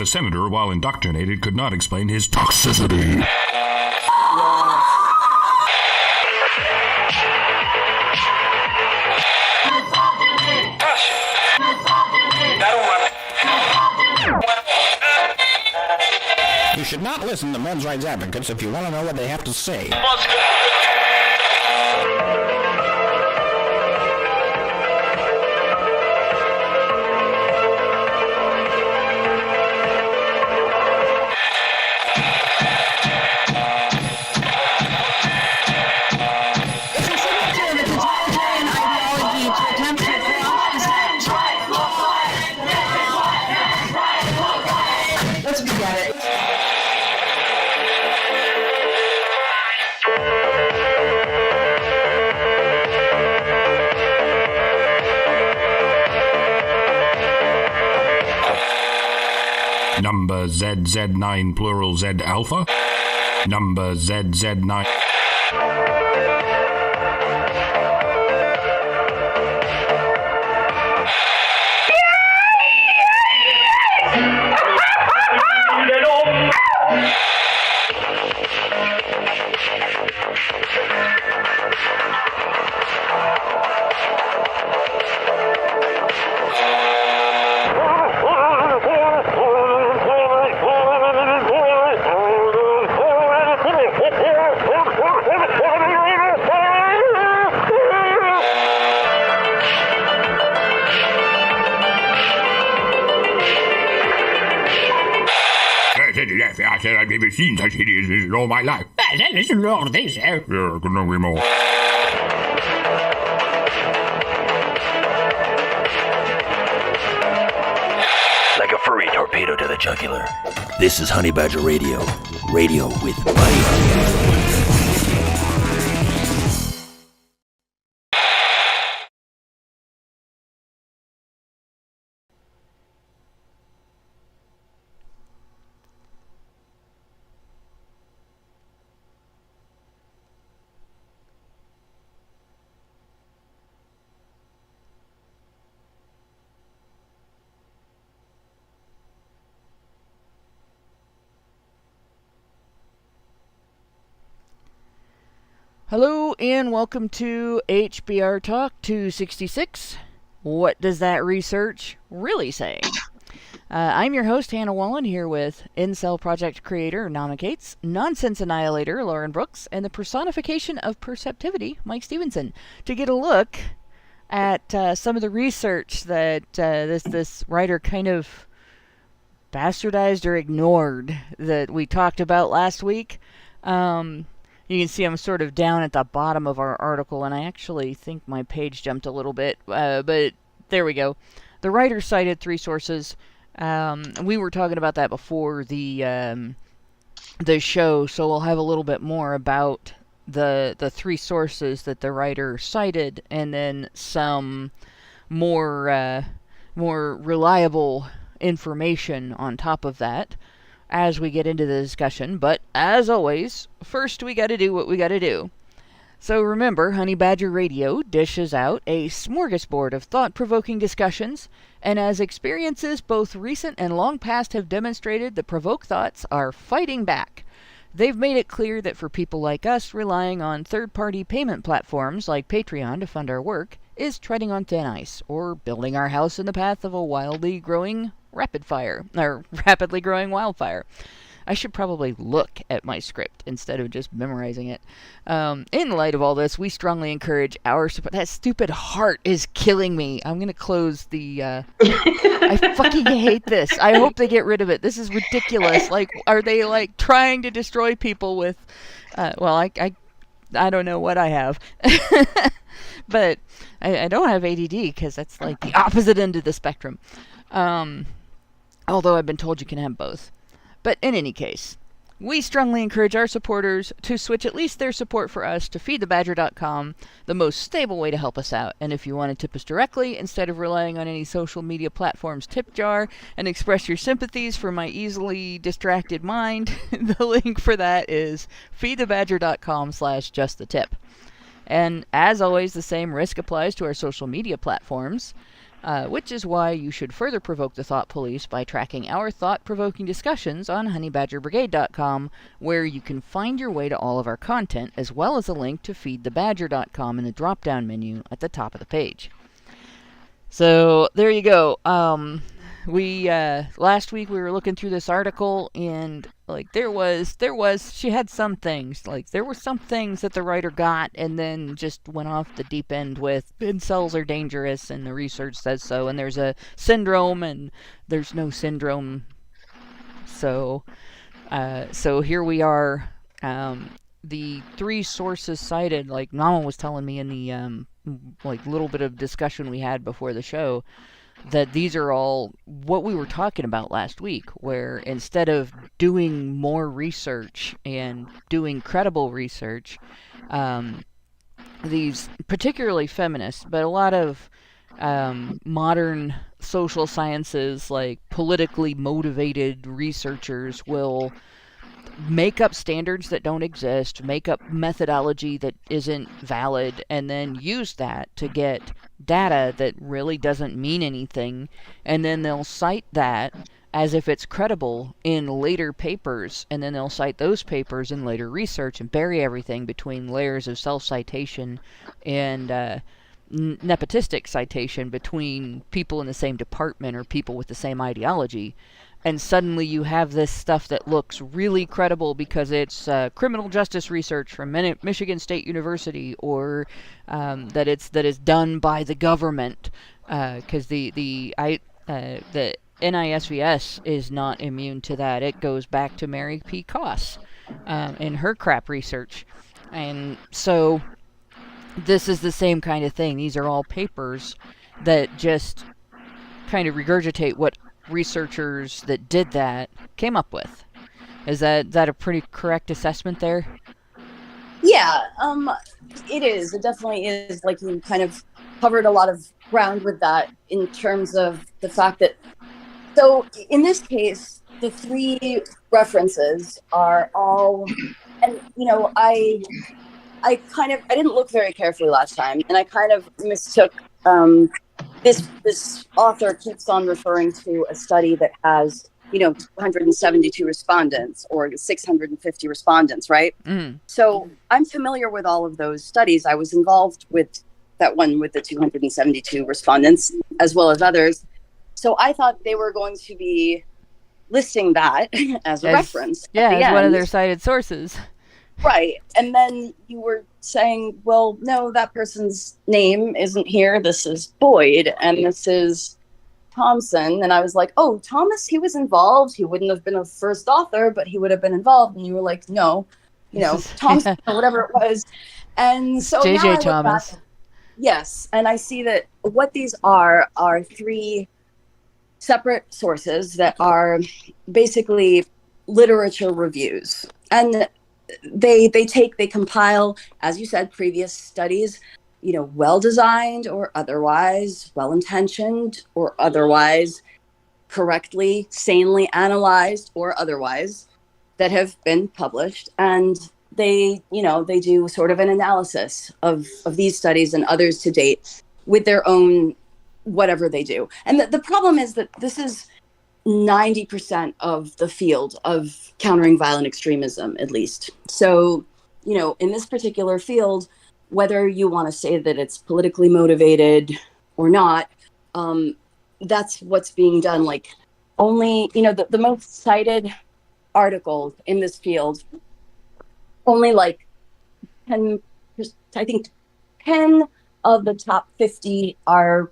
the senator, while indoctrinated, could not explain his toxicity. You should not listen to men's rights advocates if you want to know what they have to say. Number ZZ9 plural Z alpha. Number ZZ9. I've never seen such idiots in all my life. Listen to all this, Yeah, couldn't agree more. Like a furry torpedo to the jugular. This is Honey Badger Radio. Radio with bite. Hello and welcome to HBR Talk 266. What does that research really say? I'm your host, Hannah Wallen, here with Incel Project creator Naama Kates, Nonsense Annihilator Lauren Brooks, and the personification of perceptivity, Mike Stevenson, to get a look at some of the research that this writer kind of bastardized or ignored that we talked about last week. You can see I'm sort of down at the bottom of our article, and I actually think my page jumped a little bit, but there we go. The writer cited 3 sources. We were talking about that before the show, so we'll have a little bit more about the 3 sources that the writer cited, and then some more reliable information on top of that as we get into the discussion. But as always, first we gotta do what we gotta do. So remember, Honey Badger Radio dishes out a smorgasbord of thought-provoking discussions, and as experiences both recent and long past have demonstrated, the provoked thoughts are fighting back. They've made it clear that for people like us, relying on third-party payment platforms like Patreon to fund our work is treading on thin ice, or building our house in the path of a rapidly growing wildfire. I should probably look at my script instead of just memorizing it. In light of all this, we strongly encourage our support. That stupid heart is killing me. I'm going to close the... I fucking hate this. I hope they get rid of it. This is ridiculous. Like, are they, like, trying to destroy people with... well, I don't know what I have. But I don't have ADD, because that's, like, the opposite end of the spectrum. Although I've been told you can have both. But in any case, we strongly encourage our supporters to switch at least their support for us to feedthebadger.com, the most stable way to help us out. And if you want to tip us directly, instead of relying on any social media platform's tip jar, and express your sympathies for my easily distracted mind, the link for that is feedthebadger.com/justthetip. And as always, the same risk applies to our social media platforms. which is why you should further provoke the thought police by tracking our thought-provoking discussions on honeybadgerbrigade.com, where you can find your way to all of our content, as well as a link to feedthebadger.com in the drop-down menu at the top of the page. So there you go. We last week we were looking through this article, and like she had some things, like there were some things that the writer got and then just went off the deep end with incels are dangerous and the research says so, and there's a syndrome and there's no syndrome. So here we are. The three sources cited, like Naama was telling me in the like little bit of discussion we had before the show, that these are all what we were talking about last week, where instead of doing more research and doing credible research, these, particularly feminists, but a lot of modern social sciences, like politically motivated researchers, will make up standards that don't exist, make up methodology that isn't valid, and then use that to get data that really doesn't mean anything, and then they'll cite that as if it's credible in later papers, and then they'll cite those papers in later research and bury everything between layers of self-citation and nepotistic citation between people in the same department or people with the same ideology. And suddenly you have this stuff that looks really credible because it's criminal justice research from Michigan State University, or that is done by the government, because the NISVS is not immune to that. It goes back to Mary P. Koss in her crap research. And so this is the same kind of thing. These are all papers that just kind of regurgitate what researchers that did that came up with. Is that a pretty correct assessment there? Yeah, it is. It definitely is. Like, you kind of covered a lot of ground with that in terms of the fact that, so in this case, the three references are all, and I didn't look very carefully last time, and I kind of mistook this author keeps on referring to a study that has 272 respondents or 650 respondents, right? So I'm familiar with all of those studies. I was involved with that one with the 272 respondents as well as others. So I thought they were going to be listing that as a reference. Yeah, as one of their cited sources. Right. And then you were saying, well, no, that person's name isn't here. This is Boyd and this is Thompson. And I was like, oh, Thomas, he was involved. He wouldn't have been a first author, but he would have been involved. And you were like, no, Thompson or whatever it was. And so J.J. Thomas. Yes. And I see that what these are three separate sources that are basically literature reviews. And they compile, as you said, previous studies, well-designed or otherwise, well-intentioned or otherwise, correctly, sanely analyzed or otherwise, that have been published. And they do sort of an analysis of these studies and others to date with their own whatever they do. And the problem is that this is 90% of the field of countering violent extremism, at least. So, in this particular field, whether you want to say that it's politically motivated or not, that's what's being done. Like, only, the most cited article in this field, only like 10 of the top 50 are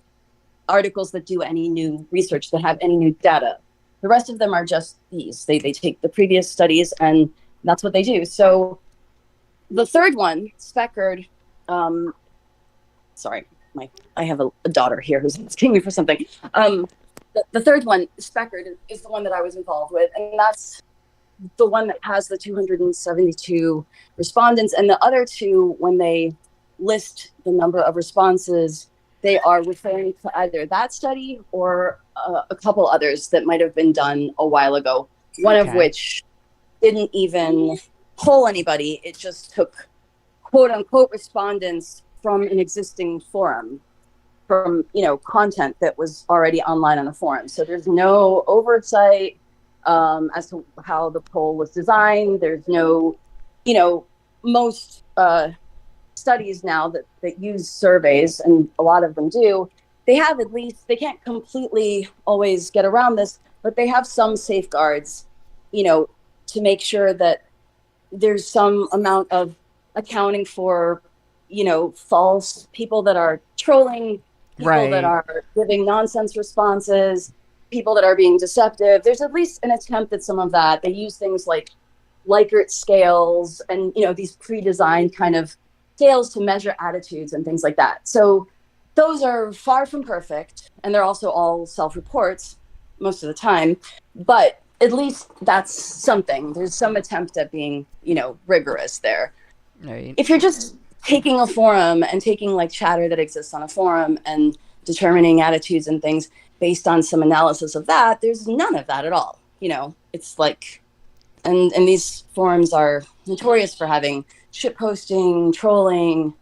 articles that do any new research, that have any new data. The rest of them are just these. They take the previous studies and that's what they do. So the third one, Speckard, sorry, I have a daughter here who's asking me for something. The third one, Speckard, is the one that I was involved with, and that's the one that has the 272 respondents. And the other two, when they list the number of responses, they are referring to either that study or a couple others that might have been done a while ago, one of which didn't even poll anybody. It just took quote unquote respondents from an existing forum from, content that was already online on the forum. So there's no oversight as to how the poll was designed. There's no, most studies now that use surveys, and a lot of them do, they have at least, they can't completely always get around this, but they have some safeguards, to make sure that there's some amount of accounting for, false people that are trolling, people that are giving nonsense responses, people that are being deceptive. There's at least an attempt at some of that. They use things like Likert scales and, these pre-designed kind of scales to measure attitudes and things like that. So those are far from perfect, and they're also all self-reports most of the time, but at least that's something. There's some attempt at being, rigorous there. Right. If you're just taking a forum and taking like chatter that exists on a forum and determining attitudes and things based on some analysis of that, there's none of that at all. It's like, and these forums are notorious for having shitposting, trolling,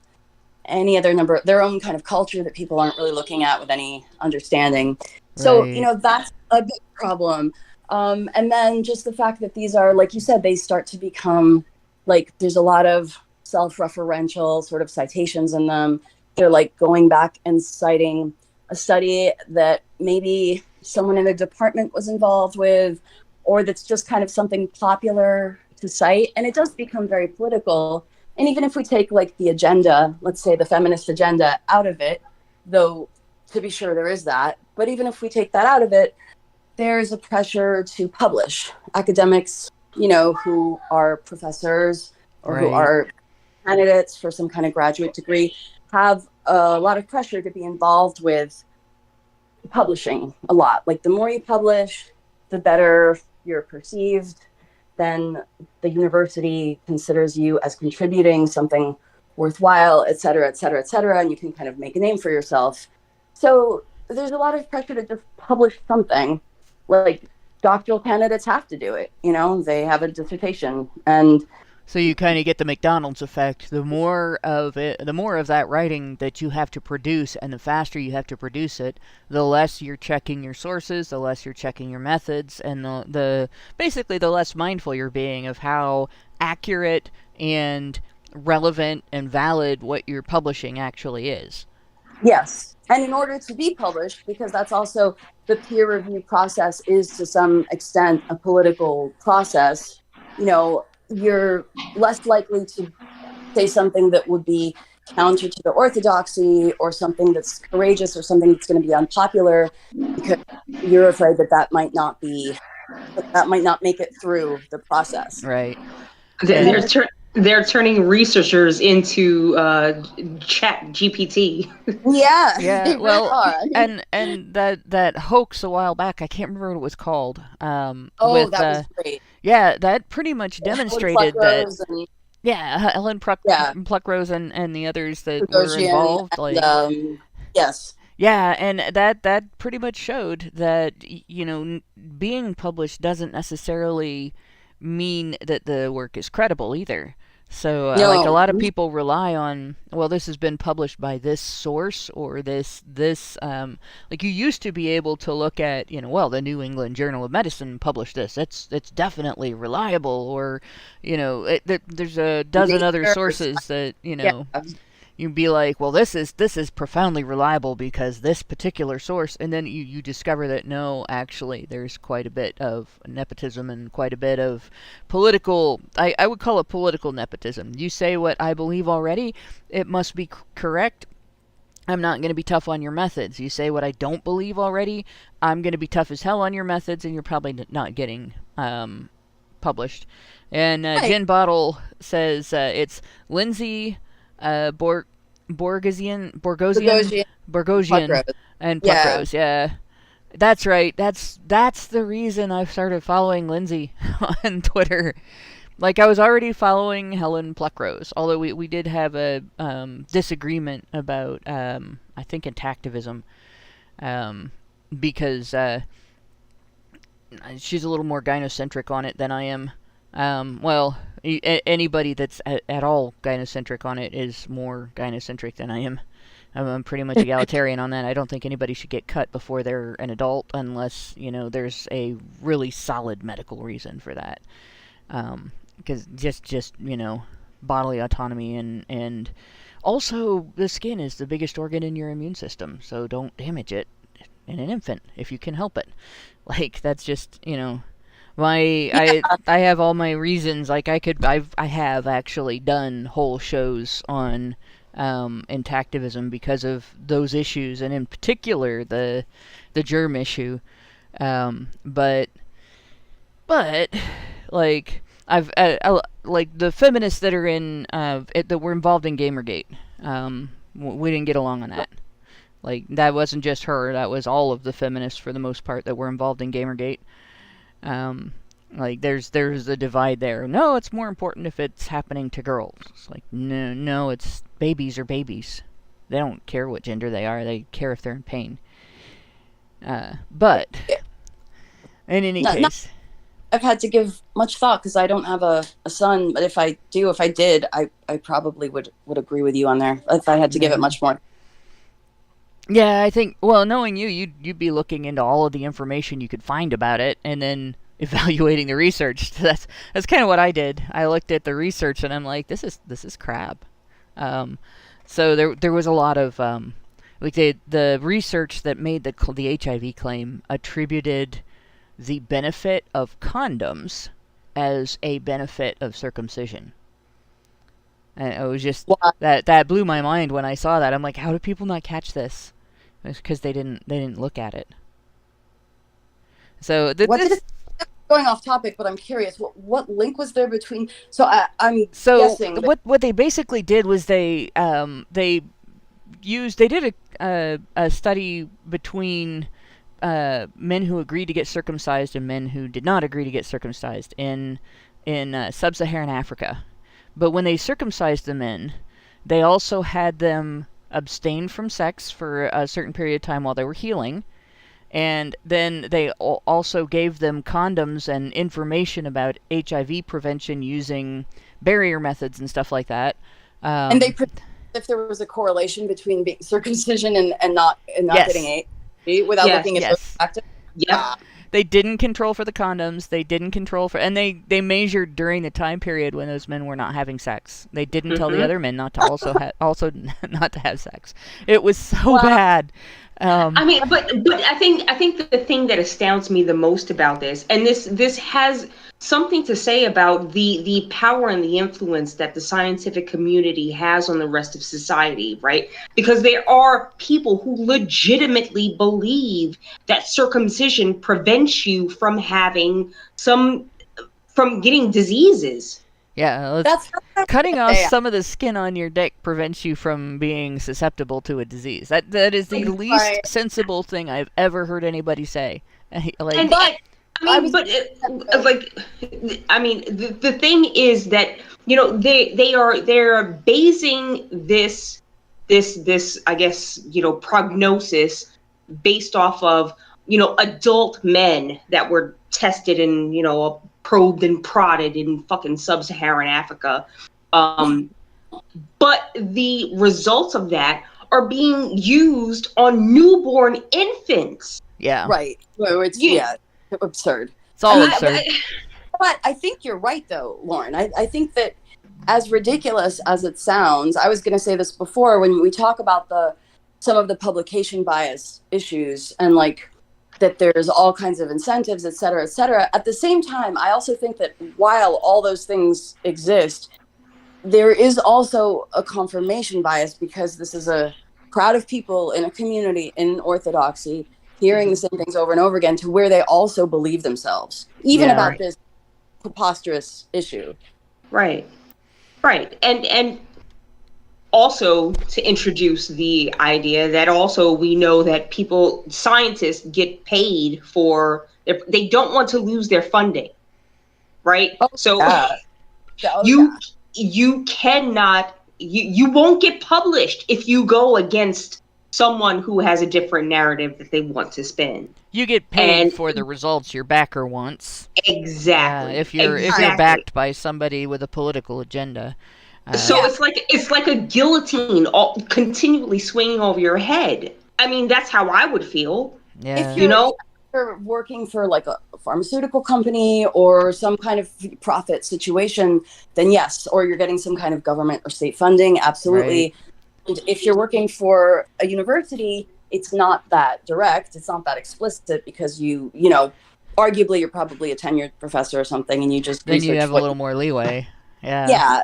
any other number, their own kind of culture that people aren't really looking at with any understanding. So, that's a big problem. And then just the fact that these are, like you said, they start to become like, there's a lot of self-referential sort of citations in them. They're like going back and citing a study that maybe someone in the department was involved with, or that's just kind of something popular to cite. And it does become very political. And even if we take like the agenda, let's say the feminist agenda out of it, though to be sure there is that, but even if we take that out of it, there's a pressure to publish. Academics, who are professors or who are candidates for some kind of graduate degree have a lot of pressure to be involved with publishing a lot. Like the more you publish, the better you're perceived. Then the university considers you as contributing something worthwhile, et cetera, et cetera, et cetera. And you can kind of make a name for yourself. So there's a lot of pressure to just publish something. Like doctoral candidates have to do it, they have a dissertation. And so you kind of get the McDonald's effect. The more of that writing that you have to produce, and the faster you have to produce it, the less you're checking your sources, the less you're checking your methods, and the basically the less mindful you're being of how accurate and relevant and valid what you're publishing actually is. Yes. And in order to be published, because that's also the peer review process is to some extent a political process, you're less likely to say something that would be counter to the orthodoxy, or something that's courageous, or something that's going to be unpopular, because you're afraid that might not make it through the process. Right. They're turning researchers into Chat GPT. Yeah. They really are. and that hoax a while back, I can't remember what it was called. That was great. Yeah, that pretty much demonstrated that. Helen Pluckrose and the others that were involved. Yes. Yeah, and that pretty much showed that being published doesn't necessarily mean that the work is credible either. So like a lot of people rely on, well, this has been published by this source, or this like you used to be able to look at, the New England Journal of Medicine published this, it's definitely reliable, or there's a dozen other sources that you'd be like, well, this is profoundly reliable because this particular source, and then you discover that no, actually, there's quite a bit of nepotism and quite a bit of political, I would call it political nepotism. You say what I believe already, it must be correct. I'm not going to be tough on your methods. You say what I don't believe already, I'm going to be tough as hell on your methods, and you're probably not getting published. And Jen Bottle says It's Lindsay Borgosian and Pluckrose. Yeah, that's right. That's the reason I've started following Lindsay on Twitter. Like, I was already following Helen Pluckrose, although we did have a disagreement about I think intactivism, because she's a little more gynocentric on it than I am. Anybody that's at all gynocentric on it is more gynocentric than I am. I'm pretty much egalitarian on that. I don't think anybody should get cut before they're an adult unless, there's a really solid medical reason for that. Because just bodily autonomy and also the skin is the biggest organ in your immune system, so don't damage it in an infant if you can help it. Like, that's just, I have all my reasons. Like, I have actually done whole shows on intactivism because of those issues, and in particular the germ issue. But like, like the feminists that are in that were involved in Gamergate, we didn't get along on that. Like, that wasn't just her; that was all of the feminists for the most part that were involved in Gamergate. Like, there's a divide there. No, it's more important if it's happening to girls. It's like, no, it's babies are babies. They don't care what gender they are. They care if they're in pain. But in any case, I've had to give much thought because I don't have a son. But if I did, I probably would agree with you on there. If I had to give it much more. Yeah, I think, well, knowing you'd be looking into all of the information you could find about it, and then evaluating the research. That's kind of what I did. I looked at the research, and I'm like, this is crap. So there was a lot of like the research that made the HIV claim attributed the benefit of condoms as a benefit of circumcision. And it was just that blew my mind when I saw that. I'm like, how do people not catch this? It's because they didn't look at it. So going off topic, but I'm curious, what link was there between? So I'm guessing that what they basically did was they did a study between men who agreed to get circumcised and men who did not agree to get circumcised in sub-Saharan Africa. But when they circumcised the men, they also had them abstain from sex for a certain period of time while they were healing. And then they also gave them condoms and information about HIV prevention using barrier methods and stuff like that. And they if there was a correlation between circumcision and not getting HIV without looking at those factors. Yeah. They didn't control for the condoms. They didn't control for, and they measured during the time period when those men were not having sex. They didn't tell the other men not to also not to have sex. It was so bad. I mean, but I think the thing that astounds me the most about this, and this has something to say about the power and the influence that the scientific community has on the rest of society, right? Because there are people who legitimately believe that circumcision prevents you from getting diseases. Yeah, cutting off some of the skin on your dick prevents you from being susceptible to a disease. That is the least sensible thing I've ever heard anybody say. The thing is that they're basing this I guess prognosis based off of adult men that were tested and probed and prodded in fucking sub-Saharan Africa. But the results of that are being used on newborn infants. Yeah. Right. Well, it's absurd. It's all absurd. But I think you're right, though, Lauren. I think that as ridiculous as it sounds, I was going to say this before, when we talk about some of the publication bias issues and that there's all kinds of incentives, et cetera, et cetera. At the same time, I also think that while all those things exist, there is also a confirmation bias, because this is a crowd of people in a community in Orthodoxy hearing the same things over and over again, to where they also believe themselves, even about this preposterous issue. Right. And also to introduce the idea that also we know that scientists get paid for, they don't want to lose their funding, right? You cannot, you won't get published if you go against someone who has a different narrative that they want to spin. You get paid for the results your backer wants. Exactly. If you're backed by somebody with a political agenda. So it's like a guillotine continually swinging over your head. I mean, that's how I would feel. Yeah. If You know, you're working for like a pharmaceutical company or some kind of profit situation, then yes, or you're getting some kind of government or state funding, absolutely. Right. And if you're working for a university, it's not that direct, it's not that explicit, because you know, arguably you're probably a tenured professor or something, and you just Then you research have a little more leeway. Yeah. yeah,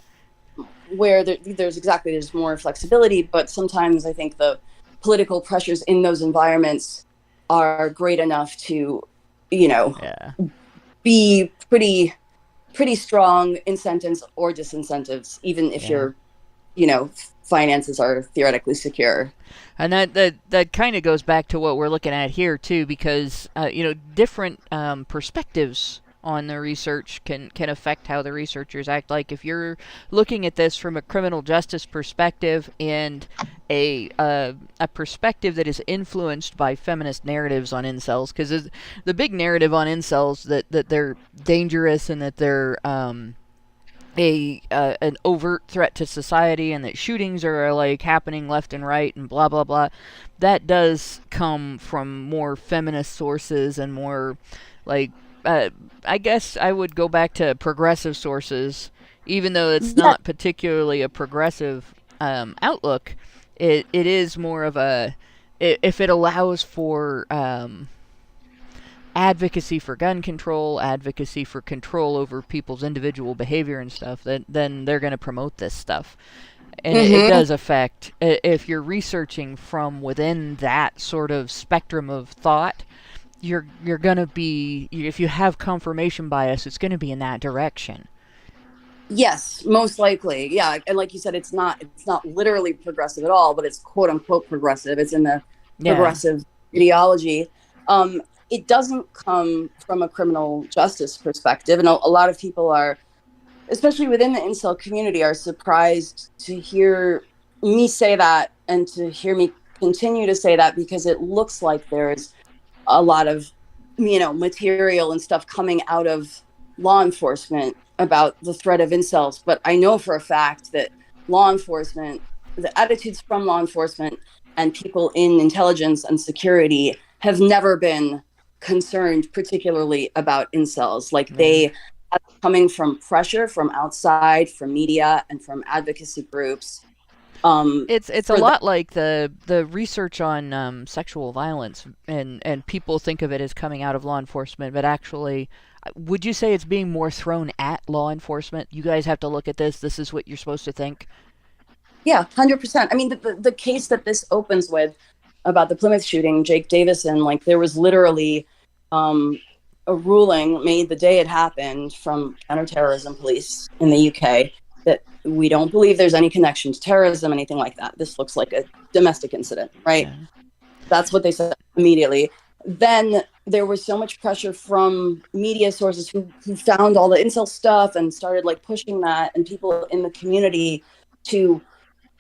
where there's more flexibility, but sometimes I think the political pressures in those environments are great enough to, you know, Yeah. be pretty strong incentives or disincentives, even if your, you know, finances are theoretically secure. And that kind of goes back to what we're looking at here too, because you know, different perspectives on the research can affect how the researchers act. Like if you're looking at this from a criminal justice perspective and a perspective that is influenced by feminist narratives on incels, because the big narrative on incels that they're dangerous and that they're an overt threat to society and that shootings are like happening left and right and blah blah blah, that does come from more feminist sources and more like I guess I would go back to progressive sources, even though it's not particularly a progressive outlook. It is more of a, if it allows for advocacy for gun control, advocacy for control over people's individual behavior and stuff, then they're going to promote this stuff. And it does affect, if you're researching from within that sort of spectrum of thought, you're going to be, if you have confirmation bias, it's going to be in that direction. Yes, most likely. Yeah, and like you said, it's not literally progressive at all, but it's quote unquote progressive. It's in the progressive ideology. It doesn't come from a criminal justice perspective, and a lot of people are, especially within the incel community, are surprised to hear me say that and to hear me continue to say that, because it looks like there's a lot of, you know, material and stuff coming out of law enforcement about the threat of incels. But I know for a fact that law enforcement, the attitudes from law enforcement and people in intelligence and security have never been concerned particularly about incels. Like they are coming from pressure from outside, from media and from advocacy groups. It's a lot like the research on sexual violence, and people think of it as coming out of law enforcement, but actually, would you say it's being more thrown at law enforcement? You guys have to look at this. This is what you're supposed to think. Yeah, 100%. I mean, the case that this opens with about the Plymouth shooting, Jake Davison, like there was literally a ruling made the day it happened from counterterrorism police in the UK that we don't believe there's any connection to terrorism, anything like that. This looks like a domestic incident, right? Yeah. That's what they said immediately. Then there was so much pressure from media sources who found all the incel stuff and started like pushing that, and people in the community to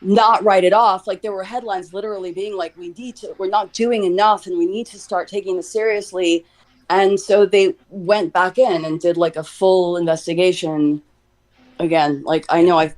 not write it off. Like there were headlines literally being like, we're not doing enough and we need to start taking this seriously. And so they went back in and did like a full investigation. Again, like I know I've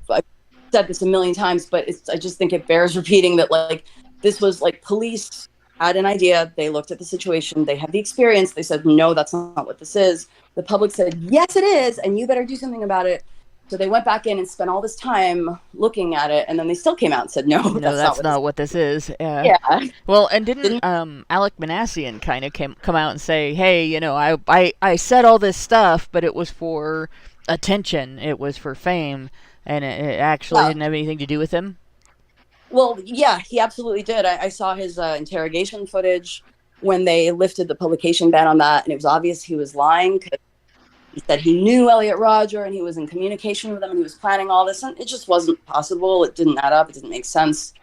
said this a million times, but I just think it bears repeating that like this was like police had an idea. They looked at the situation. They had the experience. They said, no, that's not what this is. The public said, yes, it is. And you better do something about it. So they went back in and spent all this time looking at it. And then they still came out and said, no, that's not what this is. Yeah. Well, and didn't Alec Manassian kind of come out and say, hey, you know, I said all this stuff, but it was for attention. It was for fame. And it actually didn't have anything to do with him. Well, yeah, he absolutely did. I saw his interrogation footage when they lifted the publication ban on that, and it was obvious he was lying, because he said he knew Elliot Rodger and he was in communication with them and he was planning all this, and it just wasn't possible. It didn't add up. It didn't make sense.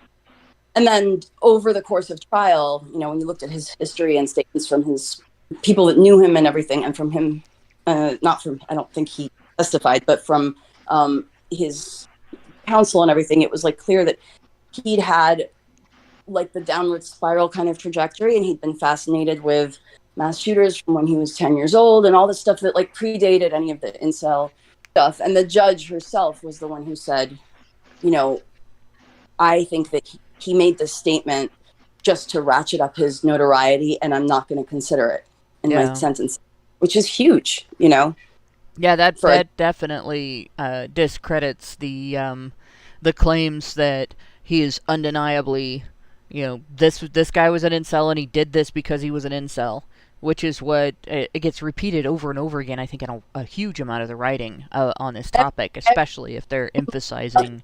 And then over the course of trial, you know, when you looked at his history and statements from his people that knew him and everything, and from him, not from, I don't think he testified, but from his counsel and everything, it was like clear that he'd had like the downward spiral kind of trajectory, and he'd been fascinated with mass shooters from when he was 10 years old and all this stuff that like predated any of the incel stuff. And the judge herself was the one who said, you know, I think that he made this statement just to ratchet up his notoriety, and I'm not going to consider it in my sentence, which is huge, you know. Yeah, that definitely discredits the claims that he is undeniably, you know, this guy was an incel and he did this because he was an incel, which is what it gets repeated over and over again. I think in a huge amount of the writing on this topic, especially if they're emphasizing.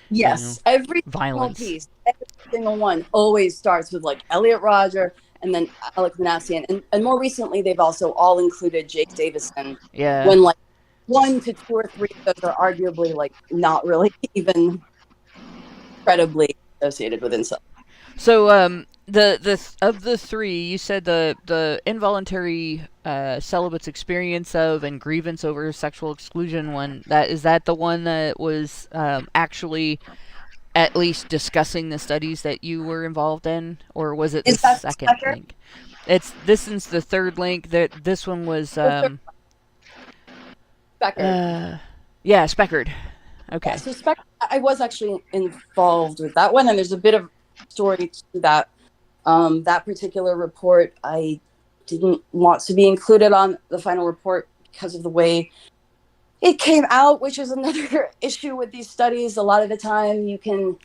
Yes, you know, every violence. single piece, every single one always starts with like Elliot Rodger and then Alec Manassian. And more recently, they've also all included Jake Davison. Yeah. When like 1 to 2 or 3 of those are arguably like not really even incredibly associated with incel. So the of the three, you said the involuntary celibate's experience of and grievance over sexual exclusion one. Is that the one that was actually at least discussing the studies that you were involved in, or was it the second link? This is the third link. This one was Speckard. Yeah, Speckard. Okay. Yeah, so Speckard, I was actually involved with that one, and there's a bit of story to that. That particular report, I didn't want to be included on the final report because of the way it came out, which is another issue with these studies. A lot of the time you can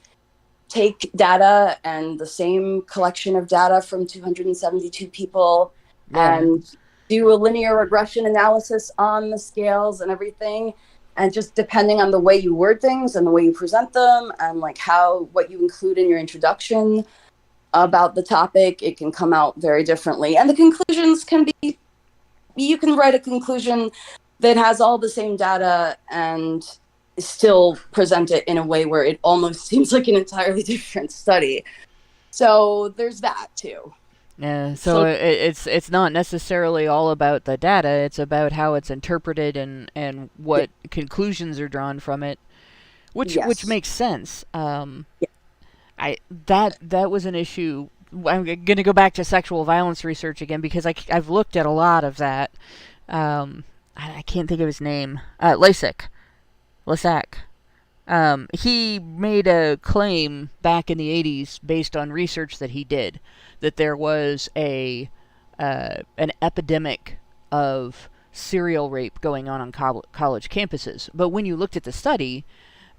take data and the same collection of data from 272 people and do a linear regression analysis on the scales and everything. And just depending on the way you word things and the way you present them and like what you include in your introduction about the topic, it can come out very differently. And the conclusions can be, you can write a conclusion that has all the same data and still present it in a way where it almost seems like an entirely different study. So there's that too. Yeah, so it's not necessarily all about the data, it's about how it's interpreted and what conclusions are drawn from it, which makes sense. That was an issue. I'm going to go back to sexual violence research again because I've looked at a lot of that. I can't think of his name. Lasik. He made a claim back in the 80s based on research that he did that there was an epidemic of serial rape going on college campuses. But when you looked at the study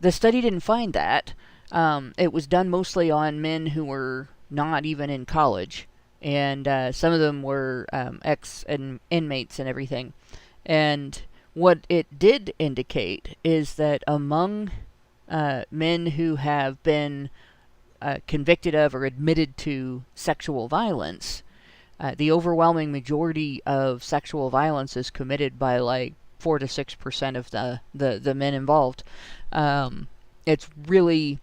didn't find that. It was done mostly on men who were not even in college, and some of them were ex-inmates and everything. And what it did indicate is that among men who have been convicted of or admitted to sexual violence, the overwhelming majority of sexual violence is committed by like 4 to 6% of the men involved. It's really,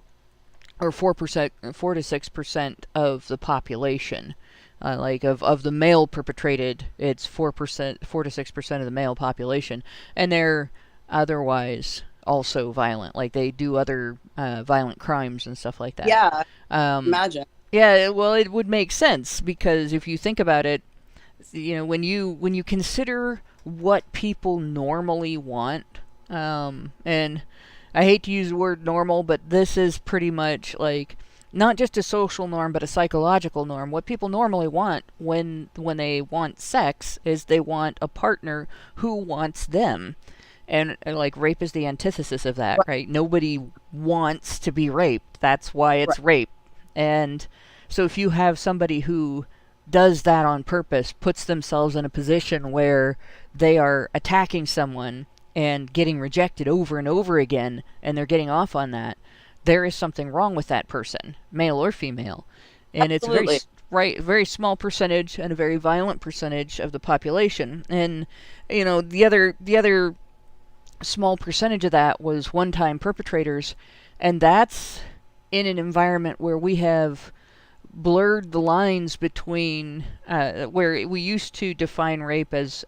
or 4 to 6% of the population. Of the male perpetrated, it's 4 to 6% of the male population, and they're otherwise also violent. Like they do other violent crimes and stuff like that. Yeah. Imagine. Yeah. Well, it would make sense because if you think about it, you know, when you consider what people normally want, and I hate to use the word normal, but this is pretty much like not just a social norm, but a psychological norm. What people normally want when they want sex is they want a partner who wants them. And like rape is the antithesis of that, right? Nobody wants to be raped. That's why it's rape. And so if you have somebody who does that on purpose, puts themselves in a position where they are attacking someone and getting rejected over and over again, and they're getting off on that, there is something wrong with that person, male or female. And Absolutely. It's very small percentage and a very violent percentage of the population. And you know, the other small percentage of that was one-time perpetrators, and that's in an environment where we have blurred the lines between where we used to define rape as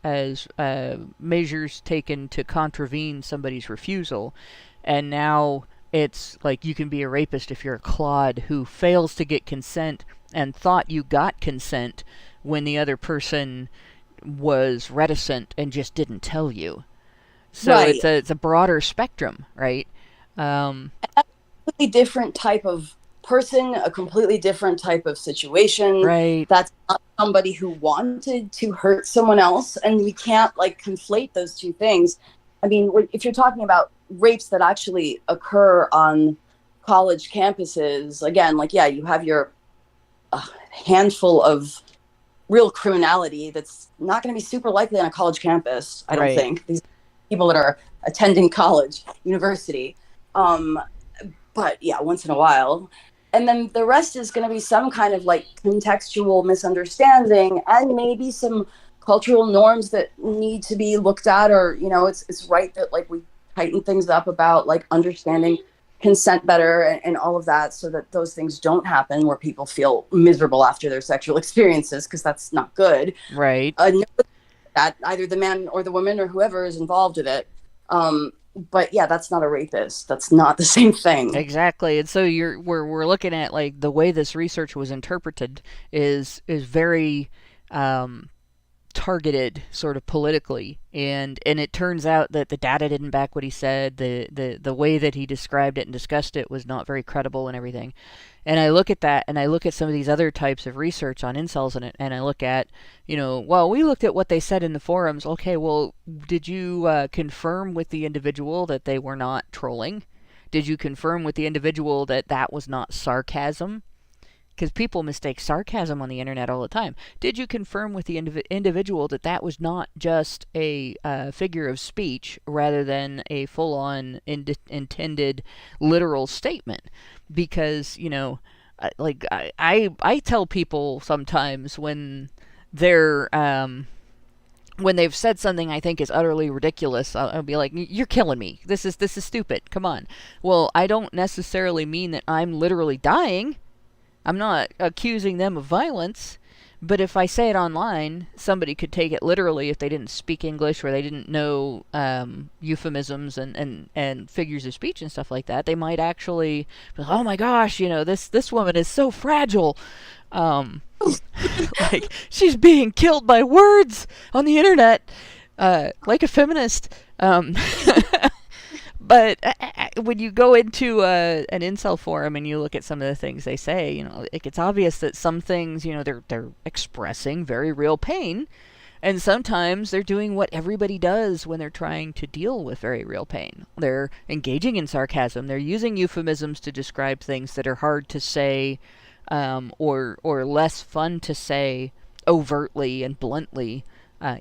measures taken to contravene somebody's refusal, and now it's like you can be a rapist if you're a clod who fails to get consent and thought you got consent when the other person was reticent and just didn't tell you. So it's a broader spectrum, right? completely different type of person, a completely different type of situation. Right. That's not somebody who wanted to hurt someone else, and we can't like conflate those two things. I mean, if you're talking about rapes that actually occur on college campuses, again, like, yeah, you have your handful of real criminality that's not going to be super likely on a college campus. I don't think these people that are attending college, university. But yeah, once in a while. And then the rest is going to be some kind of like contextual misunderstanding and maybe some cultural norms that need to be looked at, or, you know, it's right that like we tighten things up about like understanding consent better and all of that, so that those things don't happen where people feel miserable after their sexual experiences, because that's not good. Right. That either the man or the woman or whoever is involved in it. But yeah, that's not a rapist. That's not the same thing. Exactly. And so we're looking at like the way this research was interpreted is very targeted sort of politically, and it turns out that the data didn't back what he said. The way that he described it and discussed it was not very credible and everything. And I look at that, and I look at some of these other types of research on incels, and I look at, you know, well, we looked at what they said in the forums. Okay, well, did you confirm with the individual that they were not trolling? Did you confirm with the individual that that was not sarcasm? Because people mistake sarcasm on the internet all the time. Did you confirm with the individual that that was not just a figure of speech rather than a full-on intended literal statement? Because, you know, like I tell people sometimes when they're when they've said something I think is utterly ridiculous, I'll be like, "You're killing me. This is stupid. Come on." Well, I don't necessarily mean that I'm literally dying. I'm not accusing them of violence, but if I say it online, somebody could take it literally if they didn't speak English or they didn't know euphemisms and figures of speech and stuff like that. They might actually be like, "Oh my gosh, you know, this woman is so fragile. Like, she's being killed by words on the internet, like a feminist." But when you go into an incel forum and you look at some of the things they say, you know, it's obvious that some things, you know, they're expressing very real pain, and sometimes they're doing what everybody does when they're trying to deal with very real pain. They're engaging in sarcasm. They're using euphemisms to describe things that are hard to say, or less fun to say overtly and bluntly.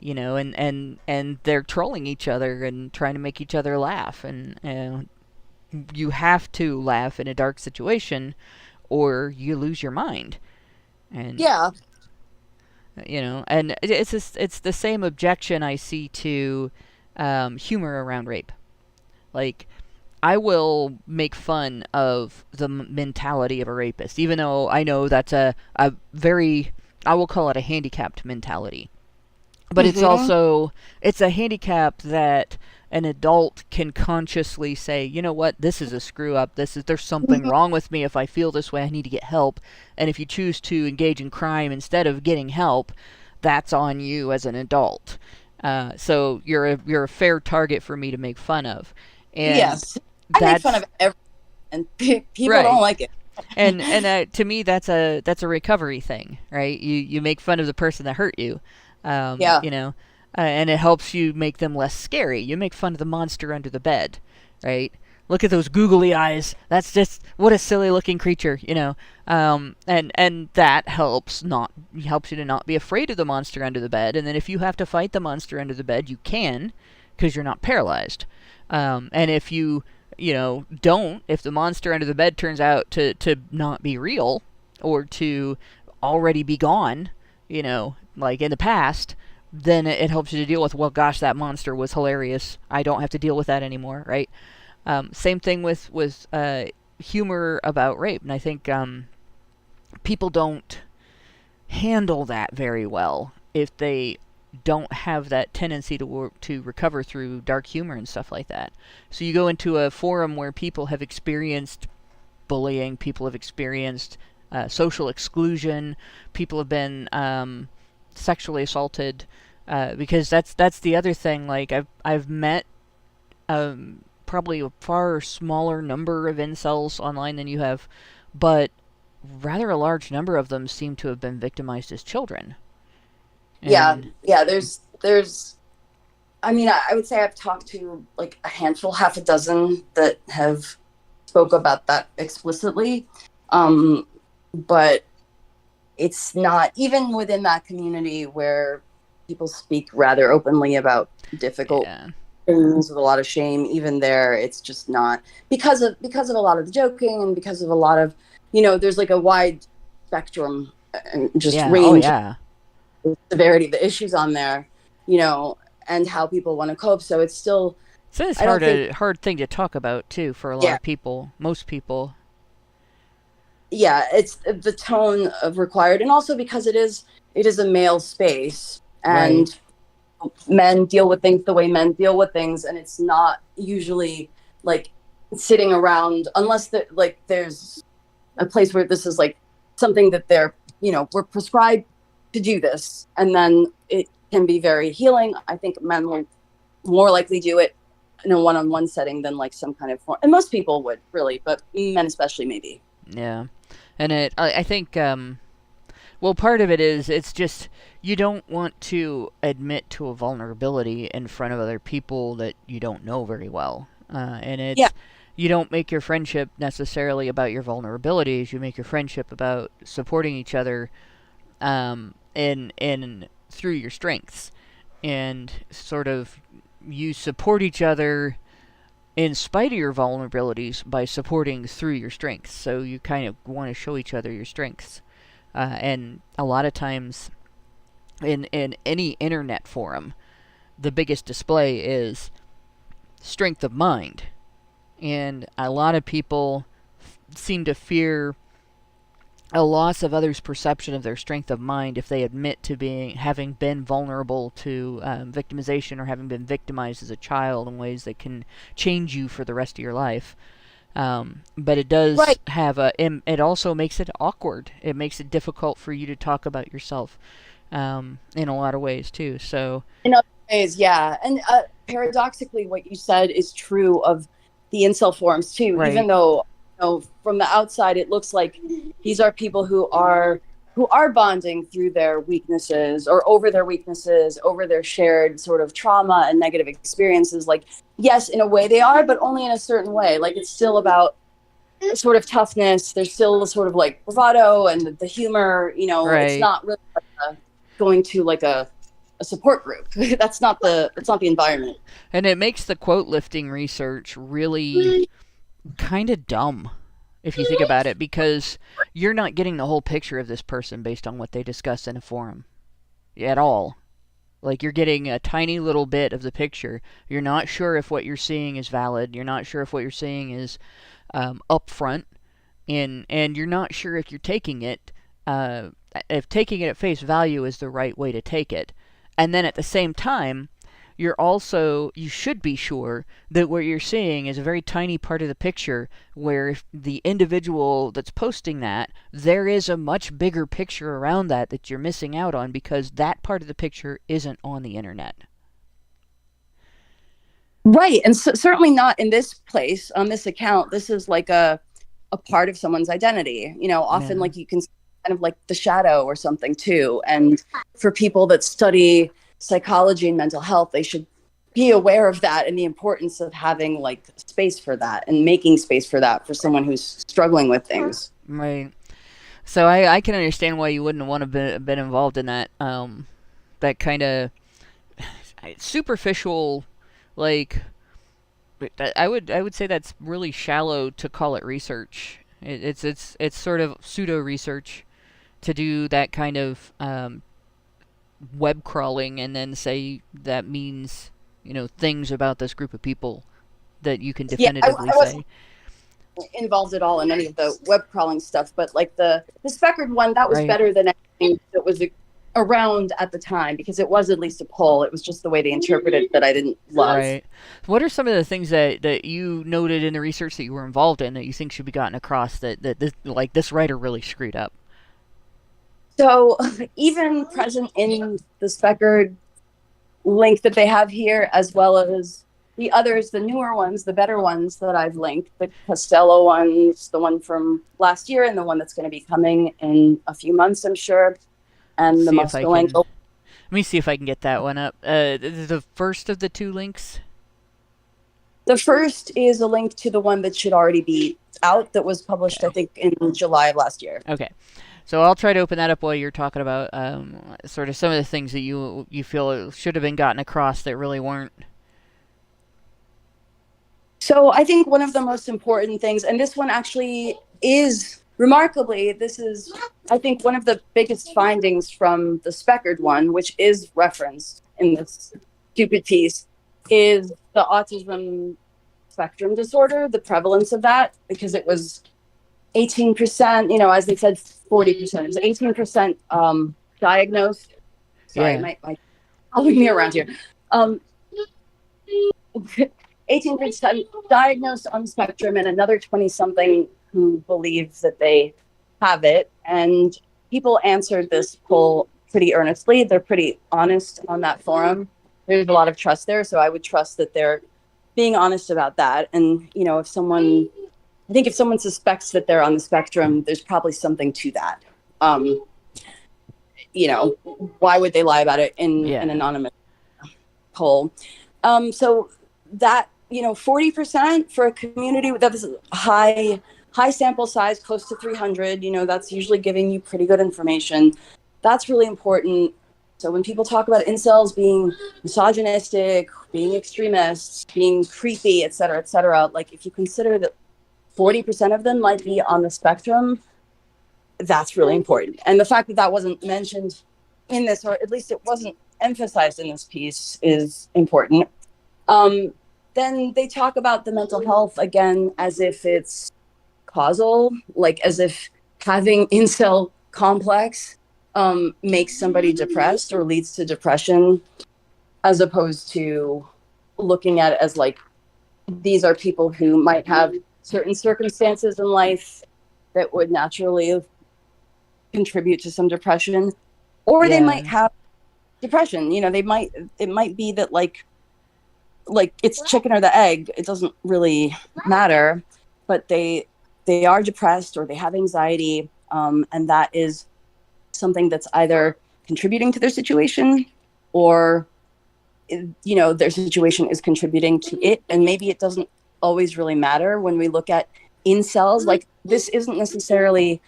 You know, and they're trolling each other and trying to make each other laugh. And you have to laugh in a dark situation or you lose your mind. And yeah, you know, and it's the same objection I see to humor around rape. Like, I will make fun of the mentality of a rapist, even though I know that's a very, I will call it a handicapped mentality. But it's also, it's a handicap that an adult can consciously say, you know what, this is a screw up, there's something wrong with me. If I feel this way, I need to get help. And if you choose to engage in crime instead of getting help, that's on you as an adult. So you're a fair target for me to make fun of. And yes, I make fun of everyone, and people don't like it. and to me, that's a recovery thing, right? You make fun of the person that hurt you. You know, and it helps you make them less scary. You make fun of the monster under the bed, right? Look at those googly eyes. That's just, what a silly looking creature, you know. And that helps you to not be afraid of the monster under the bed. And then if you have to fight the monster under the bed, you can, because you're not paralyzed. And if you know, if the monster under the bed turns out to not be real, or to already be gone, you know, like in the past, then it helps you to deal with, well, gosh, that monster was hilarious. I don't have to deal with that anymore, right? Same thing with humor about rape. And I think people don't handle that very well if they don't have that tendency to recover through dark humor and stuff like that. So you go into a forum where people have experienced bullying, people have experienced social exclusion, people have been sexually assaulted, because that's the other thing. Like, I've met probably a far smaller number of incels online than you have, but rather a large number of them seem to have been victimized as children. And yeah. There's. I mean, I would say I've talked to like a handful, half a dozen that have spoke about that explicitly, but it's not even within that community where people speak rather openly about difficult things with a lot of shame. Even there, it's just not because of a lot of the joking and because of a lot of, there's like a wide spectrum and just range of severity of the issues on there, and how people want to cope. So it's still hard thing to talk about too for a lot of people, most people. Yeah, it's the tone of required, and also because it is a male space, and men deal with things the way men deal with things, and it's not usually like sitting around unless there's a place where this is like something that they're we're prescribed to do this, and then it can be very healing. I think men will more likely do it in a one-on-one setting than like some kind of form, and most people would really, but men especially maybe. Yeah. And I think, part of it is it's just you don't want to admit to a vulnerability in front of other people that you don't know very well. And it's you don't make your friendship necessarily about your vulnerabilities. You make your friendship about supporting each other in through your strengths. And sort of you support each other in spite of your vulnerabilities by supporting through your strengths. So you kind of want to show each other your strengths. And a lot of times in any internet forum, the biggest display is strength of mind. And a lot of people seem to fear a loss of others' perception of their strength of mind if they admit to having been vulnerable to victimization or having been victimized as a child in ways that can change you for the rest of your life. But it does it also makes it awkward. It makes it difficult for you to talk about yourself in a lot of ways too. So in other ways, yeah. And paradoxically, what you said is true of the incel forums too, even though from the outside it looks like these are people who are bonding through their weaknesses or over their weaknesses, over their shared sort of trauma and negative experiences. Like, yes, in a way they are, but only in a certain way. Like, it's still about sort of toughness. There's still a sort of like bravado and the humor, it's not really going to like a support group. That's not the environment. And it makes the quote lifting research really kind of dumb if you think about it, because you're not getting the whole picture of this person based on what they discuss in a forum at all. Like, you're getting a tiny little bit of the picture. You're not sure if what you're seeing is valid. You're not sure if what you're seeing is upfront, and you're not sure if you're taking it if taking it at face value is the right way to take it. And then at the same time, you should be sure that what you're seeing is a very tiny part of the picture, where if the individual that's posting that, there is a much bigger picture around that you're missing out on, because that part of the picture isn't on the internet. Right, and certainly not in this place, on this account. This is like a part of someone's identity. Often like you can see kind of like the shadow or something too. And for people that study psychology and mental health, they should be aware of that and the importance of having like space for that and making space for that for someone who's struggling with things. Right. So I can understand why you wouldn't want to been involved in that that kind of superficial, like, I would say that's really shallow to call it research. It's sort of pseudo research to do that kind of web crawling and then say that means things about this group of people that you can definitively I say. Involved at all in any of the web crawling stuff, but like the speckered one, that was better than anything that was around at the time, because it was at least a poll. It was just the way they interpreted it that I didn't love. Right. What are some of the things that you noted in the research that you were involved in that you think should be gotten across that this writer really screwed up? So even present in the speckered link that they have here, as well as the others, the newer ones, the better ones that I've linked, the Costello ones, the one from last year and the one that's going to be coming in a few months, I'm sure, and the Muscalenko. Let me see if I can get that one up. The first of the two links? The first is a link to the one that should already be out that was published, I think, in July of last year. Okay. So I'll try to open that up while you're talking about sort of some of the things that you feel should have been gotten across that really weren't. So I think one of the most important things, and this one actually is remarkably, this is, I think, one of the biggest findings from the Speckard one, which is referenced in this stupid piece, is the autism spectrum disorder, the prevalence of that, because it was 18%, as they said, 40%. It was 18% diagnosed. Sorry, Yeah. my following me around here. 18% diagnosed on the spectrum, and another 20-something who believe that they have it. And people answered this poll pretty earnestly. They're pretty honest on that forum. There's a lot of trust there, so I would trust that they're being honest about that. And if someone suspects that they're on the spectrum, there's probably something to that. Why would they lie about it in an anonymous poll? So that 40% for a community that is high sample size, close to 300, that's usually giving you pretty good information. That's really important. So when people talk about incels being misogynistic, being extremists, being creepy, et cetera, like if you consider that 40% of them might be on the spectrum, that's really important. And the fact that that wasn't mentioned in this, or at least it wasn't emphasized in this piece, is important. Then they talk about the mental health again as if it's causal, like as if having incel complex makes somebody depressed or leads to depression, as opposed to looking at it as like these are people who might have certain circumstances in life that would naturally contribute to some depression, or they might have depression. It might be that like it's chicken or the egg. It doesn't really matter, but they are depressed or they have anxiety, and that is something that's either contributing to their situation or their situation is contributing to it. And maybe it doesn't always really matter when we look at incels. Like, this isn't necessarily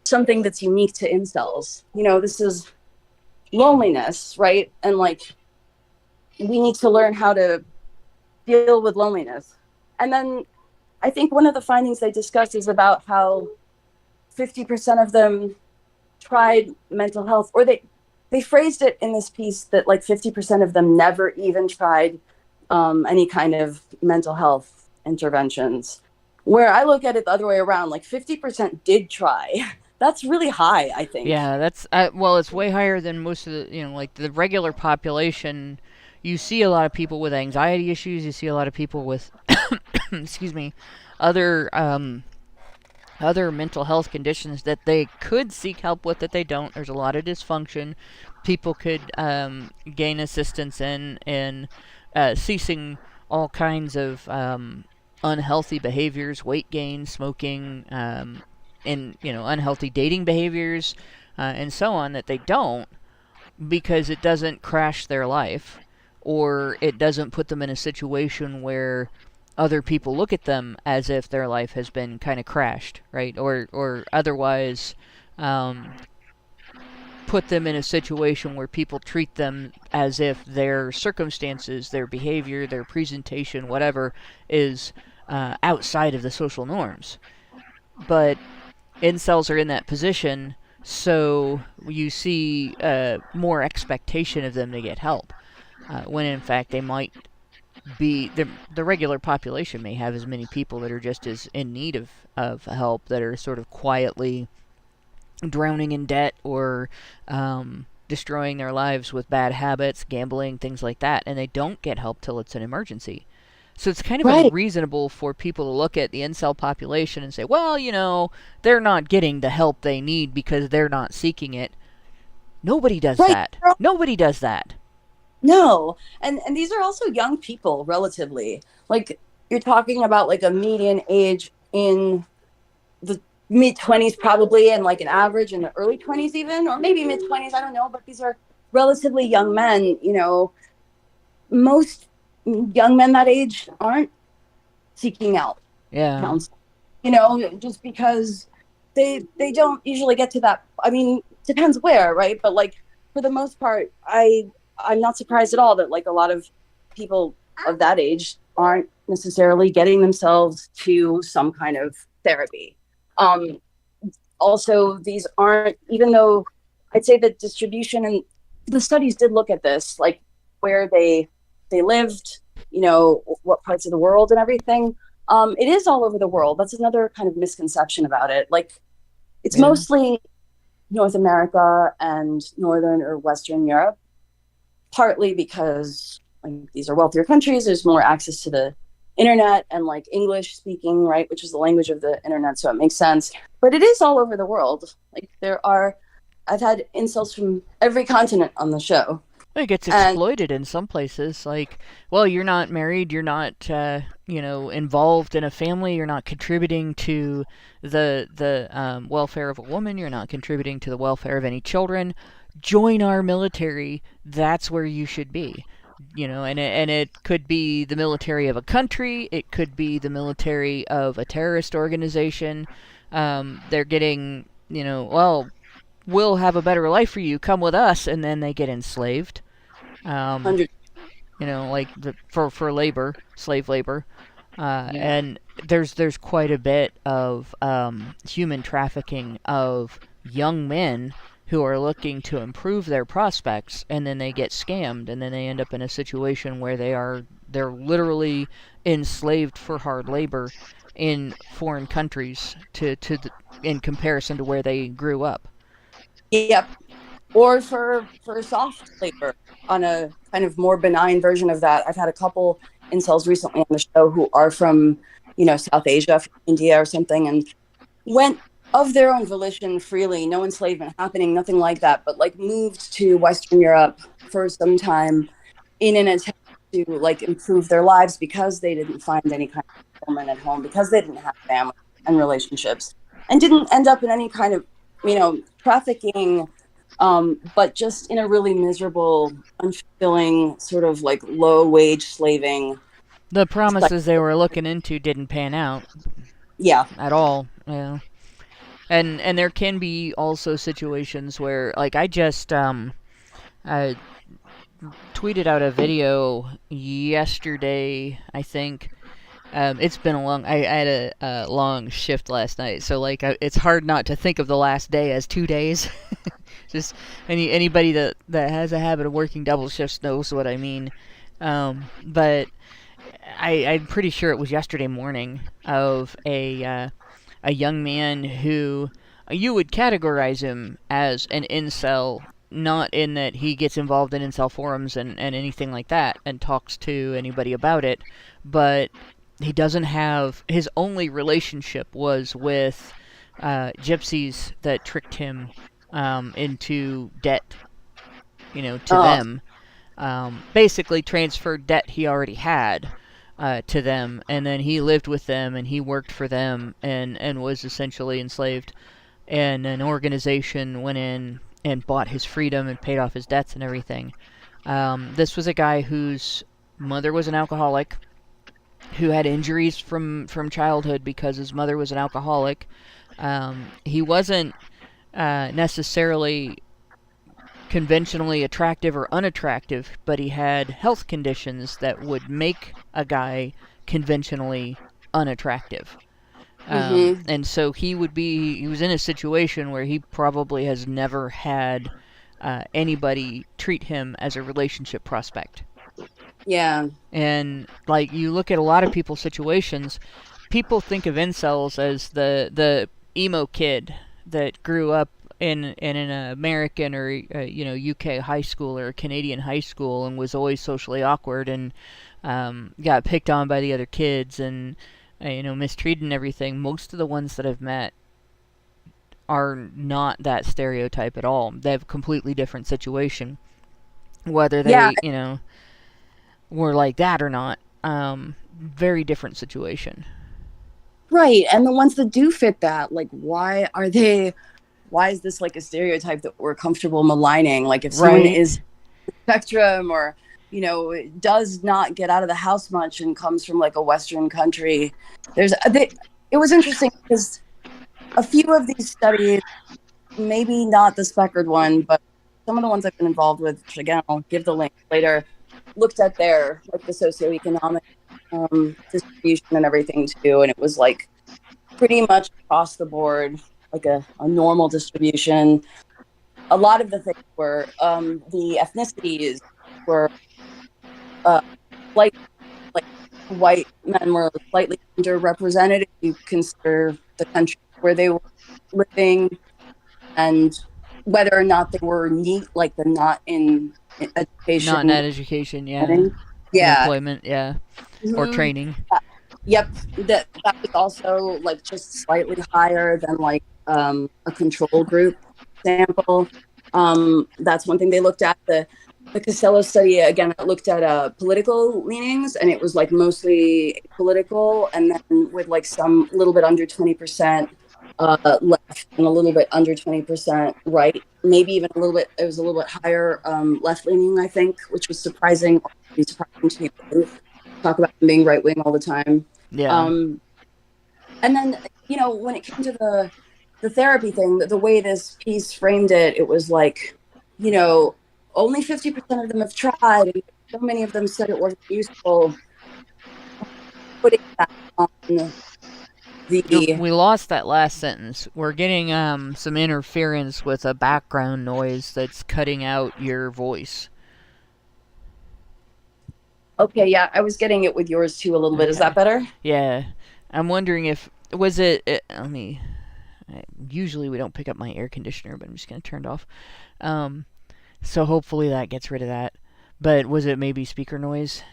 something that's unique to incels. This is loneliness, right? And like, we need to learn how to deal with loneliness. And then I think one of the findings they discussed is about how 50% of them tried mental health, or they phrased it in this piece that like 50% of them never even tried any kind of mental health interventions, where I look at it the other way around, like 50% did try. That's really high, I think. Yeah, that's well, it's way higher than most of the like the regular population. You see a lot of people with anxiety issues. You see a lot of people with excuse me, other mental health conditions that they could seek help with that they don't. There's a lot of dysfunction. People could gain assistance in ceasing all kinds of unhealthy behaviors, weight gain, smoking, and unhealthy dating behaviors, and so on, that they don't, because it doesn't crash their life, or it doesn't put them in a situation where other people look at them as if their life has been kind of crashed, right? Or otherwise put them in a situation where people treat them as if their circumstances, their behavior, their presentation, whatever, is outside of the social norms. But incels are in that position, so you see more expectation of them to get help, when in fact they might be the regular population may have as many people that are just as in need of help, that are sort of quietly drowning in debt or destroying their lives with bad habits, gambling, things like that, and they don't get help till it's an emergency. So it's kind of unreasonable for people to look at the incel population and say, well, they're not getting the help they need because they're not seeking it. Nobody does that. Nobody does that. No. And these are also young people relatively. Like you're talking about like a median age in the mid 20s probably, and like an average in the early 20s even, or maybe mid 20s, I don't know, but these are relatively young men, you know. Most young men that age aren't seeking out Yeah. counseling, you know, just because they don't usually get to that. I mean, depends where, right? But like for the most part, I'm not surprised at all that like a lot of people of that age aren't necessarily getting themselves to some kind of therapy. Um, Also, these aren't, even though I'd say the distribution, and the studies did look at this, like where they lived, you know, what parts of the world and everything. It is all over the world. That's another kind of misconception about it. Like it's Yeah. mostly North America and Northern or Western Europe, partly because like these are wealthier countries. There's more access to the internet and like English speaking, right, which is the language of the internet, so it makes sense. But it is all over the world. Like I've had incels from every continent on the show. It gets And exploited in some places. Like, well, you're not married, you're not, involved in a family, you're not contributing to the welfare of a woman, you're not contributing to the welfare of any children. Join our military. That's where you should be. And it could be the military of a country. It could be the military of a terrorist organization. They're getting, well, we'll have a better life for you. Come with us, and then they get enslaved. Um, 100. like for labor, slave labor, Yeah. and there's quite a bit of human trafficking of young men who are looking to improve their prospects, and then they get scammed, and then they end up in a situation where they're literally enslaved for hard labor in foreign countries in comparison to where they grew up. Yep. Or for soft labor on a kind of more benign version of that. I've had a couple incels recently on the show who are from, you know, South Asia, from India or something, and went of their own volition freely, no enslavement happening, nothing like that, but like moved to Western Europe for some time in an attempt to like improve their lives because they didn't find any kind of fulfillment at home, because they didn't have family and relationships, and didn't end up in any kind of, you know, trafficking, but just in a really miserable, unfulfilling, sort of like low wage slaving. The promises they were looking into didn't pan out Yeah. at all. Yeah. And there can be also situations where, like, I tweeted out a video yesterday, I think. It's been I had a long shift last night, so like it's hard not to think of the last day as 2 days. Just anybody that has a habit of working double shifts knows what I mean. But I'm pretty sure it was yesterday morning of a young man who you would categorize him as an incel, not in that he gets involved in incel forums and anything like that and talks to anybody about it, but he doesn't have, his only relationship was with gypsies that tricked him into debt, to them. Basically transferred debt he already had to them, and then he lived with them and he worked for them and was essentially enslaved. And an organization went in and bought his freedom and paid off his debts and everything. This was a guy whose mother was an alcoholic, who had injuries from childhood because his mother was an alcoholic. He wasn't necessarily conventionally attractive or unattractive, but he had health conditions that would make a guy conventionally unattractive. And so he was in a situation where he probably has never had anybody treat him as a relationship prospect. Yeah. And like you look at a lot of people's situations, people think of incels as the emo kid that grew up in an American or UK high school or Canadian high school and was always socially awkward and got picked on by the other kids and mistreated and everything. Most of the ones that I've met are not that stereotype at all. They have a completely different situation. whether they, were like that or not. Very different situation. Right. And the ones that do fit that, like, why is this like a stereotype that we're comfortable maligning? Like, if someone is spectrum or, does not get out of the house much and comes from like a Western country, it was interesting because a few of these studies, maybe not the spectred one, but some of the ones I've been involved with, which again, I'll give the link later, looked at their, like, the socioeconomic distribution and everything too. And it was like pretty much across the board, like a normal distribution. A lot of the things were, the ethnicities were like white men were slightly underrepresented if you consider the country where they were living, and whether or not they were neat, like the not in education. Not in education, yeah. Yeah. Employment, yeah. Mm-hmm. Or training. Yep. That was also like just slightly higher than like a control group sample. That's one thing they looked at. The Costello study, again, it looked at political leanings, and it was like mostly political, and then with like some little bit under 20% left and a little bit under 20% right, maybe even it was a little bit higher left leaning, I think, which was surprising to people who talk about them being right wing all the time. Yeah. And then, when it came to the therapy thing, the way this piece framed it, it was like, only 50% of them have tried, and so many of them said it wasn't useful. Putting that on we lost that last sentence. We're getting some interference with a background noise that's cutting out your voice. Okay, yeah, I was getting it with yours too a little bit. Is that better? Yeah. I'm wondering if, was it usually we don't pick up my air conditioner, but I'm just going to turn it off. So hopefully that gets rid of that. But was it maybe speaker noise?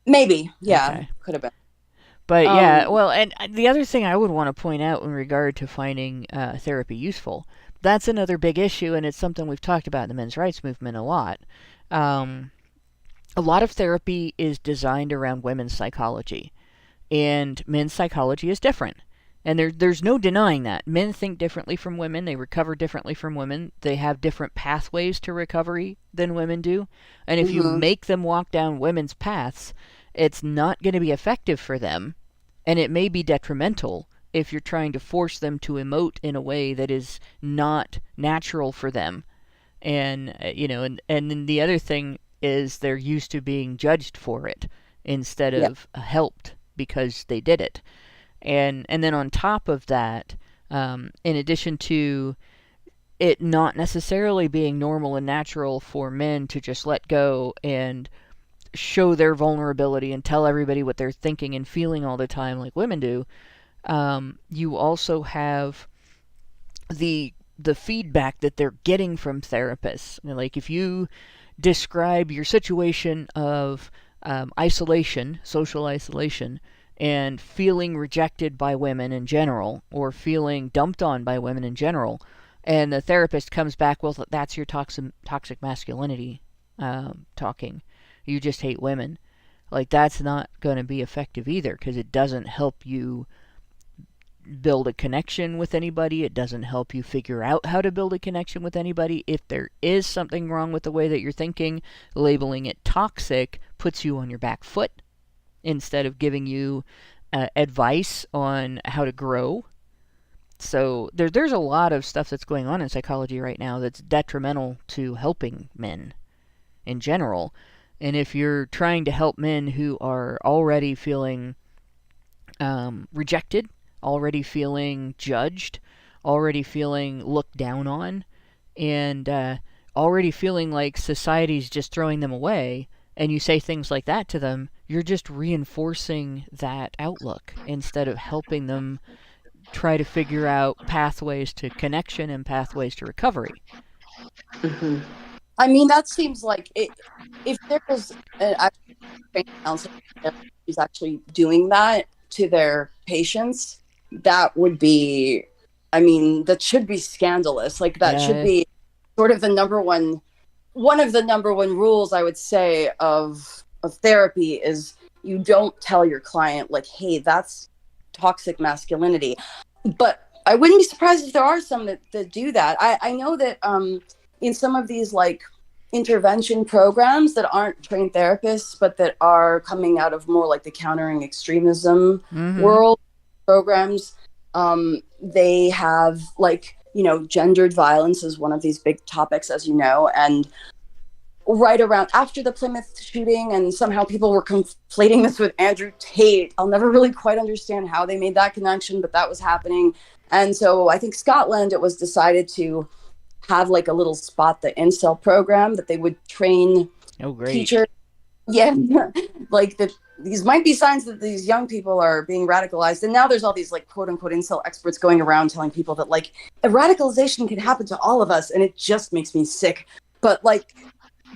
Maybe, yeah, okay. Could have been. But yeah, well, and the other thing I would want to point out in regard to finding therapy useful, that's another big issue, and it's something we've talked about in the men's rights movement a lot. A lot of therapy is designed around women's psychology, and men's psychology is different. And there's no denying that. Men think differently from women. They recover differently from women. They have different pathways to recovery than women do. And if you make them walk down women's paths, it's not going to be effective for them. And it may be detrimental if you're trying to force them to emote in a way that is not natural for them. And, and then the other thing is they're used to being judged for it instead of helped because they did it. And then on top of that, in addition to it not necessarily being normal and natural for men to just let go and show their vulnerability and tell everybody what they're thinking and feeling all the time like women do, you also have the feedback that they're getting from therapists. Like if you describe your situation of isolation, social isolation, and feeling rejected by women in general, or feeling dumped on by women in general, and the therapist comes back, well, that's your toxic masculinity talking. You just hate women. Like, that's not going to be effective either, because it doesn't help you build a connection with anybody. It doesn't help you figure out how to build a connection with anybody. If there is something wrong with the way that you're thinking, labeling it toxic puts you on your back foot instead of giving you advice on how to grow. So there's a lot of stuff that's going on in psychology right now that's detrimental to helping men in general. And if you're trying to help men who are already feeling rejected, already feeling judged, already feeling looked down on, and already feeling like society's just throwing them away, and you say things like that to them, you're just reinforcing that outlook instead of helping them try to figure out pathways to connection and pathways to recovery. Mm-hmm. I mean, that seems like if there was an actual counselor who's actually doing that to their patients, that would be, I mean, that should be scandalous. Like, that should be sort of the number one one of the number one rules I would say of therapy is you don't tell your client like, hey, that's toxic masculinity. But I wouldn't be surprised if there are some that do that. I know that in some of these like intervention programs that aren't trained therapists, but that are coming out of more like the countering extremism world programs, they have like, you know, gendered violence is one of these big topics, as you know, and right around after the Plymouth shooting, and somehow people were conflating this with Andrew Tate. I'll never really quite understand how they made that connection, but that was happening. And so I think Scotland, it was decided to have like a little spot, the Incel program, that they would train teachers. Yeah, like that. These might be signs that these young people are being radicalized. And now there's all these like quote unquote incel experts going around telling people that like radicalization can happen to all of us. And it just makes me sick. But like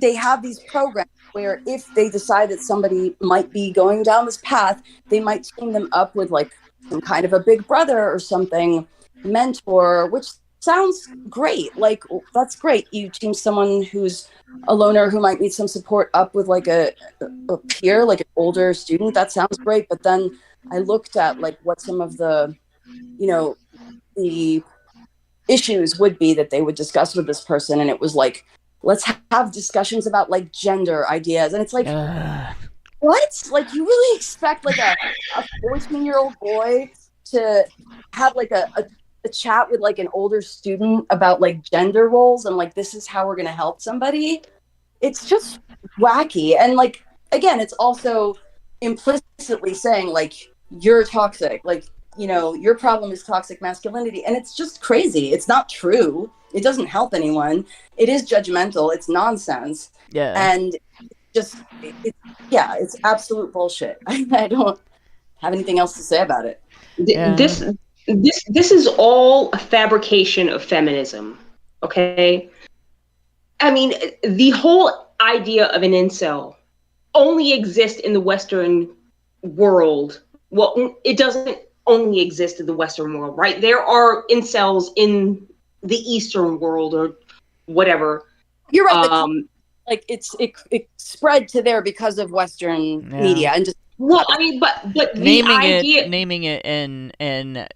they have these programs where if they decide that somebody might be going down this path, they might team them up with like some kind of a big brother or something, mentor, which sounds great. Like, that's great. You team someone who's a loner who might need some support up with like a peer, like an older student. That sounds great. But then I looked at like what some of the, you know, the issues would be that they would discuss with this person. And it was like, let's have discussions about like gender ideas. And it's like, what? Like, you really expect like a 14-year-old boy to have like a chat with like an older student about like gender roles and like, this is how we're going to help somebody? It's just wacky. And like, again, it's also implicitly saying like, you're toxic, like, you know, your problem is toxic masculinity. And it's just crazy. It's not true. It doesn't help anyone. It is judgmental. It's nonsense. Yeah. And it's absolute bullshit. I don't have anything else to say about it. Yeah. This is all a fabrication of feminism, okay? I mean, the whole idea of an incel only exists in the Western world. Well, it doesn't only exist in the Western world, right? There are incels in the Eastern world or whatever. You're right. Like it spread to there because of Western media and just. Well, I mean, but naming it and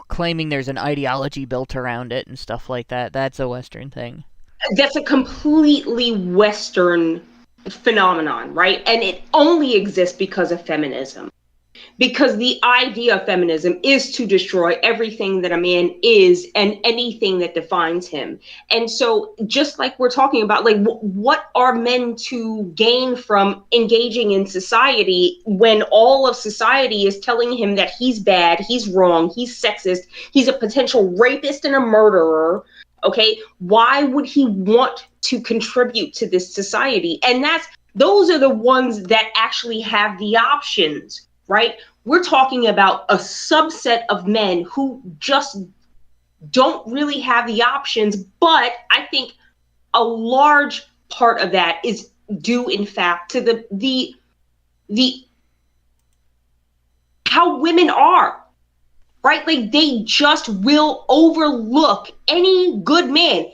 claiming there's an ideology built around it and stuff like that. That's a Western thing. That's a completely Western phenomenon, right? And it only exists because of feminism. Because the idea of feminism is to destroy everything that a man is and anything that defines him. And so just like we're talking about, like, what are men to gain from engaging in society when all of society is telling him that he's bad, he's wrong, he's sexist, he's a potential rapist and a murderer? Okay, why would he want to contribute to this society? And those are the ones that actually have the options. Right? We're talking about a subset of men who just don't really have the options. But I think a large part of that is due, in fact, to the how women are, right? Like, they just will overlook any good man.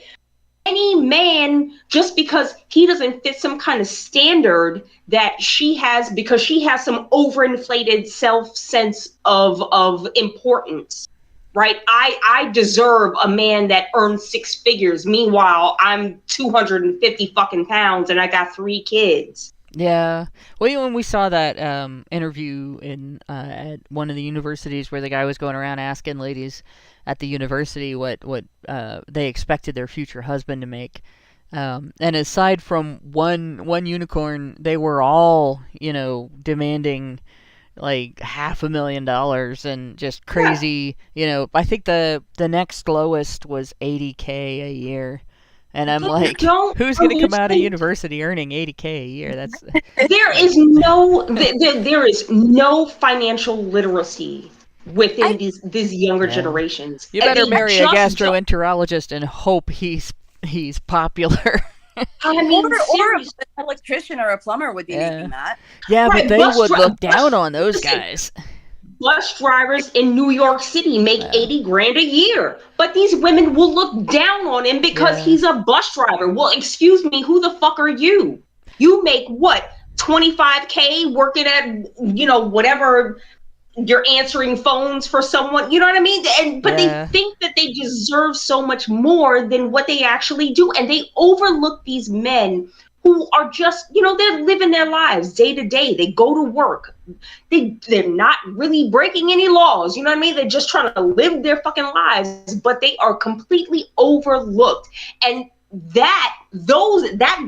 Any man, just because he doesn't fit some kind of standard that she has, because she has some overinflated self-sense of importance, right? I deserve a man that earns 6 figures. Meanwhile, I'm 250 fucking pounds and I got 3 kids. Yeah. Well, when we saw that interview at one of the universities where the guy was going around asking ladies at the university what they expected their future husband to make, and aside from one unicorn, they were all, you know, demanding like $500,000 and just crazy. You know, I think the next lowest was $80K a year. And I'm like, who's going to come out of university earning $80K a year? That's there is no financial literacy within these younger generations. You better marry a gastroenterologist and hope he's popular. I mean, or an electrician or a plumber would be making that. Yeah, right, but they would look down on those guys. bus drivers in New York City make 80 grand a year, but these women will look down on him because he's a bus driver. Well, excuse me, who the fuck are you? You make what, 25K working at, whatever, you're answering phones for someone, you know what I mean? But they think that they deserve so much more than what they actually do, and they overlook these men who are just, they're living their lives day to day. They go to work. They're not really breaking any laws. You know what I mean? They're just trying to live their fucking lives, but they are completely overlooked. And that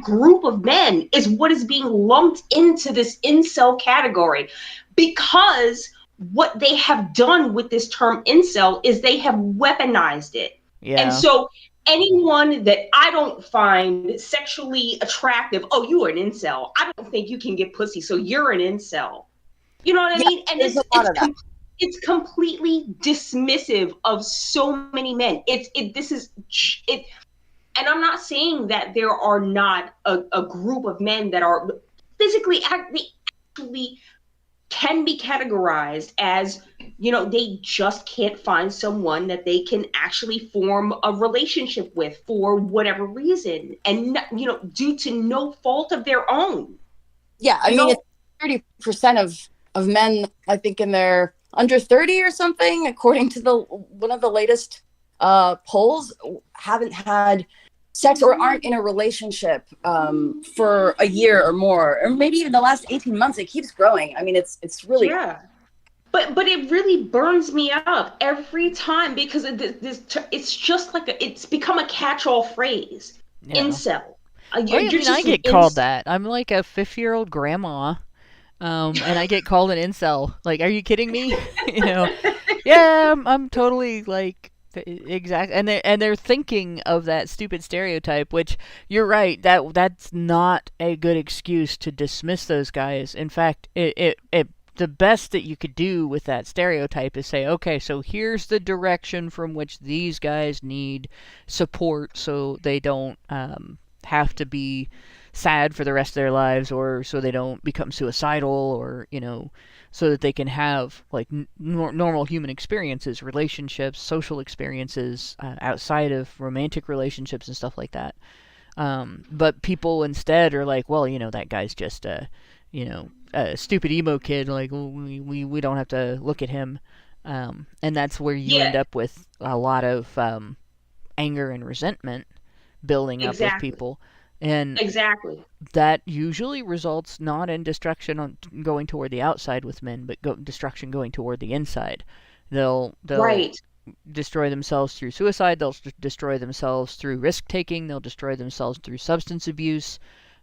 group of men is what is being lumped into this incel category, because what they have done with this term incel is they have weaponized it. Yeah. And so anyone that I don't find sexually attractive, oh, you are an incel. I don't think you can get pussy, so you're an incel. You know what I mean? And it's completely dismissive of so many men. And I'm not saying that there are not a group of men that are physically actually can be categorized as, they just can't find someone that they can actually form a relationship with for whatever reason, and due to no fault of their own. Yeah, I mean, it's 30% of men, I think, in their under 30 or something, according to one of the latest polls, haven't had sex or aren't in a relationship for a year or more, or maybe even the last 18 months. It keeps growing. I mean, it's really... Yeah. But it really burns me up every time, because it's just like it's become a catch-all phrase. Yeah. Incel. I get called that. I'm like a 50-year-old grandma, and I get called an incel. Like, are you kidding me? Yeah, I'm totally like... Exactly, and they're thinking of that stupid stereotype, which you're right, that's not a good excuse to dismiss those guys. In fact, the best that you could do with that stereotype is say, okay, so here's the direction from which these guys need support, so they don't have to be sad for the rest of their lives, or so they don't become suicidal, or so that they can have like normal human experiences, relationships, social experiences outside of romantic relationships and stuff like that. But people instead are like, well, that guy's just a stupid emo kid. Like, we don't have to look at him. And that's where you end up with a lot of anger and resentment building up with people. And that usually results not in destruction going toward the outside with men, but destruction going toward the inside. They'll destroy themselves through suicide. They'll destroy themselves through risk-taking. They'll destroy themselves through substance abuse,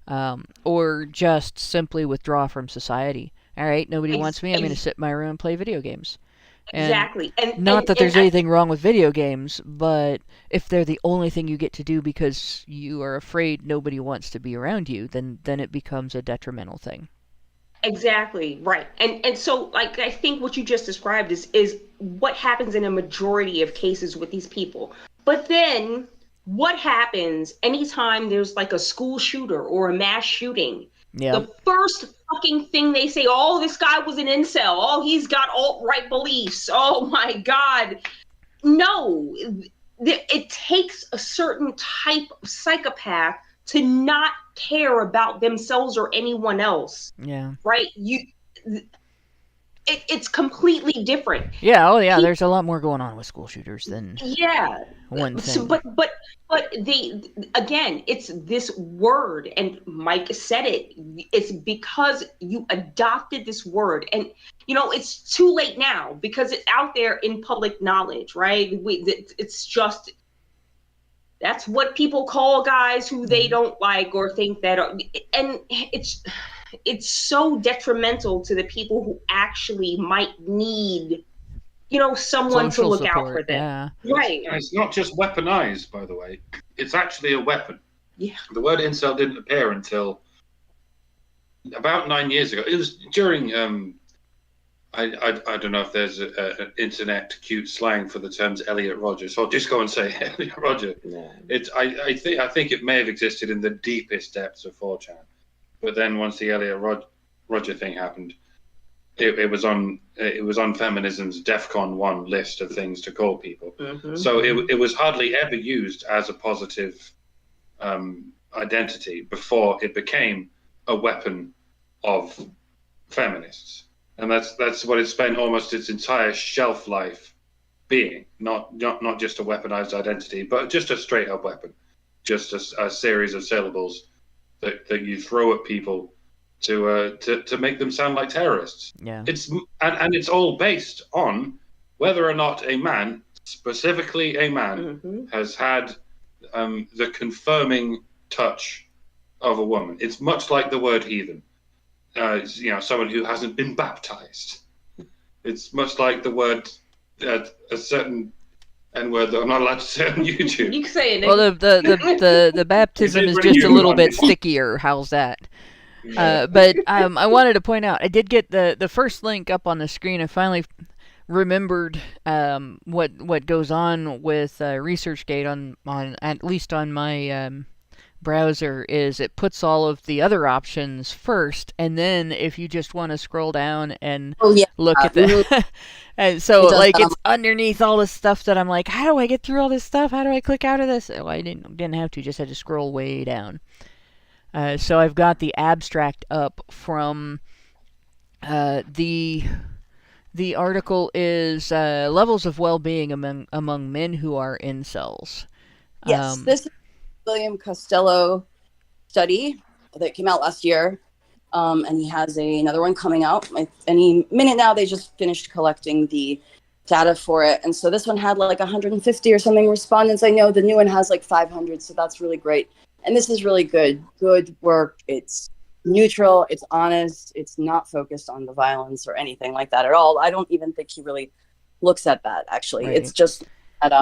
or just simply withdraw from society. All right, nobody wants me. I'm going to sit in my room and play video games. And not that there's anything wrong with video games, but if they're the only thing you get to do because you are afraid nobody wants to be around you, then it becomes a detrimental thing. Exactly, right. And so, like, I think what you just described is what happens in a majority of cases with these people. But then what happens anytime there's like a school shooter or a mass shooting? Yeah. The first fucking thing they say, oh, this guy was an incel. Oh, he's got alt-right beliefs. Oh, my God. No, it takes a certain type of psychopath to not care about themselves or anyone else. Yeah. Right? It's completely different. Yeah. Oh, yeah. There's a lot more going on with school shooters than one thing. So, but again, it's this word, and Mike said it. It's because you adopted this word, and it's too late now because it's out there in public knowledge, right? It's just that's what people call guys who they don't like or think that, and it's so detrimental to the people who actually might need, someone social to look support, out for them. Yeah. Right. And it's not just weaponized, by the way. It's actually a weapon. Yeah. The word incel didn't appear until about 9 years ago. It was during, I don't know if there's an internet cute slang for the terms Elliot Rodgers. So I'll just go and say Elliot Rodgers. Yeah. I think it may have existed in the deepest depths of 4chan. But then once the Elliot Roger thing happened, it was on feminism's DEFCON 1 list of things to call people. Mm-hmm. So it was hardly ever used as a positive identity before it became a weapon of feminists, and that's what it spent almost its entire shelf life being. Not just a weaponized identity, but just a straight up weapon, just a series of syllables that you throw at people to make them sound like terrorists. Yeah. And it's all based on whether or not a man, specifically a man, has had the confirming touch of a woman. It's much like the word heathen. Someone who hasn't been baptized. It's much like the word a certain N-word that I'm not allowed to say on YouTube. You can say it. Well, the baptism is just a little bit stickier. How's that? But I wanted to point out, I did get the first link up on the screen. I finally remembered what goes on with ResearchGate on at least on my browser. Is it puts all of the other options first, and then if you just want to scroll down and look at the and so it's underneath all this stuff that I'm like, how do I get through all this stuff? How do I click out of this? Oh, I didn't have to, just had to scroll way down. So I've got the abstract up from the article is levels of well-being among men who are incels. Yes, this is William Costello study that came out last year, and he has another one coming out any minute now. They just finished collecting the data for it, and so this one had like 150 or something respondents. I know the new one has like 500, so that's really great. And this is really good work. It's neutral, it's honest, it's not focused on the violence or anything like that at all. I don't even think he really looks at that, actually. Right. It's just at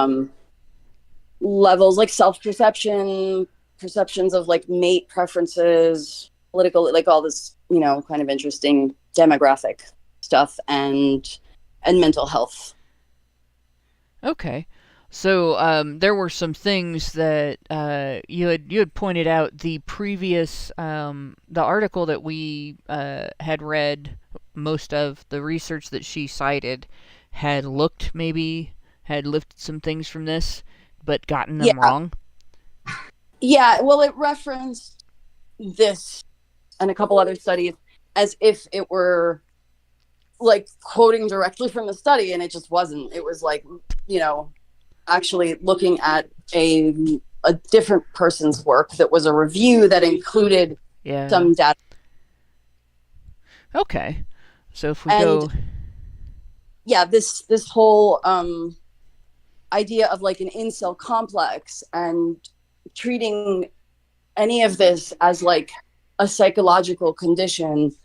levels like self-perception, perceptions of like mate preferences, political, like all this, kind of interesting demographic stuff and mental health. Okay. So there were some things that you had pointed out. The previous the article that we had read, most of the research that she cited had lifted some things from this, but gotten them wrong. Yeah, well, it referenced this and a couple other studies as if it were like quoting directly from the study, and it just wasn't. It was like, actually looking at a different person's work that was a review that included some data. Okay. So if we go... Yeah, this whole idea of like an incel complex and treating any of this as like a psychological condition,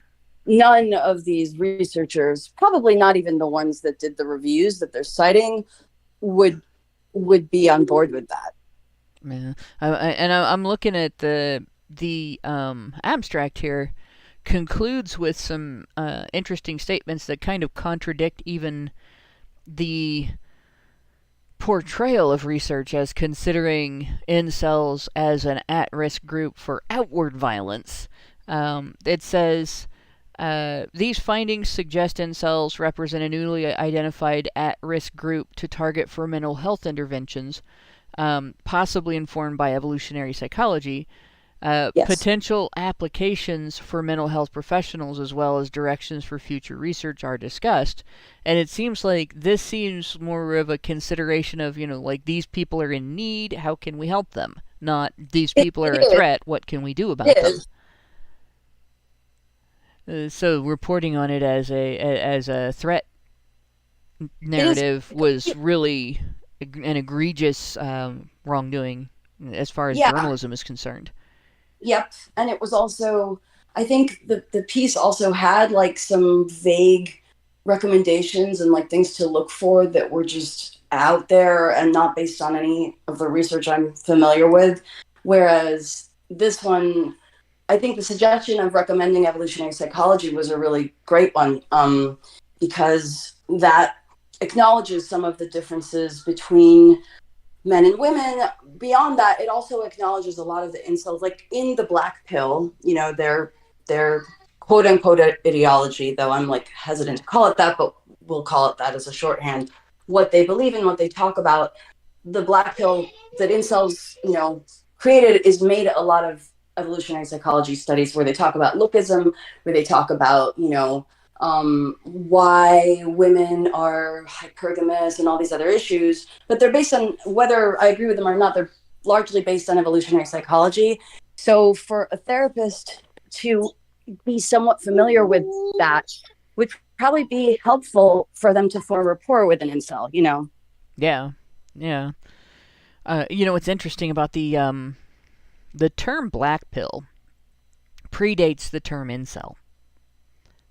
none of these researchers, probably not even the ones that did the reviews that they're citing, would be on board with that. Yeah, I'm looking at the abstract here. Concludes with some interesting statements that kind of contradict even the portrayal of research as considering incels as an at-risk group for outward violence. It says, these findings suggest incels represent a newly identified at-risk group to target for mental health interventions, possibly informed by evolutionary psychology. Potential applications for mental health professionals as well as directions for future research are discussed. And it seems like this seems more of a consideration of, like these people are in need, how can we help them? Not these people are a threat, what can we do about them? So reporting on it as a threat narrative was really an egregious wrongdoing as far as journalism is concerned. Yep. And it was also, I think the piece also had like some vague recommendations and like things to look for that were just out there and not based on any of the research I'm familiar with. Whereas this one, I think the suggestion of recommending evolutionary psychology was a really great one, because that acknowledges some of the differences between men and women. Beyond that, it also acknowledges a lot of the incels, like in the black pill, their quote unquote ideology, though I'm like hesitant to call it that, but we'll call it that as a shorthand, what they believe in, what they talk about. The black pill that incels, created is made a lot of evolutionary psychology studies where they talk about lookism, where they talk about, why women are hypergamous and all these other issues, but they're based on, whether I agree with them or not, they're largely based on evolutionary psychology. So for a therapist to be somewhat familiar with that would probably be helpful for them to form rapport with an incel, Yeah. What's interesting about the term black pill predates the term incel.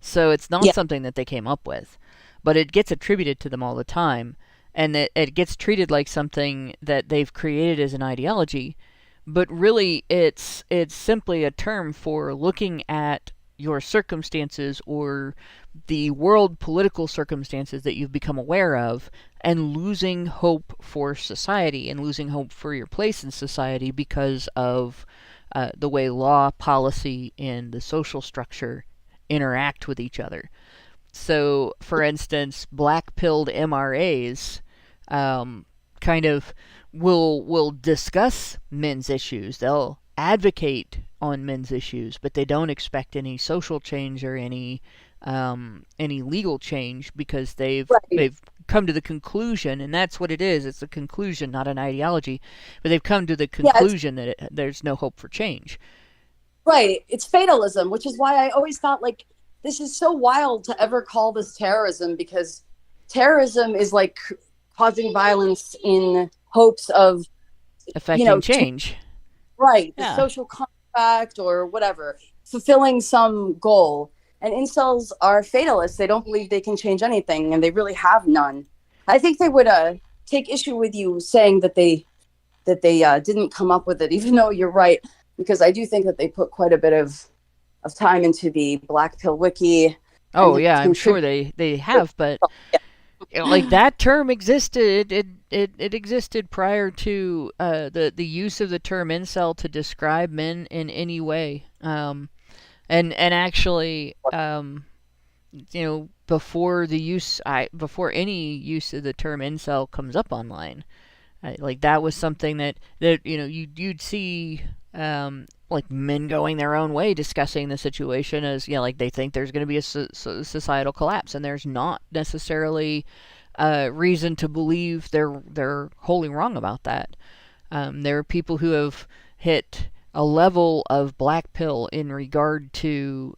So it's not something that they came up with, but it gets attributed to them all the time, and it gets treated like something that they've created as an ideology, but really it's simply a term for looking at your circumstances or the world political circumstances that you've become aware of and losing hope for society and losing hope for your place in society because of the way law, policy, and the social structure interact with each other. So, for instance, black-pilled MRAs kind of will discuss men's issues. They'll advocate on men's issues, but they don't expect any social change or any legal change because they've come to the conclusion, and that's what it is. It's a conclusion, not an ideology. But they've come to the conclusion that there's no hope for change. Right. It's fatalism, which is why I always thought, like, this is so wild to ever call this terrorism, because terrorism is like causing violence in hopes of affecting change. Right. The social contract or whatever, fulfilling some goal. And incels are fatalists. They don't believe they can change anything, and they really have none. I think they would take issue with you saying that they didn't come up with it, even though you're right, because I do think that they put quite a bit of time into the Black Pill Wiki. Oh yeah, I'm sure they have, but like that term existed. It existed prior to the use of the term incel to describe men in any way. And actually, before any use of the term incel comes up online, like that was something that you'd see. Like men going their own way discussing the situation as like they think there's going to be a societal collapse, and there's not necessarily reason to believe they're wholly wrong about that. There are people who have hit a level of black pill in regard to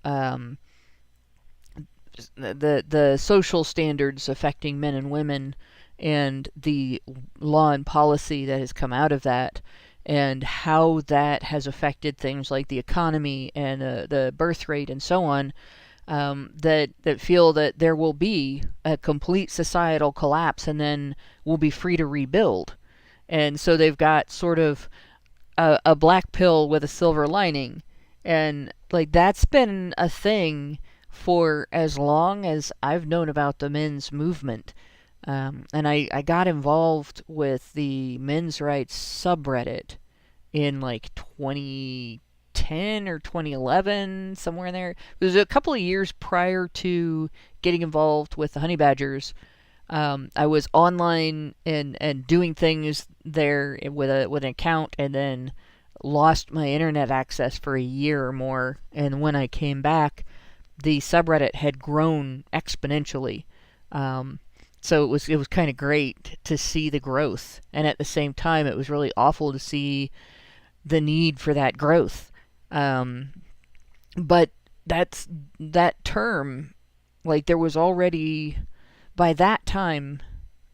the social standards affecting men and women and the law and policy that has come out of that, and how that has affected things like the economy and the birth rate and so on, that feel that there will be a complete societal collapse and then we'll be free to rebuild. And so they've got sort of a black pill with a silver lining. And like that's been a thing for as long as I've known about the men's movement. And I got involved with the men's rights subreddit in like 2010 or 2011, somewhere in there. It was a couple of years prior to getting involved with the honey badgers. I was online and doing things there with an account, and then lost my internet access for a year or more. And when I came back, the subreddit had grown exponentially. So it was kind of great to see the growth, and at the same time, it was really awful to see the need for that growth. But that term, like there was already, by that time,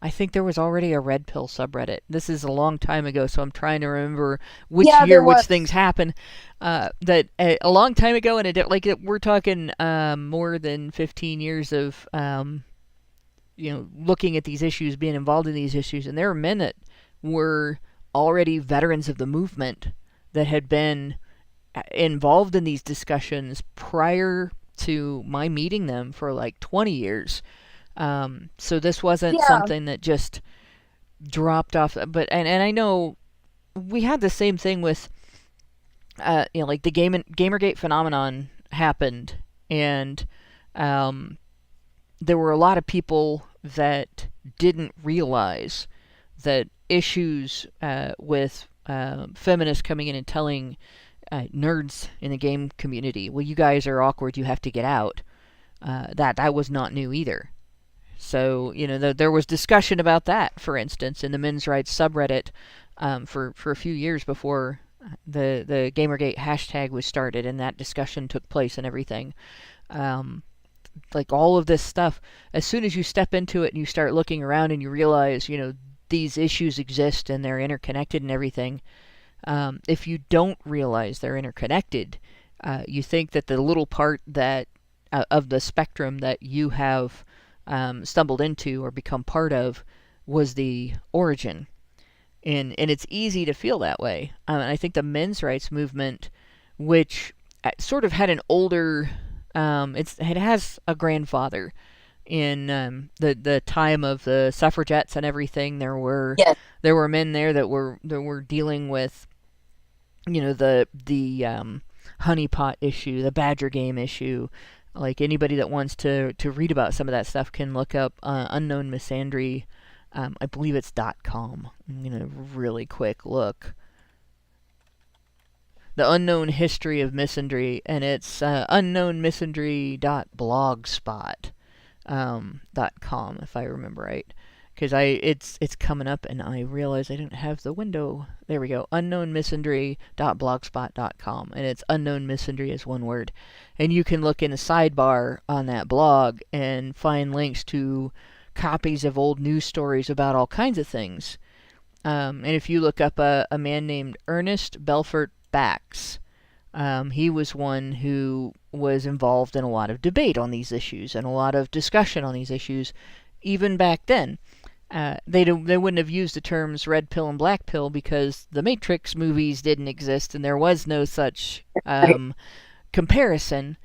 I think there was already a red pill subreddit. This is a long time ago, so I'm trying to remember which year which things happened. That a long time ago, and we're talking more than 15 years of looking at these issues, being involved in these issues, and there were men that were already veterans of the movement that had been involved in these discussions prior to my meeting them for like 20 years. So this wasn't something that just dropped off. But and I know we had the same thing with like the Gamergate phenomenon happened And there were a lot of people that didn't realize that issues with feminists coming in and telling nerds in the game community, well, you guys are awkward, you have to get out, that was not new either. So, there was discussion about that, for instance, in the men's rights subreddit for a few years before the Gamergate hashtag was started, and that discussion took place and everything. Like all of this stuff, as soon as you step into it and you start looking around and you realize, these issues exist and they're interconnected and everything, if you don't realize they're interconnected, you think that the little part that of the spectrum that you have stumbled into or become part of was the origin. And it's easy to feel that way. And I think the men's rights movement, which sort of had an older, it has a grandfather in the time of the suffragettes and everything. There were men there that were dealing with, the honeypot issue, the badger game issue. Like anybody that wants to read about some of that stuff can look up Unknown Misandry. I believe it's .com. I'm going to really quick look. The Unknown History of Misandry, and it's unknownmisandry.blogspot.com, if I remember right. Because it's coming up, and I realize I didn't have the window. There we go. unknownmisandry.blogspot.com, and it's Unknown Misandry is one word. And you can look in the sidebar on that blog and find links to copies of old news stories about all kinds of things. And if you look up a man named Ernest Belfort Bax, he was one who was involved in a lot of debate on these issues and a lot of discussion on these issues, even back then. They wouldn't have used the terms red pill and black pill because the Matrix movies didn't exist and there was no such comparison,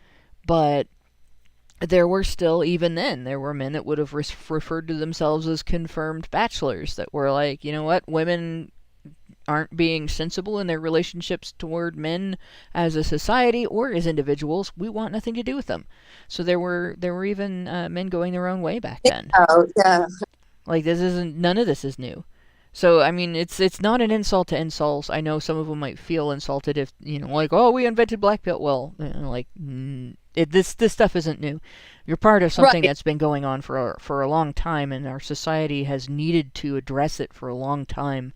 but there were still, even then, there were men that would have referred to themselves as confirmed bachelors that were like, you know what, women aren't being sensible in their relationships toward men as a society or as individuals. We want nothing to do with them. So there were even men going their own way back then. Oh, yeah. Like none of this is new. So I mean, it's not an insult to insults. I know some of them might feel insulted if like, oh, we invented black pill. Well, this stuff isn't new. You're part of something that's been going on for a long time, and our society has needed to address it for a long time.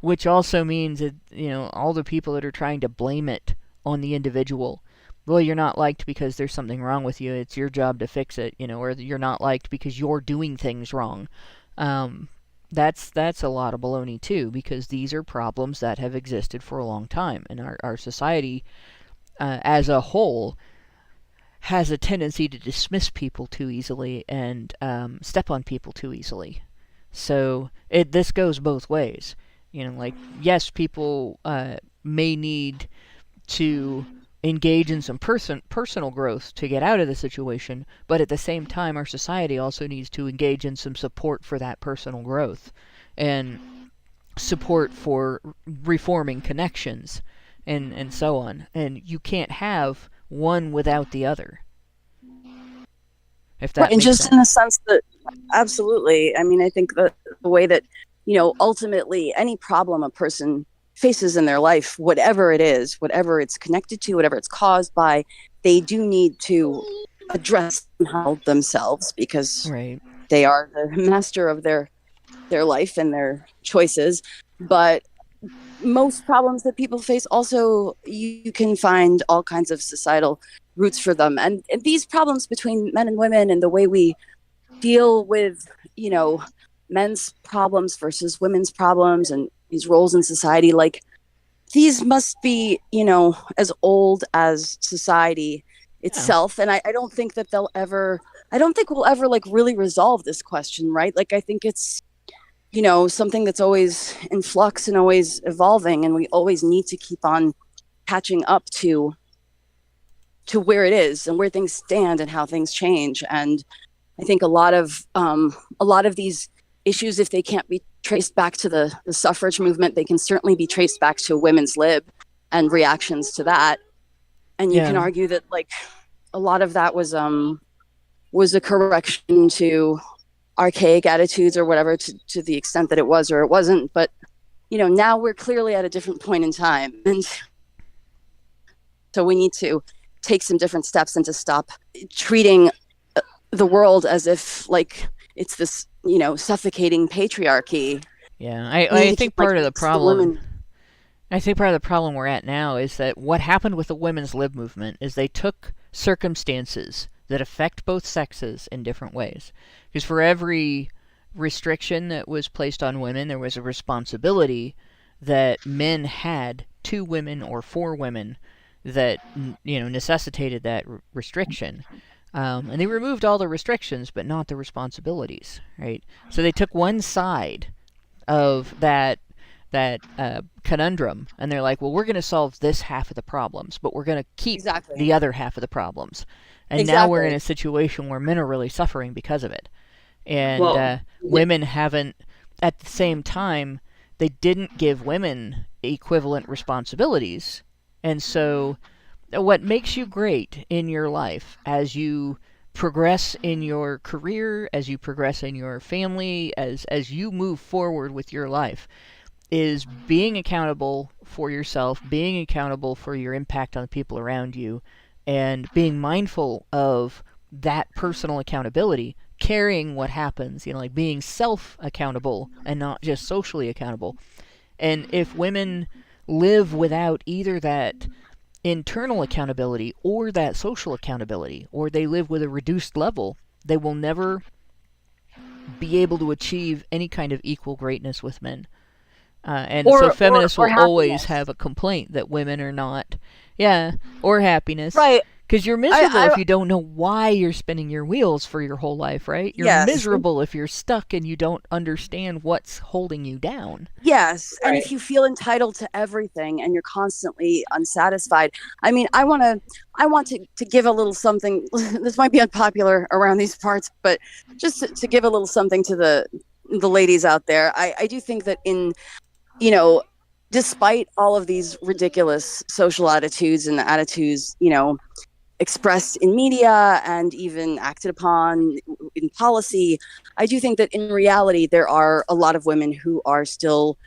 Which also means that all the people that are trying to blame it on the individual. Well, you're not liked because there's something wrong with you. It's your job to fix it, or you're not liked because you're doing things wrong. That's a lot of baloney too, because these are problems that have existed for a long time, and our society as a whole has a tendency to dismiss people too easily and step on people too easily. So this goes both ways. Yes, people may need to engage in some personal growth to get out of the situation, but at the same time, our society also needs to engage in some support for that personal growth and support for reforming connections and so on. And you can't have one without the other. If that and makes just sense. In the sense that, absolutely. I mean, I think the way that, ultimately any problem a person faces in their life, whatever it is, whatever it's connected to, whatever it's caused by, they do need to address themselves because they are the master of their life and their choices. But most problems that people face also, you can find all kinds of societal roots for them. And these problems between men and women and the way we deal with, men's problems versus women's problems and these roles in society, like these must be, as old as society itself. And I don't think that we'll ever like really resolve this question, right? Like, I think it's, something that's always in flux and always evolving, and we always need to keep on catching up to where it is and where things stand and how things change. And I think a lot of these issues, if they can't be traced back to the suffrage movement, they can certainly be traced back to women's lib and reactions to that. And you can argue that, like, a lot of that was a correction to archaic attitudes or whatever, to the extent that it was or it wasn't. But now we're clearly at a different point in time, and so we need to take some different steps and to stop treating the world as if like it's this suffocating patriarchy. Yeah, I think part of the problem. I think part of the problem we're at now is that what happened with the women's lib movement is they took circumstances that affect both sexes in different ways. Because for every restriction that was placed on women, there was a responsibility that men had to women or for women that necessitated that restriction. And they removed all the restrictions, but not the responsibilities, right? So they took one side of that conundrum, and they're like, well, we're going to solve this half of the problems, but we're going to keep the other half of the problems. And now we're in a situation where men are really suffering because of it. And women haven't, at the same time, they didn't give women equivalent responsibilities. And so what makes you great in your life as you progress in your career, as you progress in your family, as you move forward with your life, is being accountable for yourself, being accountable for your impact on the people around you, and being mindful of that personal accountability, carrying what happens, like being self-accountable and not just socially accountable. And if women live without either that internal accountability or that social accountability, or they live with a reduced level, they will never be able to achieve any kind of equal greatness with men. So feminists will always have a complaint that women are not, or happiness. Right. Because you're miserable if you don't know why you're spinning your wheels for your whole life, right? You're miserable if you're stuck and you don't understand what's holding you down. Yes, and if you feel entitled to everything and you're constantly unsatisfied. I mean, I want to give a little something. This might be unpopular around these parts, but just to give a little something to the ladies out there. I do think that despite all of these ridiculous social attitudes and attitudes, expressed in media and even acted upon in policy, I do think that in reality there are a lot of women who are still,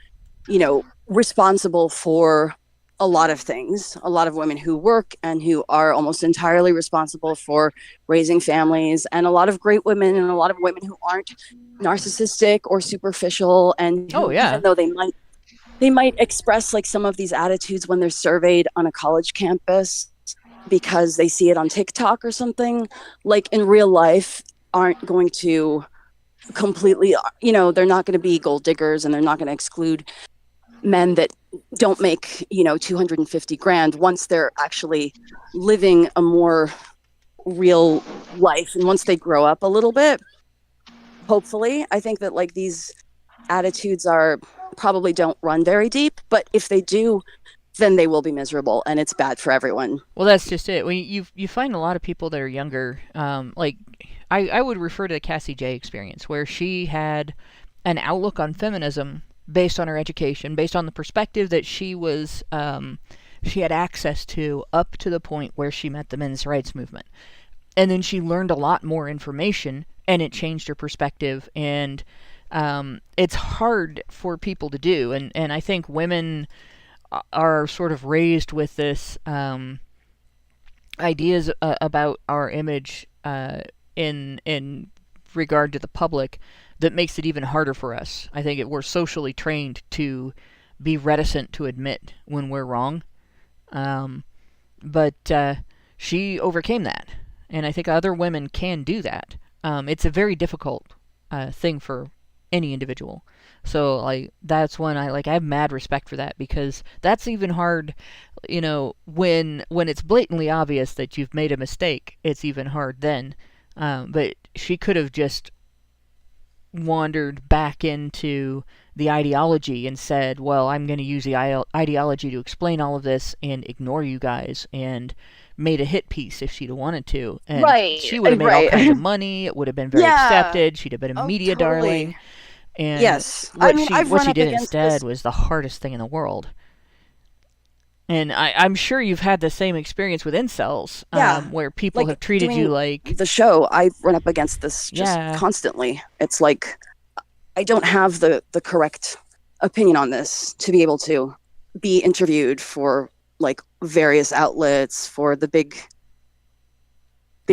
responsible for a lot of things. A lot of women who work and who are almost entirely responsible for raising families, and a lot of great women and a lot of women who aren't narcissistic or superficial, and who, even though they might express like some of these attitudes when they're surveyed on a college campus because they see it on TikTok or something, like in real life aren't going to completely, they're not going to be gold diggers, and they're not going to exclude men that don't make, 250 grand once they're actually living a more real life. And once they grow up a little bit, hopefully, I think that like these attitudes probably don't run very deep, but if they do, then they will be miserable, and it's bad for everyone. Well, that's just it. When you find a lot of people that are younger, like I would refer to the Cassie J experience, where she had an outlook on feminism based on her education, based on the perspective that she had access to up to the point where she met the men's rights movement. And then she learned a lot more information, and it changed her perspective, and it's hard for people to do. And I think women are sort of raised with this ideas about our image in regard to the public that makes it even harder for us. I think we're socially trained to be reticent to admit when we're wrong. But she overcame that, and I think other women can do that. It's a very difficult thing for any individual. So like that's when I have mad respect for that, because that's even hard, when it's blatantly obvious that you've made a mistake. It's even hard then. But she could have just wandered back into the ideology and said, well, I'm going to use the ideology to explain all of this and ignore you guys, and made a hit piece if she'd have wanted to. And she would have made all kinds of money. It would have been very accepted. She'd have been a media darling. And what she did instead was the hardest thing in the world. And I'm sure you've had the same experience with incels, where people have treated you like... The show, I run up against this just constantly. It's like, I don't have the correct opinion on this to be able to be interviewed for like various outlets, for the big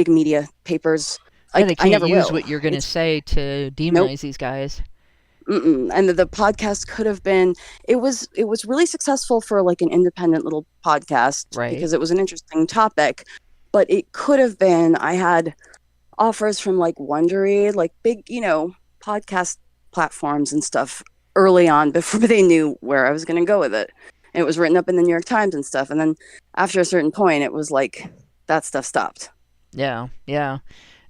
media papers. They can't use what you're going to say to demonize these guys. And the podcast could have been, it was really successful for like an independent little podcast, because it was an interesting topic, but it could have been, I had offers from like Wondery, like big, podcast platforms and stuff early on before they knew where I was going to go with it. And it was written up in the New York Times and stuff. And then after a certain point, it was like that stuff stopped. Yeah.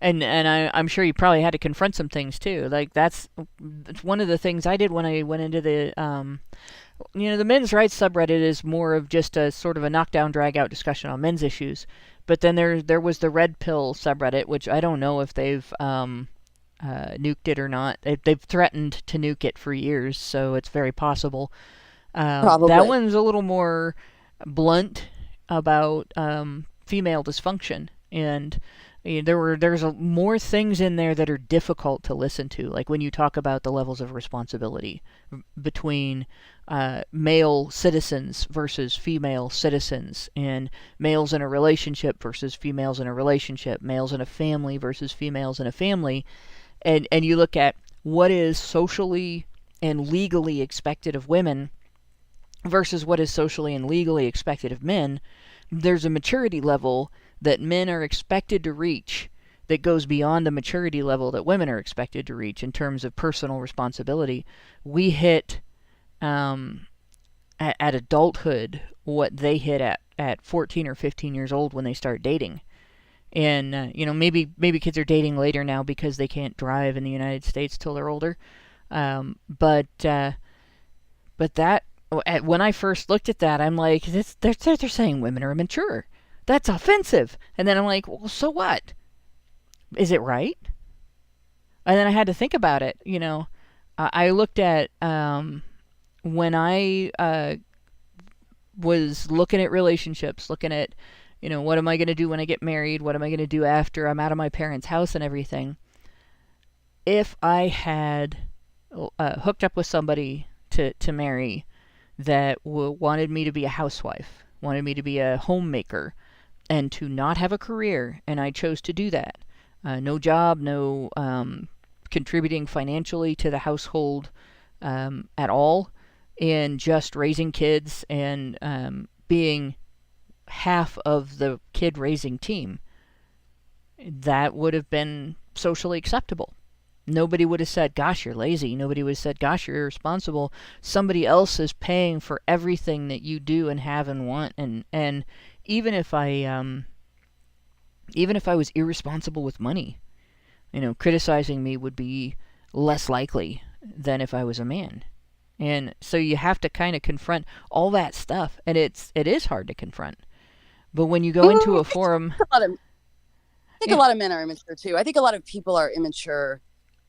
And I'm sure you probably had to confront some things too. Like that's one of the things I did when I went into the, the men's rights subreddit is more of just a sort of a knockdown, drag out discussion on men's issues. But then there was the red pill subreddit, which I don't know if they've nuked it or not. They've threatened to nuke it for years, so it's very possible. Probably. That one's a little more blunt about female dysfunction, and there's more things in there that are difficult to listen to, like when you talk about the levels of responsibility between male citizens versus female citizens, and males in a relationship versus females in a relationship, males in a family versus females in a family, and you look at what is socially and legally expected of women versus what is socially and legally expected of men. There's a maturity level that men are expected to reach that goes beyond the maturity level that women are expected to reach in terms of personal responsibility. We hit at adulthood what they hit at 14 or 15 years old when they start dating. And maybe kids are dating later now because they can't drive in the United States till they're older. But that, when I first looked at that, I'm like, they're saying women are immature. That's offensive. And then I'm like, well, so what? Is it right? And then I had to think about it. I looked at when I was looking at relationships, looking at, what am I going to do when I get married? What am I going to do after I'm out of my parents' house and everything? If I had hooked up with somebody to marry that wanted me to be a housewife, wanted me to be a homemaker, and to not have a career, and I chose to do that. No job, no contributing financially to the household at all, and just raising kids and being half of the kid-raising team. That would have been socially acceptable. Nobody would have said, gosh, you're lazy. Nobody would have said, gosh, you're irresponsible. Somebody else is paying for everything that you do and have and want, and even if I was irresponsible with money, criticizing me would be less likely than if I was a man. And so you have to kind of confront all that stuff, and it is hard to confront. But when you go into a forum, I think a lot of men are immature too. I think a lot of people are immature.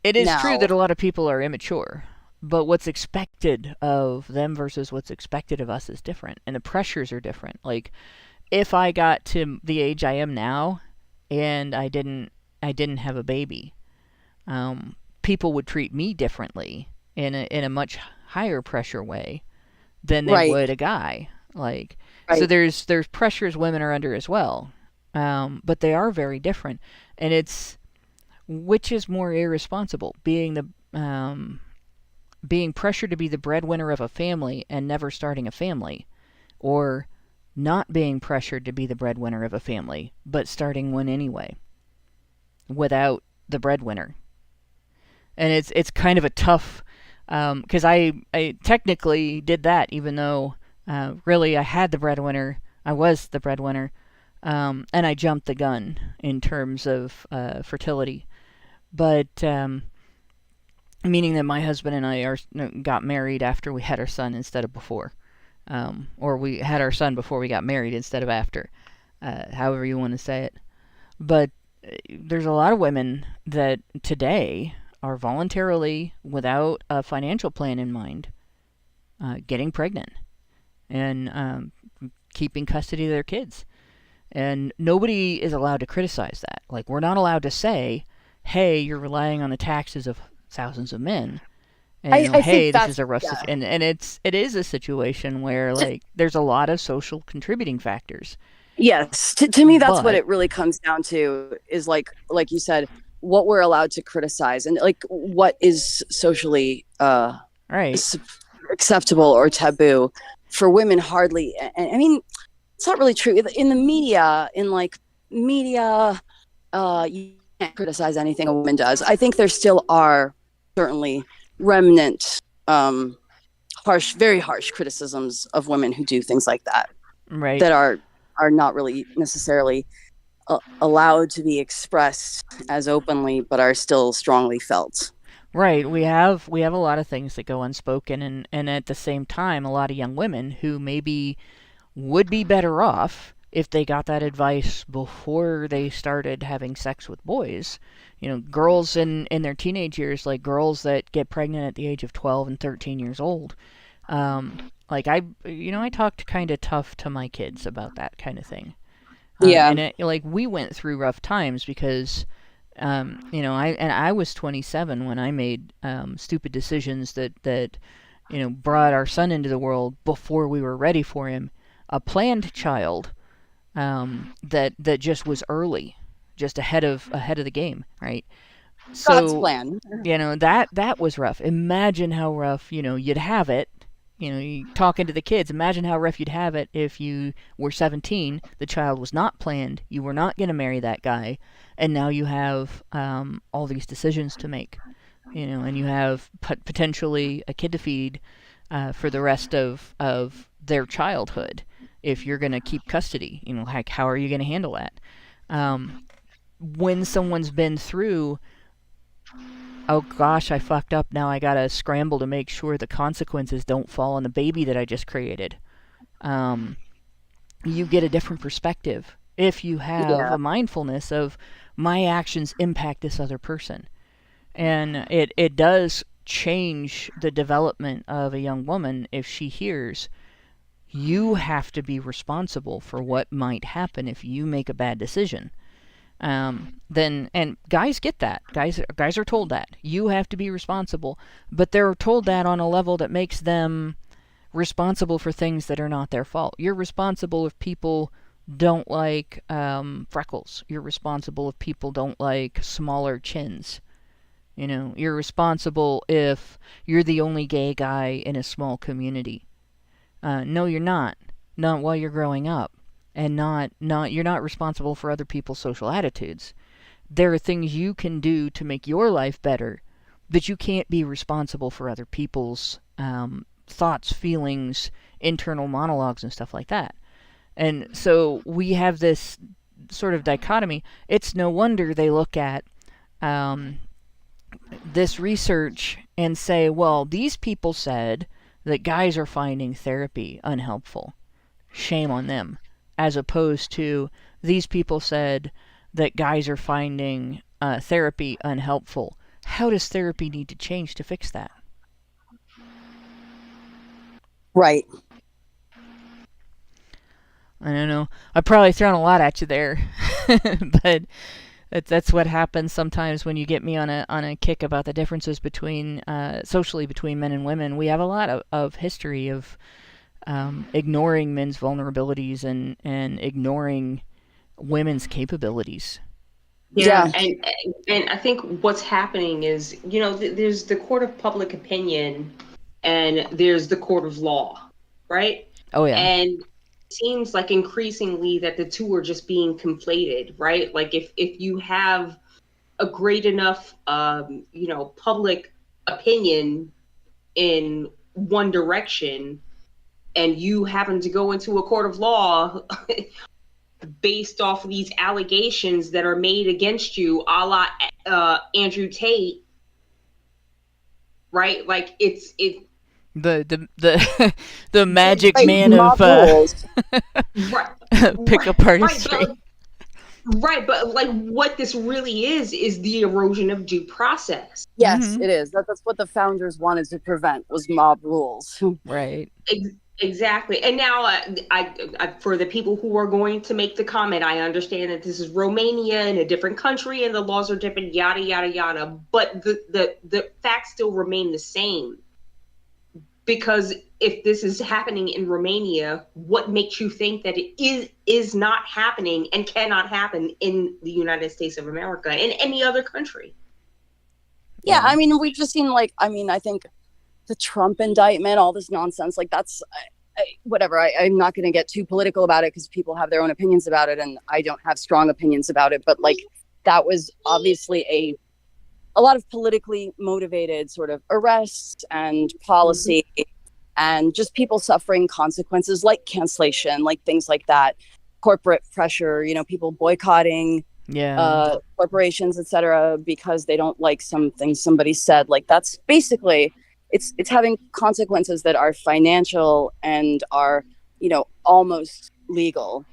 It is true that a lot of people are immature, but what's expected of them versus what's expected of us is different, and the pressures are different. Like, if I got to the age I am now and I didn't have a baby, people would treat me differently in a much higher pressure way than they would a guy. So there's pressures women are under as well, but they are very different, and it's which is more irresponsible, being pressured to be the breadwinner of a family and never starting a family, or not being pressured to be the breadwinner of a family, but starting one anyway, without the breadwinner. And it's kind of a tough, because I technically did that, even though really I had the breadwinner, I was the breadwinner, and I jumped the gun in terms of fertility. But meaning that my husband and I got married after we had our son instead of before. Or we had our son before we got married instead of after, however you want to say it. But there's a lot of women that today are voluntarily, without a financial plan in mind, getting pregnant and keeping custody of their kids. And nobody is allowed to criticize that. Like, we're not allowed to say, hey, you're relying on the taxes of thousands of men. And, I hey, think this is a rough situation. And it is a situation where, like, there's a lot of social contributing factors. Yes. To me, that's what it really comes down to, is like you said, what we're allowed to criticize and like what is socially acceptable or taboo. For women, hardly. I mean, it's not really true. In the media, you can't criticize anything a woman does. I think there still are certainly remnant, very harsh criticisms of women who do things like that. Right. That are not really necessarily allowed to be expressed as openly, but are still strongly felt. Right. We have a lot of things that go unspoken, and at the same time, a lot of young women who maybe would be better off if they got that advice before they started having sex with boys. You know, girls in their teenage years, like girls that get pregnant at the age of 12 and 13 years old. Like I talked kind of tough to my kids about that kind of thing. And we went through rough times because, I was 27 when I made stupid decisions that brought our son into the world before we were ready for him. A planned child that just was early, just ahead of the game, right? God's plan. That was rough. Imagine how rough, you'd have it. You talking to the kids, imagine how rough you'd have it if you were 17, the child was not planned, you were not going to marry that guy, and now you have all these decisions to make, and you have potentially a kid to feed for the rest of their childhood if you're going to keep custody. Like, how are you going to handle that? When someone's been through, oh gosh, I fucked up, now I gotta scramble to make sure the consequences don't fall on the baby that I just created. You get a different perspective if you have a mindfulness of, my actions impact this other person. And it does change the development of a young woman if she hears, you have to be responsible for what might happen if you make a bad decision. And guys get that. Guys are told that. You have to be responsible, but they're told that on a level that makes them responsible for things that are not their fault. You're responsible if people don't like freckles. You're responsible if people don't like smaller chins. You're responsible if you're the only gay guy in a small community. No, you're not. Not while you're growing up. And you're not responsible for other people's social attitudes. There are things you can do to make your life better, but you can't be responsible for other people's thoughts, feelings, internal monologues, and stuff like that. And so we have this sort of dichotomy. It's no wonder they look at this research and say, well, these people said that guys are finding therapy unhelpful. Shame on them. As opposed to, these people said that guys are finding therapy unhelpful. How does therapy need to change to fix that? Right. I don't know. I've probably thrown a lot at you there, but that's what happens sometimes when you get me on a kick about the differences between socially between men and women. We have a lot of history of ignoring men's vulnerabilities and ignoring women's capabilities. Yeah. And I think what's happening is, there's the court of public opinion and there's the court of law, right? Oh, yeah. And it seems like increasingly that the two are just being conflated, right? Like if you have a great enough, public opinion in one direction, and you happen to go into a court of law based off of these allegations that are made against you, a la Andrew Tate, right? Like it's the magic man of pickup artistry. Right, but like what this really is the erosion of due process. Yes, it is. That's what the founders wanted to prevent, was mob rules. Right. Exactly. And now, for the people who are going to make the comment, I understand that this is Romania in a different country and the laws are different, yada, yada, yada. But the facts still remain the same. Because if this is happening in Romania, what makes you think that it is not happening and cannot happen in the United States of America, in any other country? Yeah, I mean, we've just seen, like, I mean, I think the Trump indictment, all this nonsense, like, that's whatever. I'm not going to get too political about it because people have their own opinions about it, and I don't have strong opinions about it. But like, that was obviously a lot of politically motivated sort of arrests and policy, and just people suffering consequences like cancellation, like things like that, corporate pressure, you know, people boycotting corporations, etc., because they don't like something somebody said. Like, that's basically, it's having consequences that are financial and are, you know, almost legal.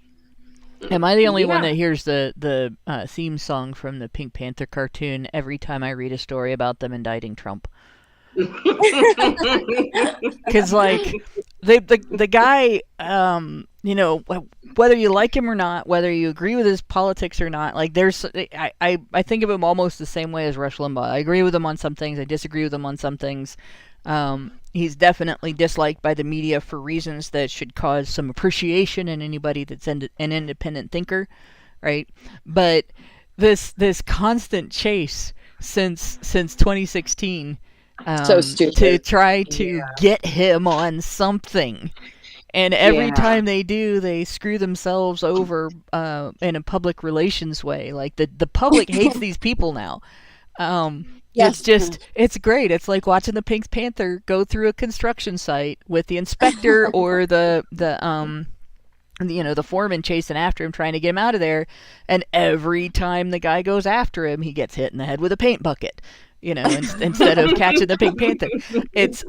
Am I the only one that hears the theme song from the Pink Panther cartoon every time I read a story about them indicting Trump? Because, like, the guy, you know, whether you like him or not, whether you agree with his politics or not, like, there's, I think of him almost the same way as Rush Limbaugh. I agree with him on some things, I disagree with him on some things. He's definitely disliked by the media for reasons that should cause some appreciation in anybody that's an independent thinker, right? But this constant chase since 2016, so stupid, to try to get him on something, and every time they do, they screw themselves over in a public relations way. Like, the public hates these people now. It's just, it's great. It's like watching the Pink Panther go through a construction site with the inspector or the you know, the foreman chasing after him, trying to get him out of there. And every time the guy goes after him, he gets hit in the head with a paint bucket. You know, instead of catching the Pink Panther. It's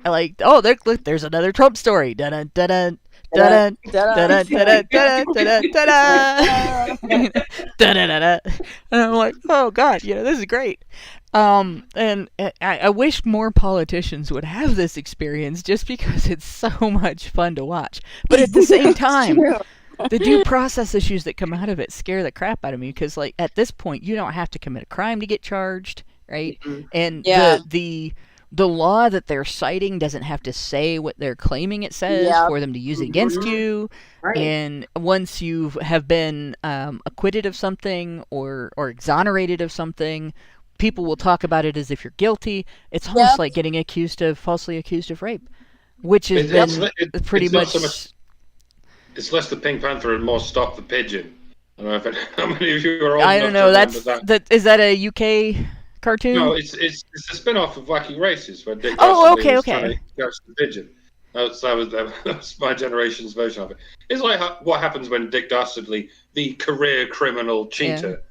like, oh, look, there's another Trump story. Da da da da. Da da da da da da da da da. And I'm like, oh god, you know, this is great. And I wish more politicians would have this experience, just because it's so much fun to watch. But at the same time, the due process issues that come out of it scare the crap out of me, because, like, at this point, you don't have to commit a crime to get charged, right? And the law that they're citing doesn't have to say what they're claiming it says for them to use it against you. Right. And once you have been acquitted of something or exonerated of something, people will talk about it as if you're guilty. It's almost like getting falsely accused of rape, which is pretty much. So much. It's less the Pink Panther and more Stop the Pigeon. I don't know how many of you are old I don't know. Is that a UK cartoon? No, it's a spin-off of Wacky Races where Dick Dastardly is trying to catch the pigeon. That was my generation's version of it. It's like what happens when Dick Dastardly, the career criminal cheater,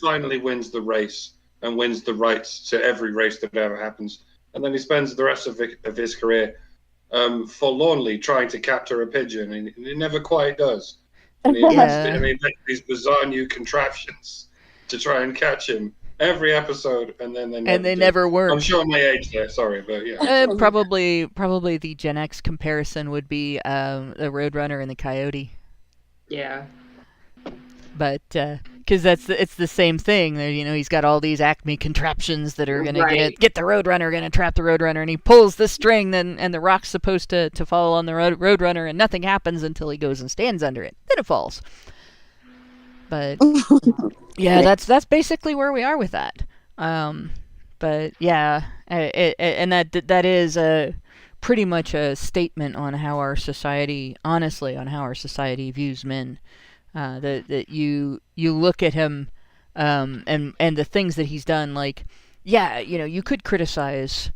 finally wins the race and wins the rights to every race that ever happens. And then he spends the rest of his career forlornly trying to capture a pigeon, and he never quite does. And he makes these bizarre new contraptions to try and catch him every episode, and then they never work. I'm showing my age there, sorry, but yeah. Probably the Gen X comparison would be the Roadrunner and the Coyote. Yeah. But because it's the same thing. You know, he's got all these Acme contraptions that are gonna get the Roadrunner, gonna trap the Roadrunner, and he pulls the string, and the rock's supposed to fall on the Roadrunner, and nothing happens until he goes and stands under it. Then it falls. But yeah, that's basically where we are with that. But yeah, and that is pretty much a statement on how our society, honestly, on how our society views men. That you look at him, and the things that he's done. Like, yeah, you know, you could criticize,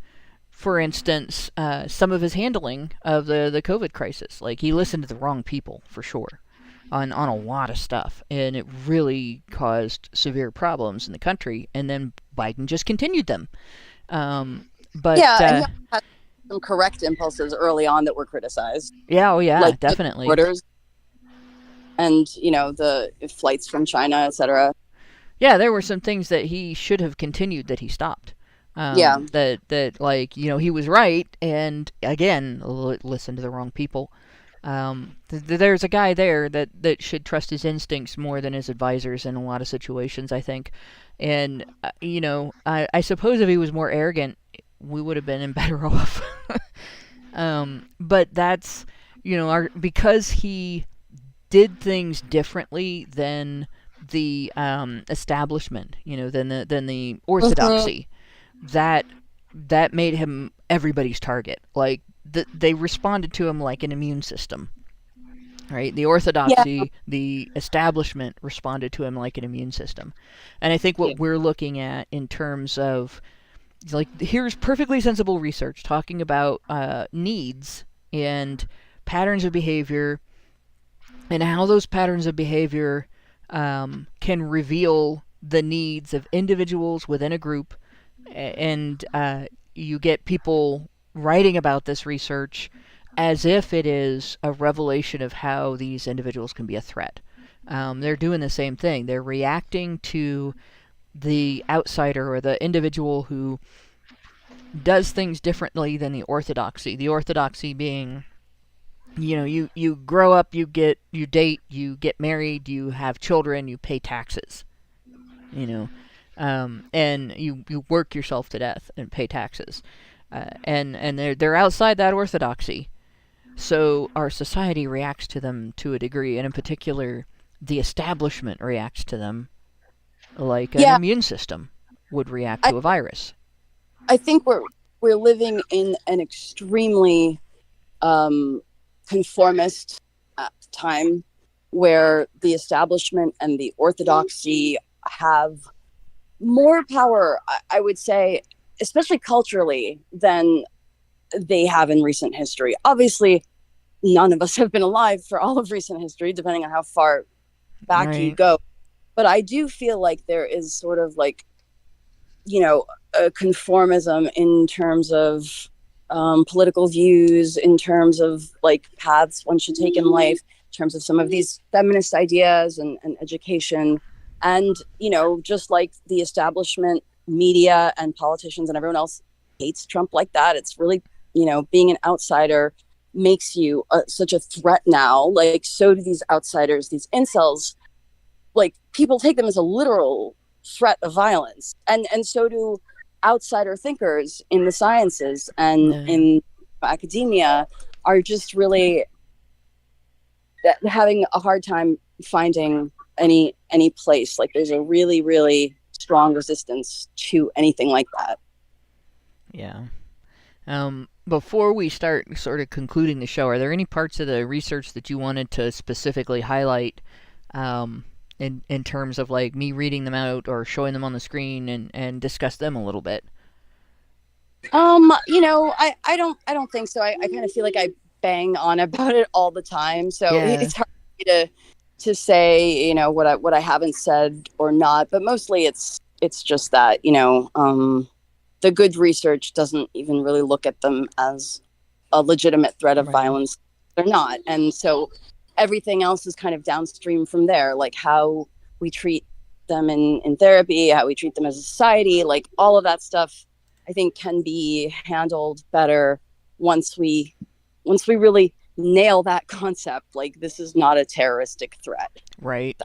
for instance, some of his handling of the COVID crisis. Like, he listened to the wrong people, for sure. On a lot of stuff, and it really caused severe problems in the country, and then Biden just continued them. But and he had some correct impulses early on that were criticized. Yeah, like definitely. Orders, and you know, the flights from China, etc. Yeah, there were some things that he should have continued that he stopped. Yeah. That like, you know, he was right, and again, listen to the wrong people. There's a guy there that should trust his instincts more than his advisors in a lot of situations, I think. And, you know, I suppose if he was more arrogant, we would have been in better off. But that's, you know, because he did things differently than the establishment, you know, than the orthodoxy, that made him everybody's target. Like, they responded to him like an immune system, right? The orthodoxy, the establishment responded to him like an immune system. And I think what we're looking at in terms of, like, here's perfectly sensible research talking about needs and patterns of behavior, and how those patterns of behavior can reveal the needs of individuals within a group. And you get people writing about this research as if it is a revelation of how these individuals can be a threat. They're doing the same thing. They're reacting to the outsider or the individual who does things differently than the orthodoxy. The orthodoxy being, you know, you grow up, you date, you get married, you have children, you pay taxes, you know, and you work yourself to death and pay taxes, and they're outside that orthodoxy. So our society reacts to them to a degree, and in particular, the establishment reacts to them like an immune system would react to a virus. I think we're living in an extremely conformist time where the establishment and the orthodoxy have more power, I would say, especially culturally, than they have in recent history. Obviously, none of us have been alive for all of recent history, depending on how far back you go. But I do feel like there is sort of like, you know, a conformism in terms of political views, in terms of like paths one should take in life, in terms of some of these feminist ideas and education. And, you know, just like the establishment, media and politicians and everyone else hates Trump like that, it's really, you know, being an outsider makes you such a threat now. Like, so do these outsiders, these incels, like people take them as a literal threat of violence. And so do outsider thinkers in the sciences and in academia are just really having a hard time finding any place. Like, there's a really, really strong resistance to anything like that. Yeah. Before we start sort of concluding the show, are there any parts of the research that you wanted to specifically highlight in terms of like me reading them out or showing them on the screen and discuss them a little bit? You know, I don't think so. I kind of feel like I bang on about it all the time, so it's hard for me to say, you know, what I haven't said or not. But mostly it's just that, you know, the good research doesn't even really look at them as a legitimate threat of violence. They're not, and so everything else is kind of downstream from there, like how we treat them in therapy, how we treat them as a society, like all of that stuff I think can be handled better once we really nail that concept. Like, this is not a terroristic threat. Right.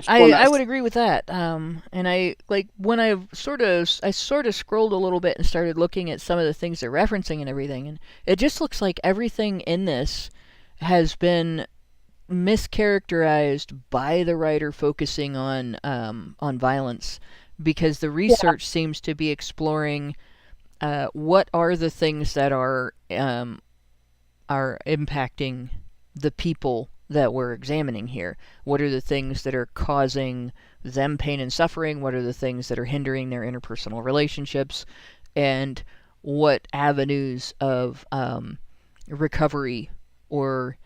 I would agree with that. And I, like, when I sort of scrolled a little bit and started looking at some of the things they're referencing and everything, and it just looks like everything in this has been mischaracterized by the writer focusing on violence, because the research seems to be exploring what are the things that are impacting the people that we're examining here. What are the things that are causing them pain and suffering? What are the things that are hindering their interpersonal relationships? And what avenues of recovery or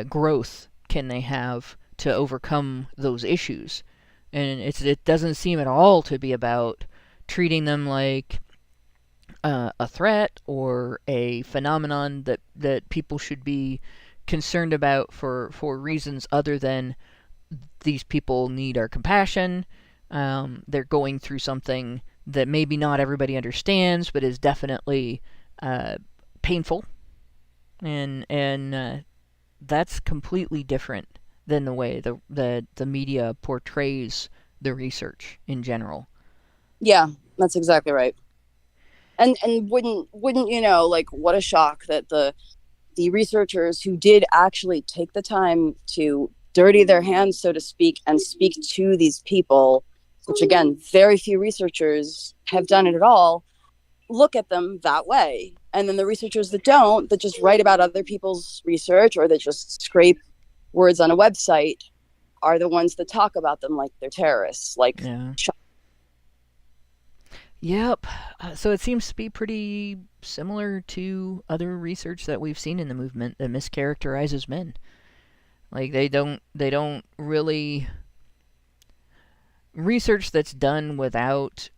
growth can they have to overcome those issues? And it doesn't seem at all to be about treating them like a threat or a phenomenon that people should be concerned about for reasons other than these people need our compassion. They're going through something that maybe not everybody understands, but is definitely painful, and that's completely different than the way the media portrays the research in general. Yeah, that's exactly right. And wouldn't you know, like, what a shock that the researchers who did actually take the time to dirty their hands, so to speak, and speak to these people, which again, very few researchers have done it at all, look at them that way. And then the researchers that don't, that just write about other people's research or that just scrape words on a website, are the ones that talk about them like they're terrorists. Like, Yeah. Yep. So it seems to be pretty similar to other research that we've seen in the movement that mischaracterizes men. Like they don't really research that's done without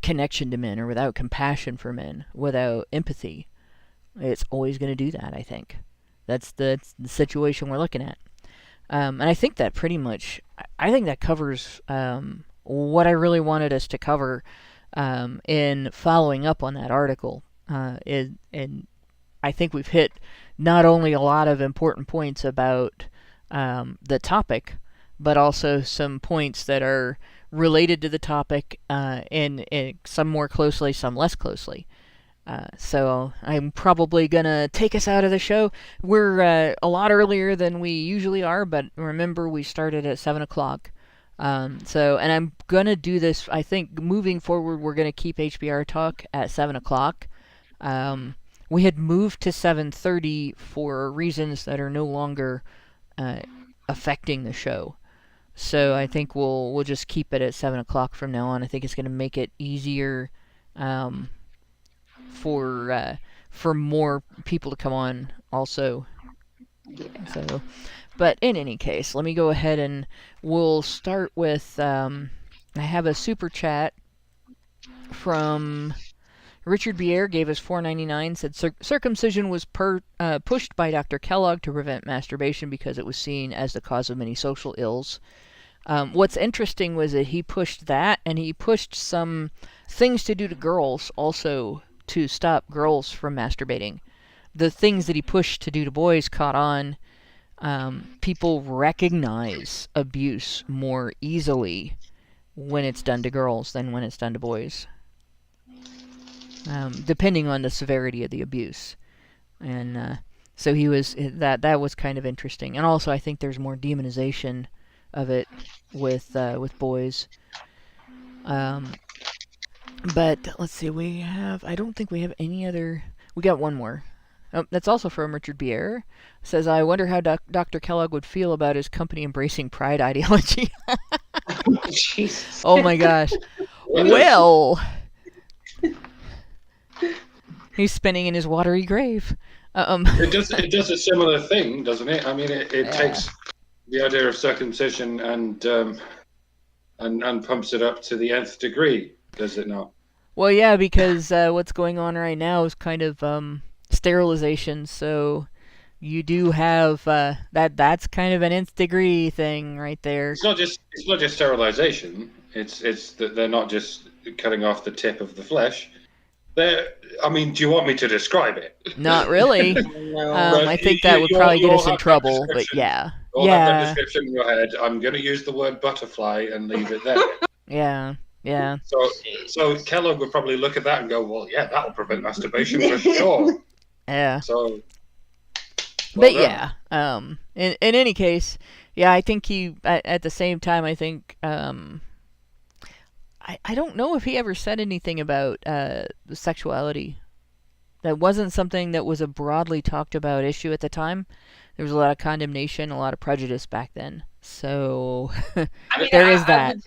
connection to men or without compassion for men, without empathy. It's always going to do that, I think. That's the situation we're looking at. And I think that pretty much, I think that covers what I really wanted us to cover in following up on that article. And I think we've hit not only a lot of important points about the topic, but also some points that are related to the topic, and some more closely, some less closely. So I'm probably going to take us out of the show. We're a lot earlier than we usually are, but remember we started at 7 o'clock. And I'm going to do this, I think, moving forward, we're going to keep HBR Talk at 7 o'clock. We had moved to 7:30 for reasons that are no longer affecting the show. So I think we'll just keep it at 7 o'clock from now on. I think it's going to make it easier for more people to come on also. So, but in any case, let me go ahead and we'll start with I have a super chat from Richard Bier, gave us $4.99, said circumcision was pushed by Dr. Kellogg to prevent masturbation because it was seen as the cause of many social ills. What's interesting was that he pushed that, and he pushed some things to do to girls also to stop girls from masturbating. The things that he pushed to do to boys caught on. People recognize abuse more easily when it's done to girls than when it's done to boys, depending on the severity of the abuse. And so he was that was kind of interesting. And also, I think there's more demonization of it with boys. But let's see, I don't think we have any other. We got one more. Oh, that's also from Richard Bier. Says, I wonder how Dr. Kellogg would feel about his company embracing pride ideology. Jesus. Oh my gosh. Well, he's spinning in his watery grave. It does a similar thing, doesn't it? I mean, it takes the idea of circumcision and pumps it up to the nth degree, does it not? Well, yeah, because what's going on right now is kind of sterilization, so you do have that's kind of an nth degree thing right there. It's not just sterilization. It's that they're not just cutting off the tip of the flesh. I mean, do you want me to describe it? Not really. No. I think that would probably get us in trouble, but yeah. You'll have that description in your head. I'm going to use the word butterfly and leave it there. Yeah. So Kellogg would probably look at that and go, well, yeah, that'll prevent masturbation for sure. Yeah. So, but yeah, in any case, yeah, I think he, at the same time, I think, I don't know if he ever said anything about sexuality. That wasn't something that was a broadly talked about issue at the time. There was a lot of condemnation, a lot of prejudice back then. So there is that.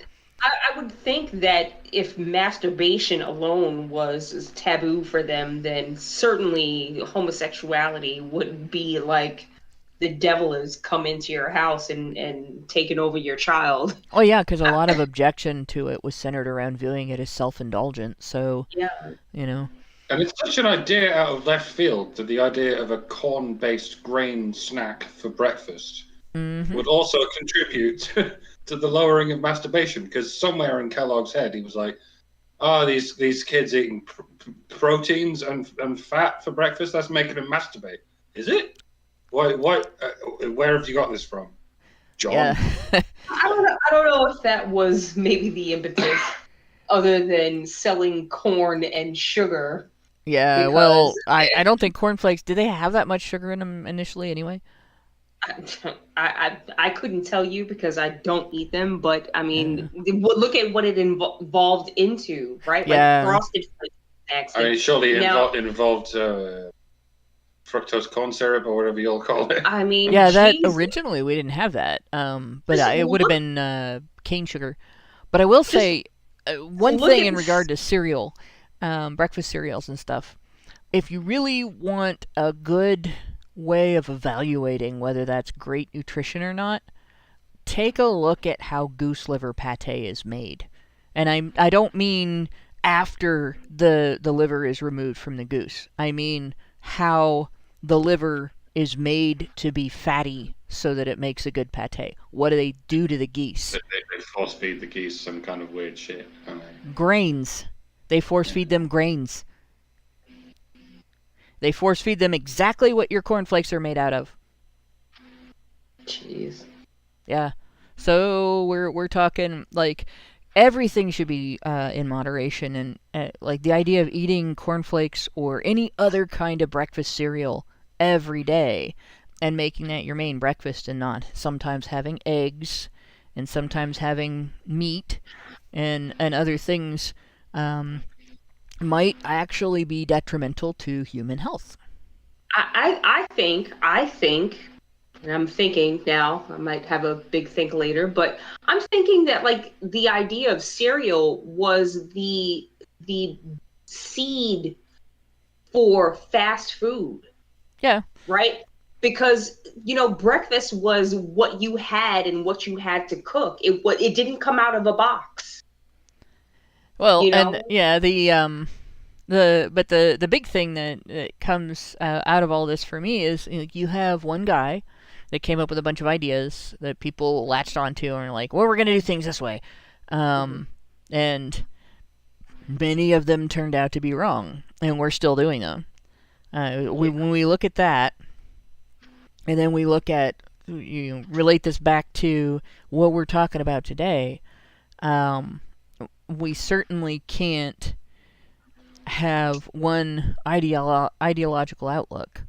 I would think that if masturbation alone was taboo for them, then certainly homosexuality would be like the devil has come into your house and taken over your child. Oh yeah, because a lot of objection to it was centered around viewing it as self-indulgent. So you know. And it's such an idea out of left field that the idea of a corn-based grain snack for breakfast would also contribute to the lowering of masturbation? Because somewhere in Kellogg's head, he was like, these kids eating proteins and fat for breakfast, that's making them masturbate. Is it? Why? Where have you got this from, John? Yeah. I don't know if that was maybe the impetus, other than selling corn and sugar. Yeah, Because- well, I don't think cornflakes, did they have that much sugar in them initially anyway? I couldn't tell you because I don't eat them, but I mean, look at what it evolved into, right? Yeah. Like frosted snacks. I mean, surely it Now- involved fructose corn syrup or whatever you'll call it. I mean, Yeah, that Jesus. originally we didn't have that. But Just it would have look- been cane sugar. But I will say one look thing at in regard to cereal, breakfast cereals and stuff. If you really want a good way of evaluating whether that's great nutrition or not, take a look at how goose liver pate is made. And I don't mean after the liver is removed from the goose. I mean how the liver is made to be fatty so that it makes a good pate. What do they do to the geese? They force feed the geese some kind of weird shit. Don't they? Grains. They force feed them grains. They force feed them exactly what your cornflakes are made out of. Jeez. Yeah. So we're talking like everything should be in moderation, and like the idea of eating cornflakes or any other kind of breakfast cereal every day and making that your main breakfast and not sometimes having eggs and sometimes having meat and other things might actually be detrimental to human health. I think, and I'm thinking now, I might have a big think later, but I'm thinking that like the idea of cereal was the seed for fast food. Yeah. Right? Because, breakfast was what you had and what you had to cook. It didn't come out of a box. Well, You know? and yeah, the big thing that comes out of all this for me is you have one guy that came up with a bunch of ideas that people latched onto and are like, well, we're going to do things this way. And many of them turned out to be wrong, and we're still doing them. When we look at that, and then we look at, relate this back to what we're talking about today, we certainly can't have one ideological outlook,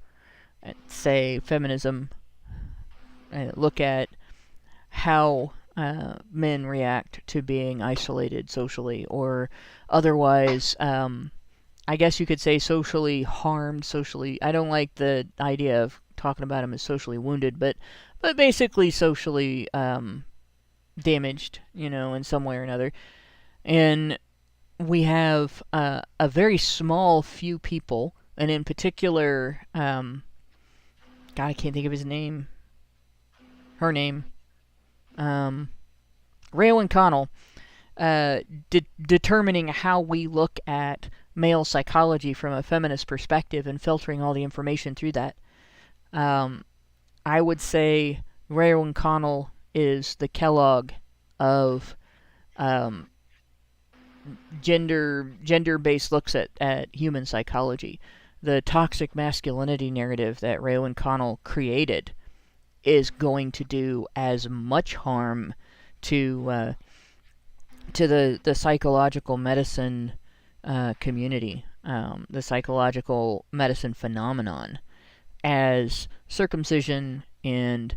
say feminism, look at how men react to being isolated socially or otherwise, I guess you could say socially harmed, I don't like the idea of talking about them as socially wounded, but basically socially damaged, in some way or another. And we have a very small few people, and in particular, God, I can't think of his name. Her name. Rayo Connell, determining how we look at male psychology from a feminist perspective and filtering all the information through that. I would say Rayo Connell is the Kellogg of gender-based looks at human psychology. The toxic masculinity narrative that Rayo Connell created is going to do as much harm to the psychological medicine community, the psychological medicine phenomenon, as circumcision and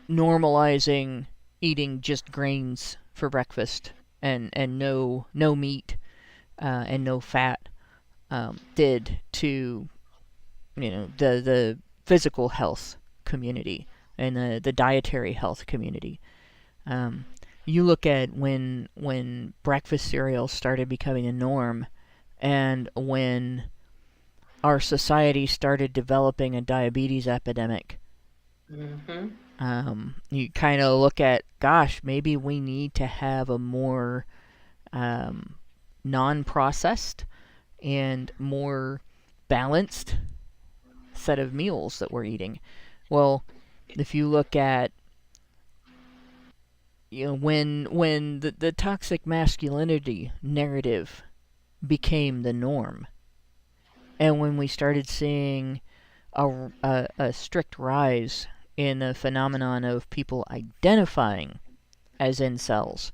normalizing eating just grains for breakfast and no meat and no fat did to the physical health community and the dietary health community. You look at when breakfast cereals started becoming a norm, and when our society started developing a diabetes epidemic. You kind of look at, gosh, maybe we need to have a more non-processed and more balanced set of meals that we're eating. Well, if you look at when the toxic masculinity narrative became the norm, and when we started seeing a strict rise in the phenomenon of people identifying as incels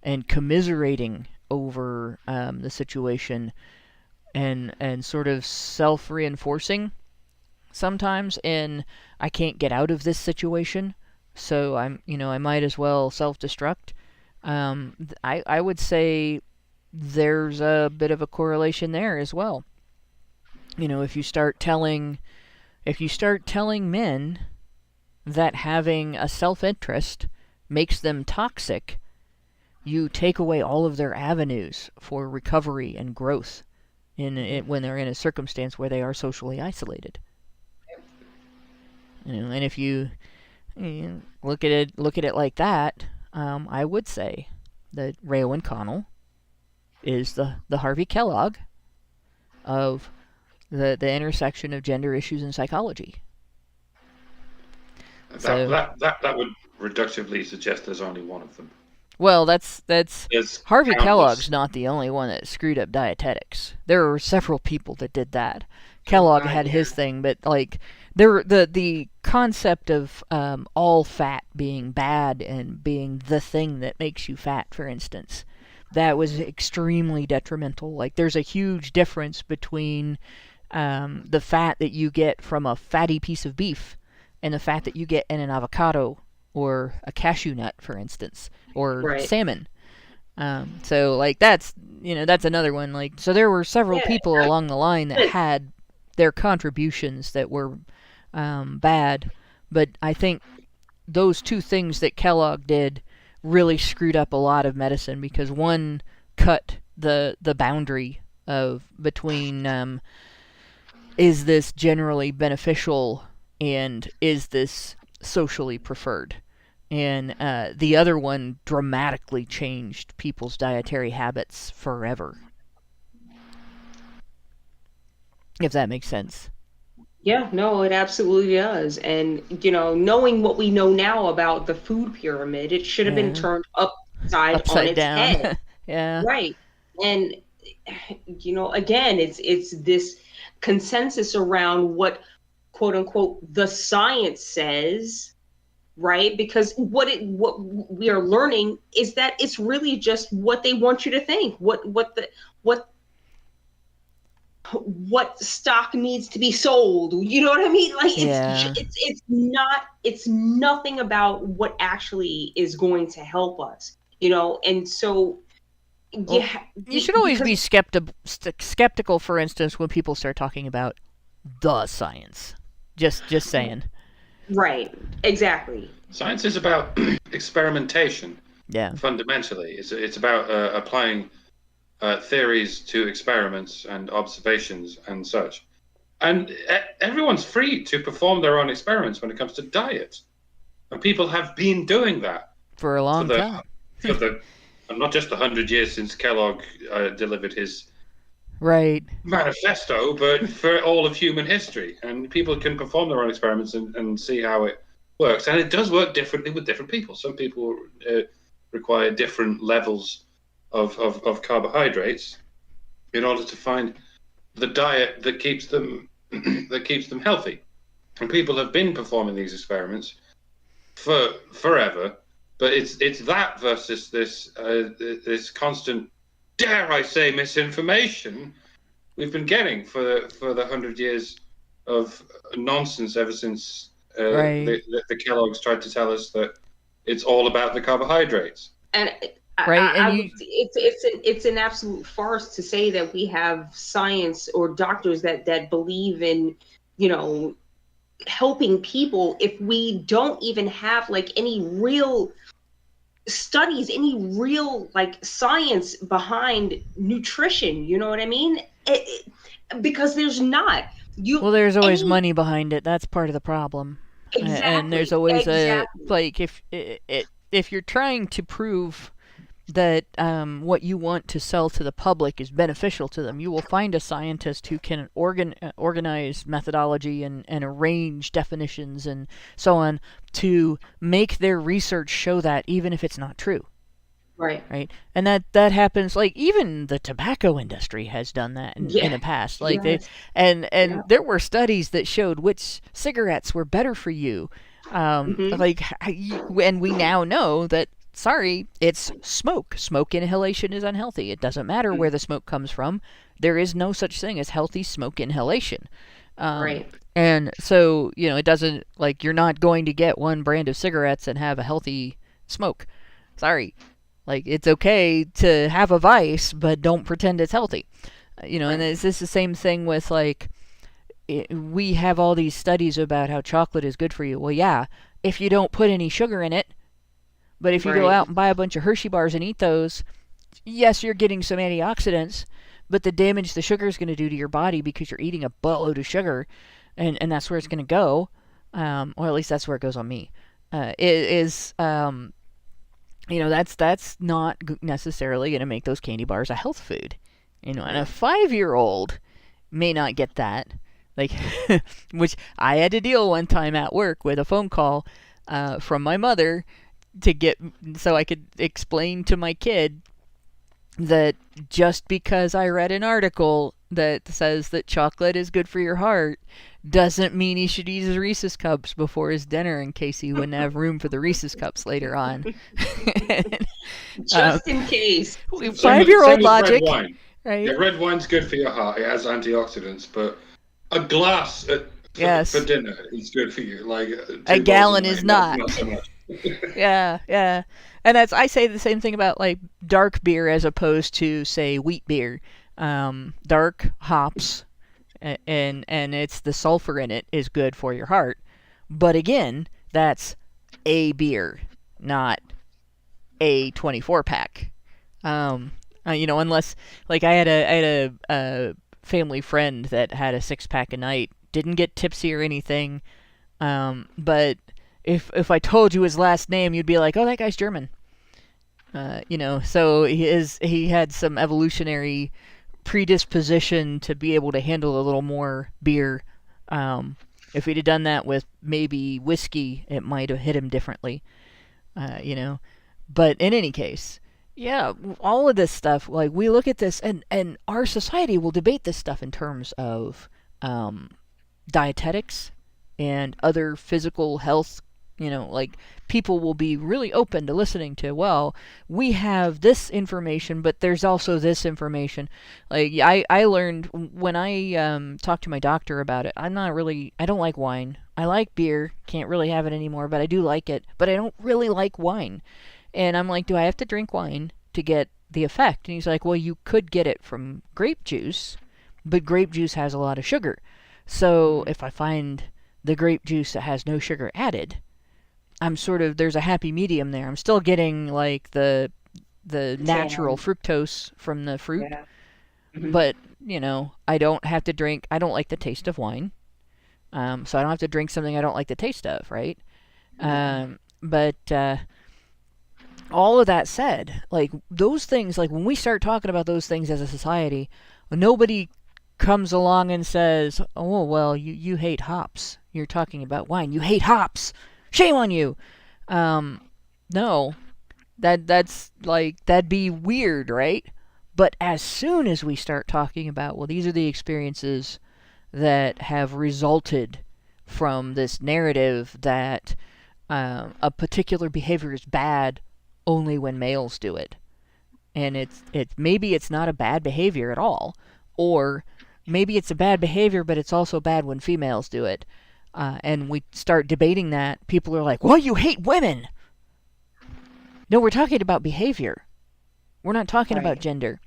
and commiserating over the situation and sort of self-reinforcing sometimes in, I can't get out of this situation, so I might as well self-destruct. I would say there's a bit of a correlation there as well. If you start telling men that having a self-interest makes them toxic, you take away all of their avenues for recovery and growth when they're in a circumstance where they are socially isolated. And if you look at it like that, I would say that Ray Owen Connell is the Harvey Kellogg of the intersection of gender issues and psychology. That would reductively suggest there's only one of them. Well, that's There's Harvey countless. Kellogg's not the only one that screwed up dietetics. There were several people that did that. Kellogg had his thing, but the concept of all fat being bad and being the thing that makes you fat, for instance, that was extremely detrimental. Like, there's a huge difference between the fat that you get from a fatty piece of beef and the fat that you get in an avocado or a cashew nut, for instance, or salmon. So that's another one. So there were several people along the line that had their contributions that were bad, but I think those two things that Kellogg did really screwed up a lot of medicine, because one cut the boundary of between is this generally beneficial and is this socially preferred, and the other one dramatically changed people's dietary habits forever, if that makes sense. Yeah, no, it absolutely does. And, knowing what we know now about the food pyramid, it should have been turned upside on its down. head. Yeah. Right. And, again, it's this consensus around what, quote unquote, the science says, right? Because what we are learning is that it's really just what they want you to think, what stock needs to be sold. You know what I mean? Like, it's nothing about what actually is going to help us, and so you should always be skeptical, for instance, when people start talking about the science. Just saying. Right. Exactly. Science is about experimentation. Yeah. Fundamentally, it's about applying theories to experiments and observations and such. And everyone's free to perform their own experiments when it comes to diet. And people have been doing that for a long time. And not just 100 years since Kellogg delivered his manifesto, but for all of human history. And people can perform their own experiments and see how it works. And it does work differently with different people. Some people require different levels of carbohydrates in order to find the diet that keeps them healthy. And people have been performing these experiments for forever, but it's that versus this constant, dare I say, misinformation we've been getting for the 100 years of nonsense ever since the Kellogg's tried to tell us that it's all about the carbohydrates. And it's an absolute farce to say that we have science or doctors that believe in, helping people if we don't even have any real studies, any real science behind nutrition. You know what I mean? Because there's not. There's always money behind it. That's part of the problem. Exactly. And there's always if you're trying to prove that what you want to sell to the public is beneficial to them. You will find a scientist who can organize methodology and arrange definitions and so on to make their research show that, even if it's not true. Right. And that happens, like, even the tobacco industry has done that in the past. Like, yes. There were studies that showed which cigarettes were better for you. Like, and we now know that, sorry, it's smoke. Smoke inhalation is unhealthy. It doesn't matter where the smoke comes from. There is no such thing as healthy smoke inhalation. Right. And so, it doesn't, like, you're not going to get one brand of cigarettes and have a healthy smoke. Sorry. Like, it's okay to have a vice, but don't pretend it's healthy. And is this the same thing with, like, we have all these studies about how chocolate is good for you. Well, yeah, if you don't put any sugar in it. But if you go out and buy a bunch of Hershey bars and eat those, yes, you're getting some antioxidants, but the damage the sugar is going to do to your body because you're eating a buttload of sugar, and that's where it's going to go, or at least that's where it goes on me, that's not necessarily going to make those candy bars a health food. And a 5-year-old may not get that. Like, which I had to deal one time at work with a phone call from my mother so I could explain to my kid that just because I read an article that says that chocolate is good for your heart doesn't mean he should eat his Reese's Cups before his dinner in case he wouldn't have room for the Reese's Cups later on. Just in case. 5-year-old logic. Red wine. Right? Yeah, red wine's good for your heart. It has antioxidants, but a glass for dinner is good for you. Like a gallon is not. Not so much. Yeah. And I say the same thing about, like, dark beer as opposed to, say, wheat beer. Dark hops, and it's the sulfur in it is good for your heart. But again, that's a beer, not a 24-pack. Unless, like, I had a family friend that had a 6-pack a night, didn't get tipsy or anything, but if I told you his last name, you'd be like, oh, that guy's German. So he had some evolutionary predisposition to be able to handle a little more beer. If he'd have done that with maybe whiskey, it might have hit him differently. But in any case, yeah, all of this stuff, like, we look at this, and our society will debate this stuff in terms of dietetics and other physical health. Like, people will be really open to listening to, well, we have this information, but there's also this information. Like, I learned when I talked to my doctor about it, I don't like wine. I like beer, can't really have it anymore, but I do like it, but I don't really like wine. And I'm like, do I have to drink wine to get the effect? And he's like, well, you could get it from grape juice, but grape juice has a lot of sugar. So if I find the grape juice that has no sugar added, there's a happy medium there. I'm still getting, like, the natural fructose from the fruit, but, I don't have to drink, I don't like the taste of wine, so I don't have to drink something I don't like the taste of, right? But all of that said, like, those things, like, when we start talking about those things as a society, nobody comes along and says, oh, well, you hate hops. You're talking about wine. You hate hops. Shame on you. No. That's like, that'd be weird, right? But as soon as we start talking about, well, these are the experiences that have resulted from this narrative that a particular behavior is bad only when males do it. And it's maybe it's not a bad behavior at all, or maybe it's a bad behavior, but it's also bad when females do it. And we start debating that, people are like, well, you hate women. No, we're talking about behavior. We're not talking about gender.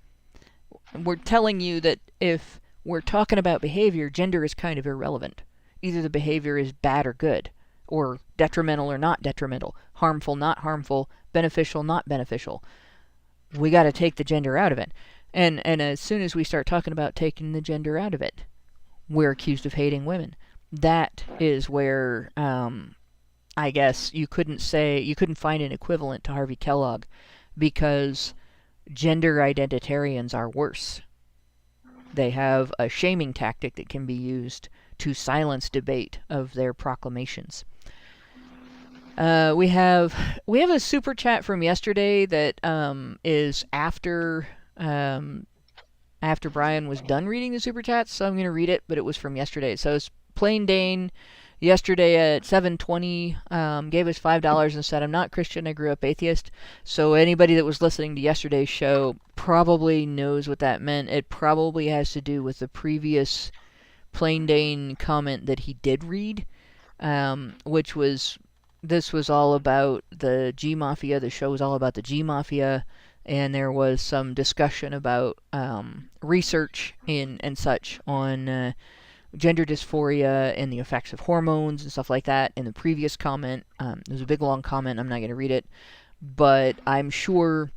We're telling you that if we're talking about behavior, gender is kind of irrelevant. Either the behavior is bad or good, or detrimental or not detrimental, harmful, not harmful, beneficial, not beneficial. We got to take the gender out of it. And as soon as we start talking about taking the gender out of it, we're accused of hating women. That is where I guess you couldn't find an equivalent to Harvey Kellogg, because gender identitarians are worse. They have a shaming tactic that can be used to silence debate of their proclamations. We have a super chat from yesterday that is after Brian was done reading the super chats, so I'm going to read it, but it was from yesterday. So it's Plain Dane yesterday at 7:20 gave us $5 and said, "I'm not Christian, I grew up atheist." So anybody that was listening to yesterday's show probably knows what that meant. It probably has to do with the previous Plain Dane comment that he did read, which was, this was all about the G Mafia. The show was all about the G Mafia, and there was some discussion about research and such on gender dysphoria and the effects of hormones and stuff like that. In the previous comment, it was a big long comment, I'm not going to read it, but I'm sure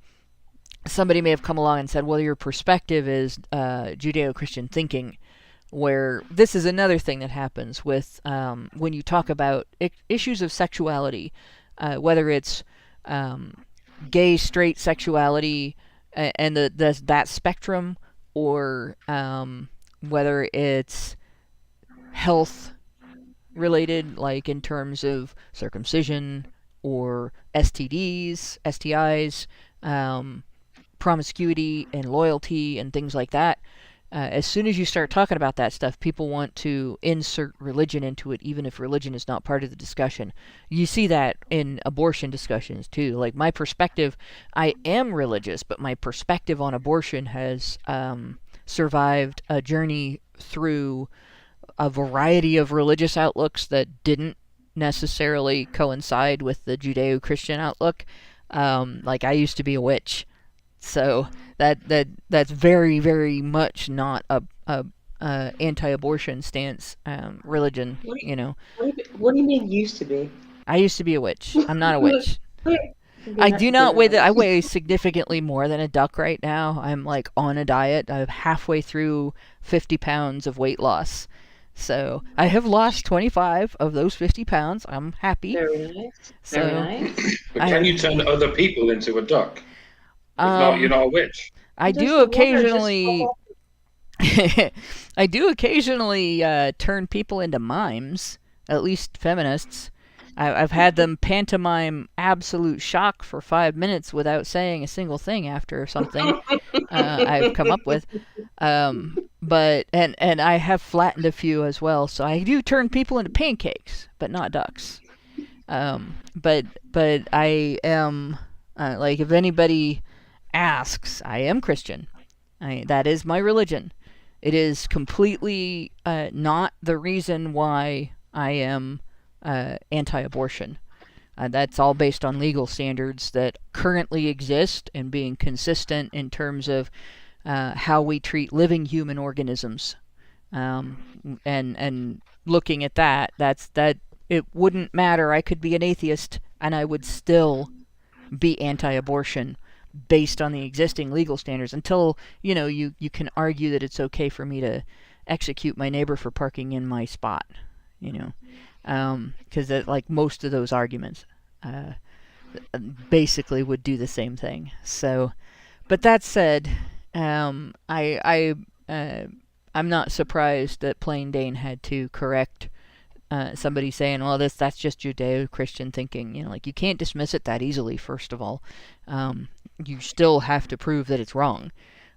somebody may have come along and said, well, your perspective is Judeo-Christian thinking, where this is another thing that happens with when you talk about issues of sexuality, whether it's gay, straight sexuality and that spectrum, or whether it's health related, like in terms of circumcision or STDs, STIs, promiscuity and loyalty and things like that. As soon as you start talking about that stuff, people want to insert religion into it, even if religion is not part of the discussion. You see that in abortion discussions too. Like, my perspective, I am religious, but my perspective on abortion has survived a journey through a variety of religious outlooks that didn't necessarily coincide with the Judeo-Christian outlook. Like, I used to be a witch, so that's very, very much not a anti-abortion stance religion. You know. What do you mean used to be? I used to be a witch. I'm not a witch. I do not weigh I weigh significantly more than a duck right now. I'm like on a diet. I'm halfway through 50 pounds of weight loss. So I have lost 25 of those 50 pounds. I'm happy. Very nice. So, Very nice. But can you turn other people into a duck? If not, you're not a witch. I do occasionally. I do occasionally turn people into mimes, at least feminists. I've had them pantomime absolute shock for 5 minutes without saying a single thing after something I've come up with. But I have flattened a few as well, so I do turn people into pancakes, but not ducks. But I am like, if anybody asks, I am Christian. That is my religion. It is completely not the reason why I am anti-abortion. That's all based on legal standards that currently exist and being consistent in terms of how we treat living human organisms. And looking at that, it wouldn't matter. I could be an atheist and I would still be anti-abortion based on the existing legal standards, until, you know, you can argue that it's okay for me to execute my neighbor for parking in my spot, you know, because like most of those arguments basically would do the same thing. So, but that said, I'm not surprised that Plain Dane had to correct somebody saying, well, that's just Judeo-Christian thinking. You know, like, you can't dismiss it that easily, first of all. You still have to prove that it's wrong.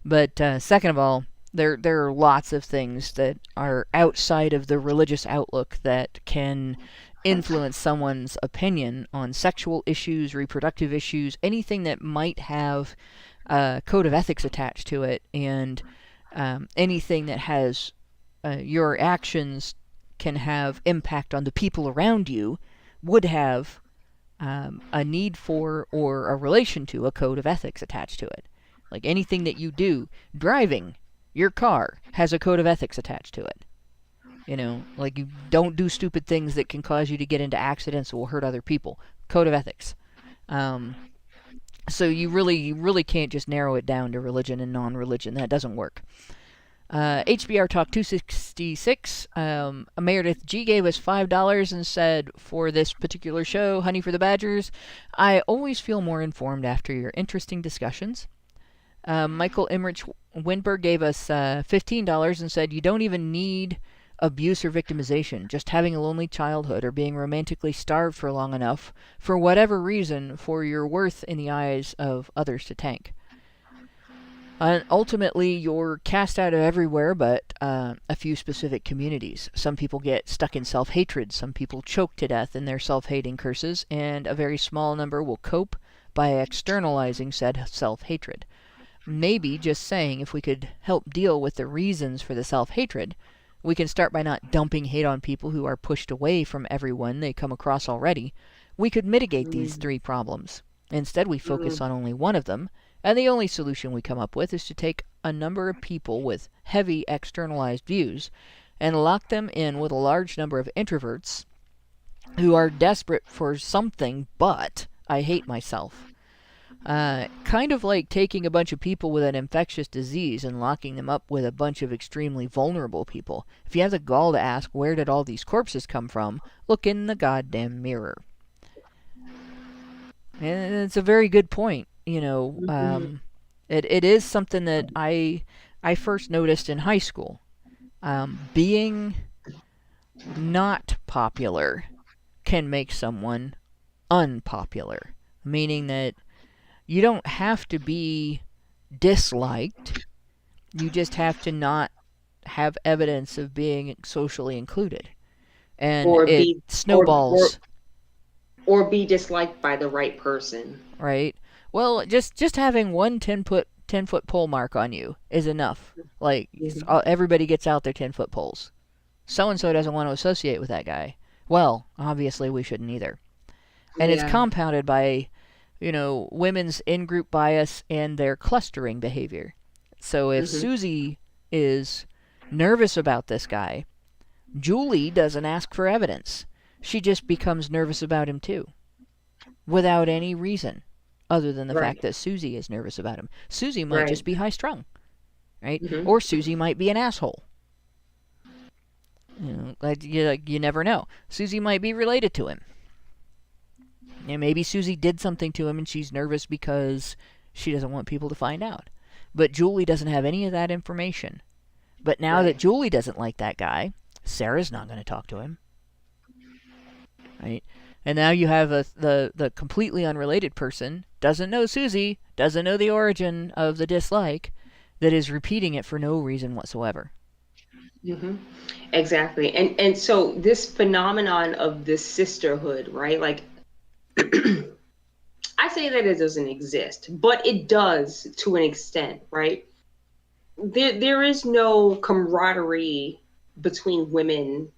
But second of all, there are lots of things that are outside of the religious outlook that can influence someone's opinion on sexual issues, reproductive issues, anything that might have a code of ethics attached to it, and anything that has your actions can have impact on the people around you would have a need for or a relation to a code of ethics attached to it. Like, anything that you do, driving your car has a code of ethics attached to it. You know, like, you don't do stupid things that can cause you to get into accidents or will hurt other people. Code of ethics. So you really can't just narrow it down to religion and non-religion. That doesn't work. HBR Talk 266. Meredith G gave us $5 and said, for this particular show, Honey for the Badgers, I always feel more informed after your interesting discussions. Michael Emmerich Winberg gave us $15 and said, you don't even need abuse or victimization. Just having a lonely childhood or being romantically starved for long enough, for whatever reason, for your worth in the eyes of others to tank. And ultimately, you're cast out of everywhere but a few specific communities. Some people get stuck in self-hatred. Some people choke to death in their self-hating curses. And a very small number will cope by externalizing said self-hatred. Maybe just saying if we could help deal with the reasons for the self-hatred, we can start by not dumping hate on people who are pushed away from everyone they come across already. We could mitigate these three problems. Instead, we focus on only one of them, and the only solution we come up with is to take a number of people with heavy externalized views and lock them in with a large number of introverts who are desperate for something but I hate myself. Kind of like taking a bunch of people with an infectious disease and locking them up with a bunch of extremely vulnerable people. If you have the gall to ask, where did all these corpses come from? Look in the goddamn mirror. And it's a very good point. You know, it is something that I first noticed in high school. Being not popular can make someone unpopular, meaning that you don't have to be disliked. You just have to not have evidence of being socially included. And it snowballs. Or be disliked by the right person. Right? Well, just having one 10-foot pole mark on you is enough. Like, everybody gets out their 10-foot poles. So-and-so doesn't want to associate with that guy. Well, obviously we shouldn't either. And it's compounded by, women's in-group bias and their clustering behavior. So if Susie is nervous about this guy, Julie doesn't ask for evidence. She just becomes nervous about him too. Without any reason. Other than the fact that Susie is nervous about him. Susie might just be high-strung. Right? Or Susie might be an asshole. You never know. Susie might be related to him. And maybe Susie did something to him and she's nervous because she doesn't want people to find out. But Julie doesn't have any of that information. But now that Julie doesn't like that guy, Sarah's not going to talk to him. Right? And now you have the completely unrelated person, doesn't know Susie, doesn't know the origin of the dislike, that is repeating it for no reason whatsoever. Exactly. And so this phenomenon of this sisterhood, right? Like, I say that it doesn't exist, but it does to an extent, right? There is no camaraderie between women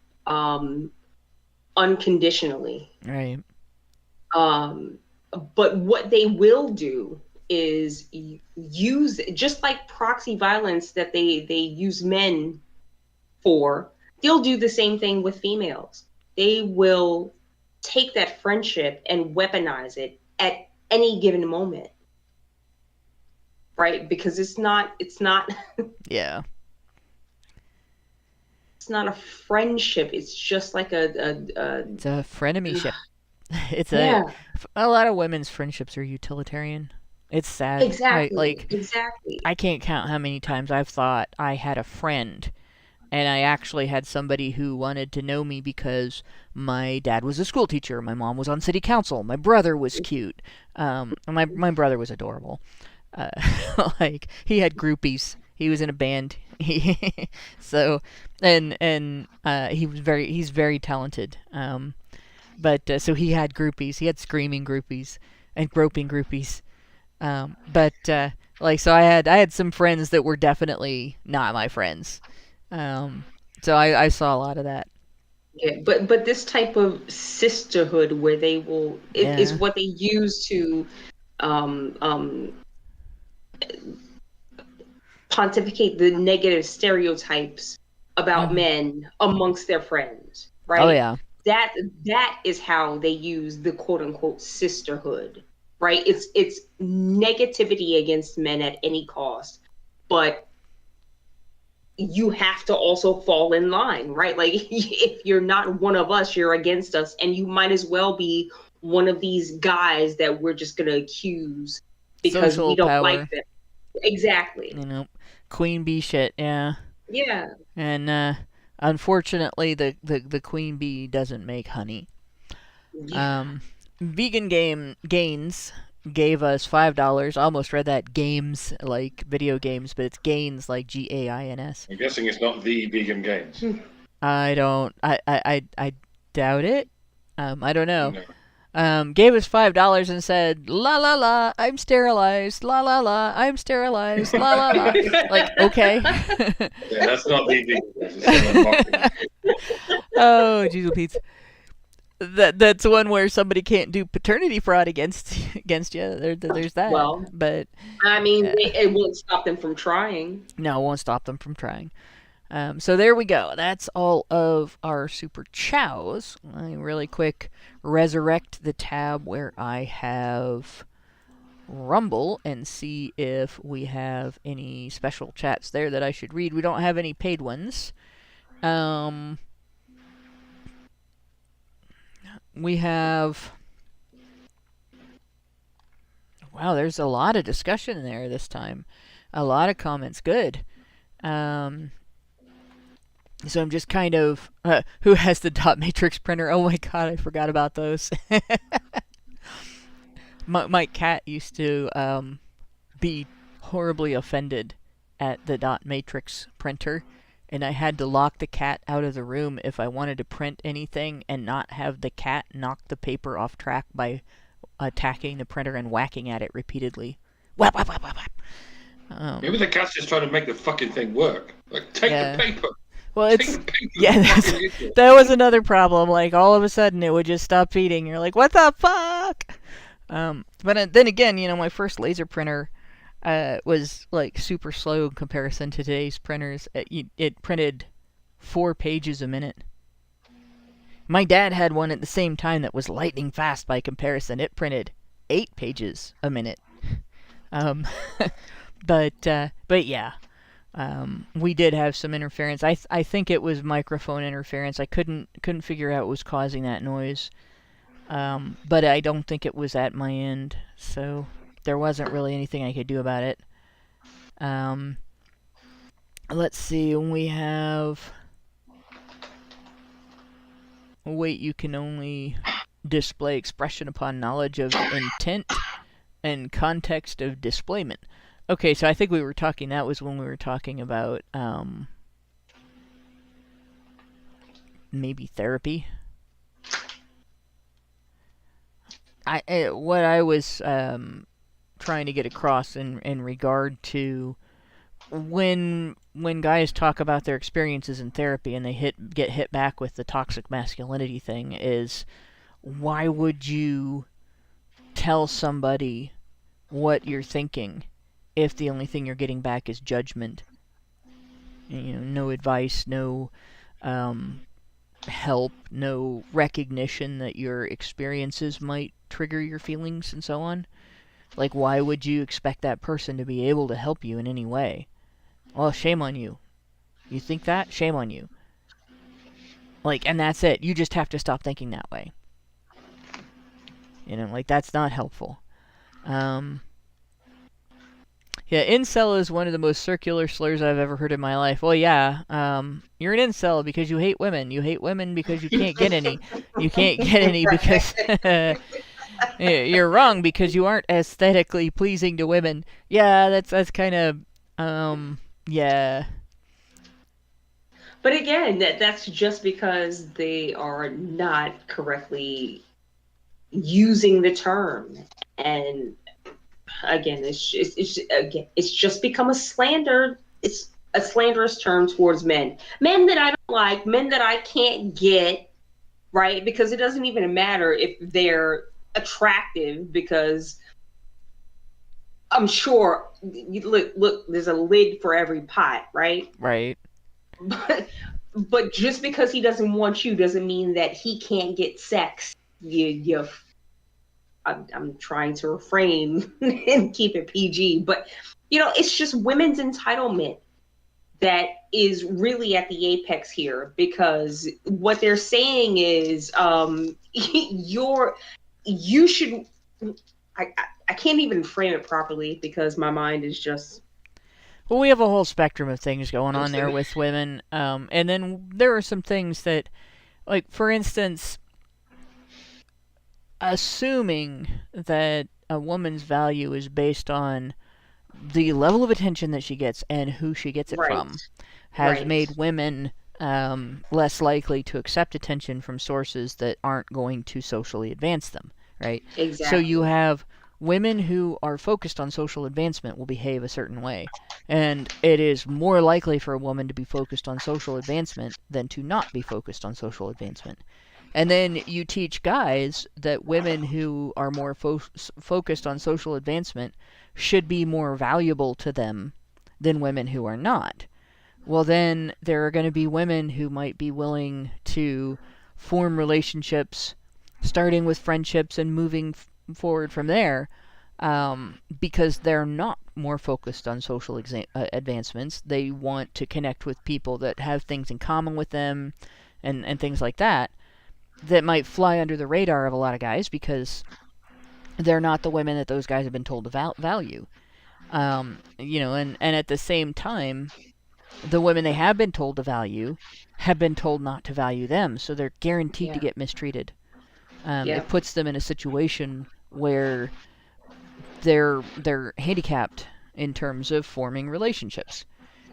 unconditionally. Right. But what they will do is use, just like proxy violence that they use men for, they'll do the same thing with females. They will take that friendship and weaponize it at any given moment. Right? Because it's not yeah. It's not a friendship. It's just like it's a frenemyship. It's a lot of women's friendships are utilitarian. It's sad. Exactly. Right? Exactly. I can't count how many times I've thought I had a friend and I actually had somebody who wanted to know me because my dad was a school teacher, my mom was on city council, my brother was cute. My brother was adorable. Like, he had groupies. He was in a band. So, and he's very talented. But so he had groupies. He had screaming groupies and groping groupies. So I had some friends that were definitely not my friends. So I saw a lot of that. Yeah, but this type of sisterhood where they will is what they use to pontificate the negative stereotypes about men amongst their friends, right? Oh yeah. That is how they use the quote unquote sisterhood, right? It's negativity against men at any cost, but you have to also fall in line, right? Like if you're not one of us, you're against us, and you might as well be one of these guys that we're just going to accuse because Social we don't power. like them. Exactly. You know, queen bee shit. Yeah. Yeah. And unfortunately, the queen bee doesn't make honey. Vegan Gains gave us $5. Almost read that games like video games, but it's gains like GAINS. I'm guessing it's not the vegan gains. I doubt it. I don't know. No. Gave us $5 and said, "La la la, I'm sterilized. La la la, I'm sterilized. La la la." Like, okay. Yeah, that's not the vegan gains. It's Oh, Jesus Pete. That's one where somebody can't do paternity fraud against you. There's that. Well, but I mean, it won't stop them from trying. No, it won't stop them from trying. So there we go. That's all of our super chows. Let me really quick resurrect the tab where I have Rumble and see if we have any special chats there that I should read. We don't have any paid ones. We have... Wow, there's a lot of discussion there this time. A lot of comments. Good. So I'm just kind of... who has the dot matrix printer? Oh my god, I forgot about those. my cat used to be horribly offended at the dot matrix printer, and I had to lock the cat out of the room if I wanted to print anything and not have the cat knock the paper off track by attacking the printer and whacking at it repeatedly. Whap, whap, whap, whap, whap. Maybe the cat's just trying to make the fucking thing work. Like, take the paper. Well, that was another problem. Like, all of a sudden, it would just stop feeding. You're like, what the fuck? But then again, my first laser printer was like super slow in comparison to today's printers. It printed 4 pages a minute. My dad had one at the same time that was lightning fast by comparison. It printed 8 pages a minute. But yeah. We did have some interference. I think it was microphone interference. I couldn't figure out what was causing that noise. But I don't think it was at my end, so there wasn't really anything I could do about it. Let's see, we have... Wait, you can only display expression upon knowledge of intent and context of displayment. Okay, so I think that was when we were talking about, maybe therapy. What I was trying to get across in regard to when guys talk about their experiences in therapy and they get hit back with the toxic masculinity thing is, why would you tell somebody what you're thinking if the only thing you're getting back is judgment? No advice, no help, no recognition that your experiences might trigger your feelings and so on. Like, why would you expect that person to be able to help you in any way? Well, shame on you. You think that? Shame on you. Like, and that's it. You just have to stop thinking that way. That's not helpful. Yeah, incel is one of the most circular slurs I've ever heard in my life. Well, yeah, you're an incel because you hate women. You hate women because you can't get any. You can't get any because you're wrong because you aren't aesthetically pleasing to women. Yeah, that's kind of yeah. But again, that's just because they are not correctly using the term. And again, it's just become a slander. It's a slanderous term towards men that I don't like, men that I can't get, right? Because it doesn't even matter if they're attractive, because I'm sure, look, there's a lid for every pot, right? Right. But just because he doesn't want you doesn't mean that he can't get sex. I'm trying to refrain and keep it PG, but it's just women's entitlement. that is really at the apex here, because what they're saying is you should I can't even frame it properly because my mind is just. Well, we have a whole spectrum of things going on there with women, and then there are some things that, like, for instance, assuming that a woman's value is based on the level of attention that she gets and who she gets it Right. from has Right. made women less likely to accept attention from sources that aren't going to socially advance them, right? Exactly. So you have women who are focused on social advancement will behave a certain way. And it is more likely for a woman to be focused on social advancement than to not be focused on social advancement. And then you teach guys that women who are more focused on social advancement should be more valuable to them than women who are not. Well, then there are going to be women who might be willing to form relationships, starting with friendships and moving forward from there, because they're not more focused on social advancements. They want to connect with people that have things in common with them and things like that might fly under the radar of a lot of guys because they're not the women that those guys have been told to value. And at the same time, the women they have been told to value have been told not to value them, so they're guaranteed to get mistreated. It puts them in a situation where they're handicapped in terms of forming relationships.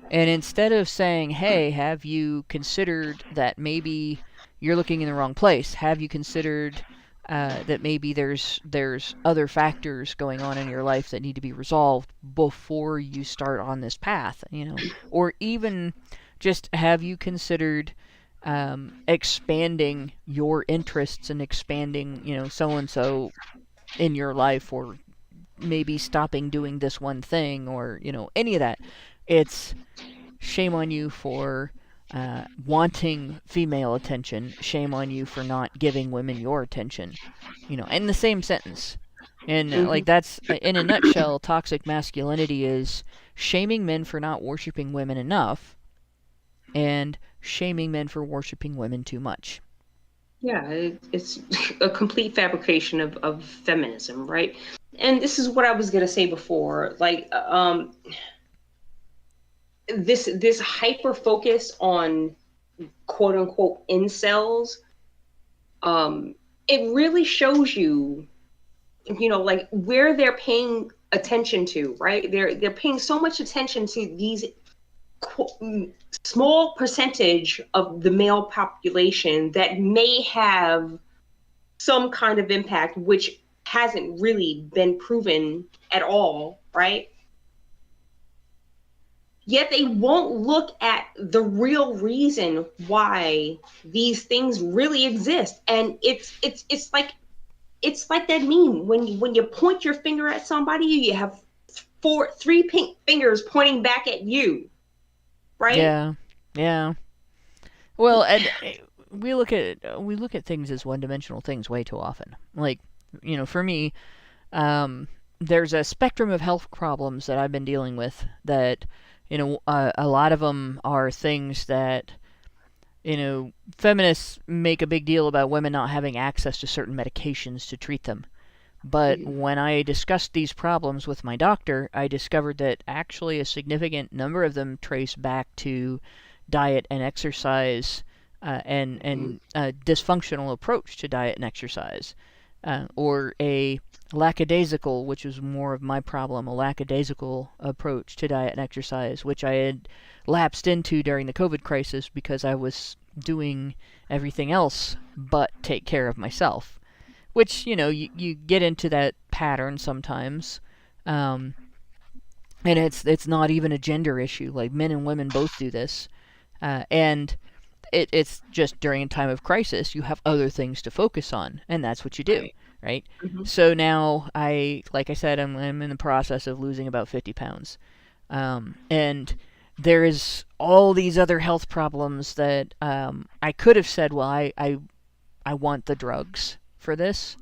And instead of saying, hey, have you considered that maybe you're looking in the wrong place? Have you considered that maybe there's other factors going on in your life that need to be resolved before you start on this path? Or even just, have you considered expanding your interests and expanding, so-and-so in your life, or maybe stopping doing this one thing, or, any of that. It's shame on you for wanting female attention. Shame on you for not giving women your attention. In the same sentence. And like, that's, in a nutshell, toxic masculinity is shaming men for not worshiping women enough and shaming men for worshiping women too much. Yeah, it's a complete fabrication of feminism, right? And this is what I was going to say before, like, this hyper focus on quote unquote incels, it really shows you, like, where they're paying attention to, right? They're paying so much attention to these small percentage of the male population that may have some kind of impact, which hasn't really been proven at all, right? Yet they won't look at the real reason why these things really exist. And it's like that meme when you point your finger at somebody, you have three pink fingers pointing back at you, right? Yeah. Well, and we look at things as one-dimensional things way too often. Like, for me, there's a spectrum of health problems that I've been dealing with that, a lot of them are things that, feminists make a big deal about women not having access to certain medications to treat them. But when I discussed these problems with my doctor, I discovered that actually a significant number of them trace back to diet and exercise, and a dysfunctional approach to diet and exercise, or a lackadaisical, which is more of my problem, a lackadaisical approach to diet and exercise, which I had lapsed into during the COVID crisis because I was doing everything else but take care of myself. Which, you get into that pattern sometimes, and it's not even a gender issue. Like, men and women both do this, and it's just during a time of crisis, you have other things to focus on, and that's what you do, right? Mm-hmm. So now, like I said, I'm in the process of losing about 50 pounds, and there is all these other health problems that I could have said, well, I want the drugs for this.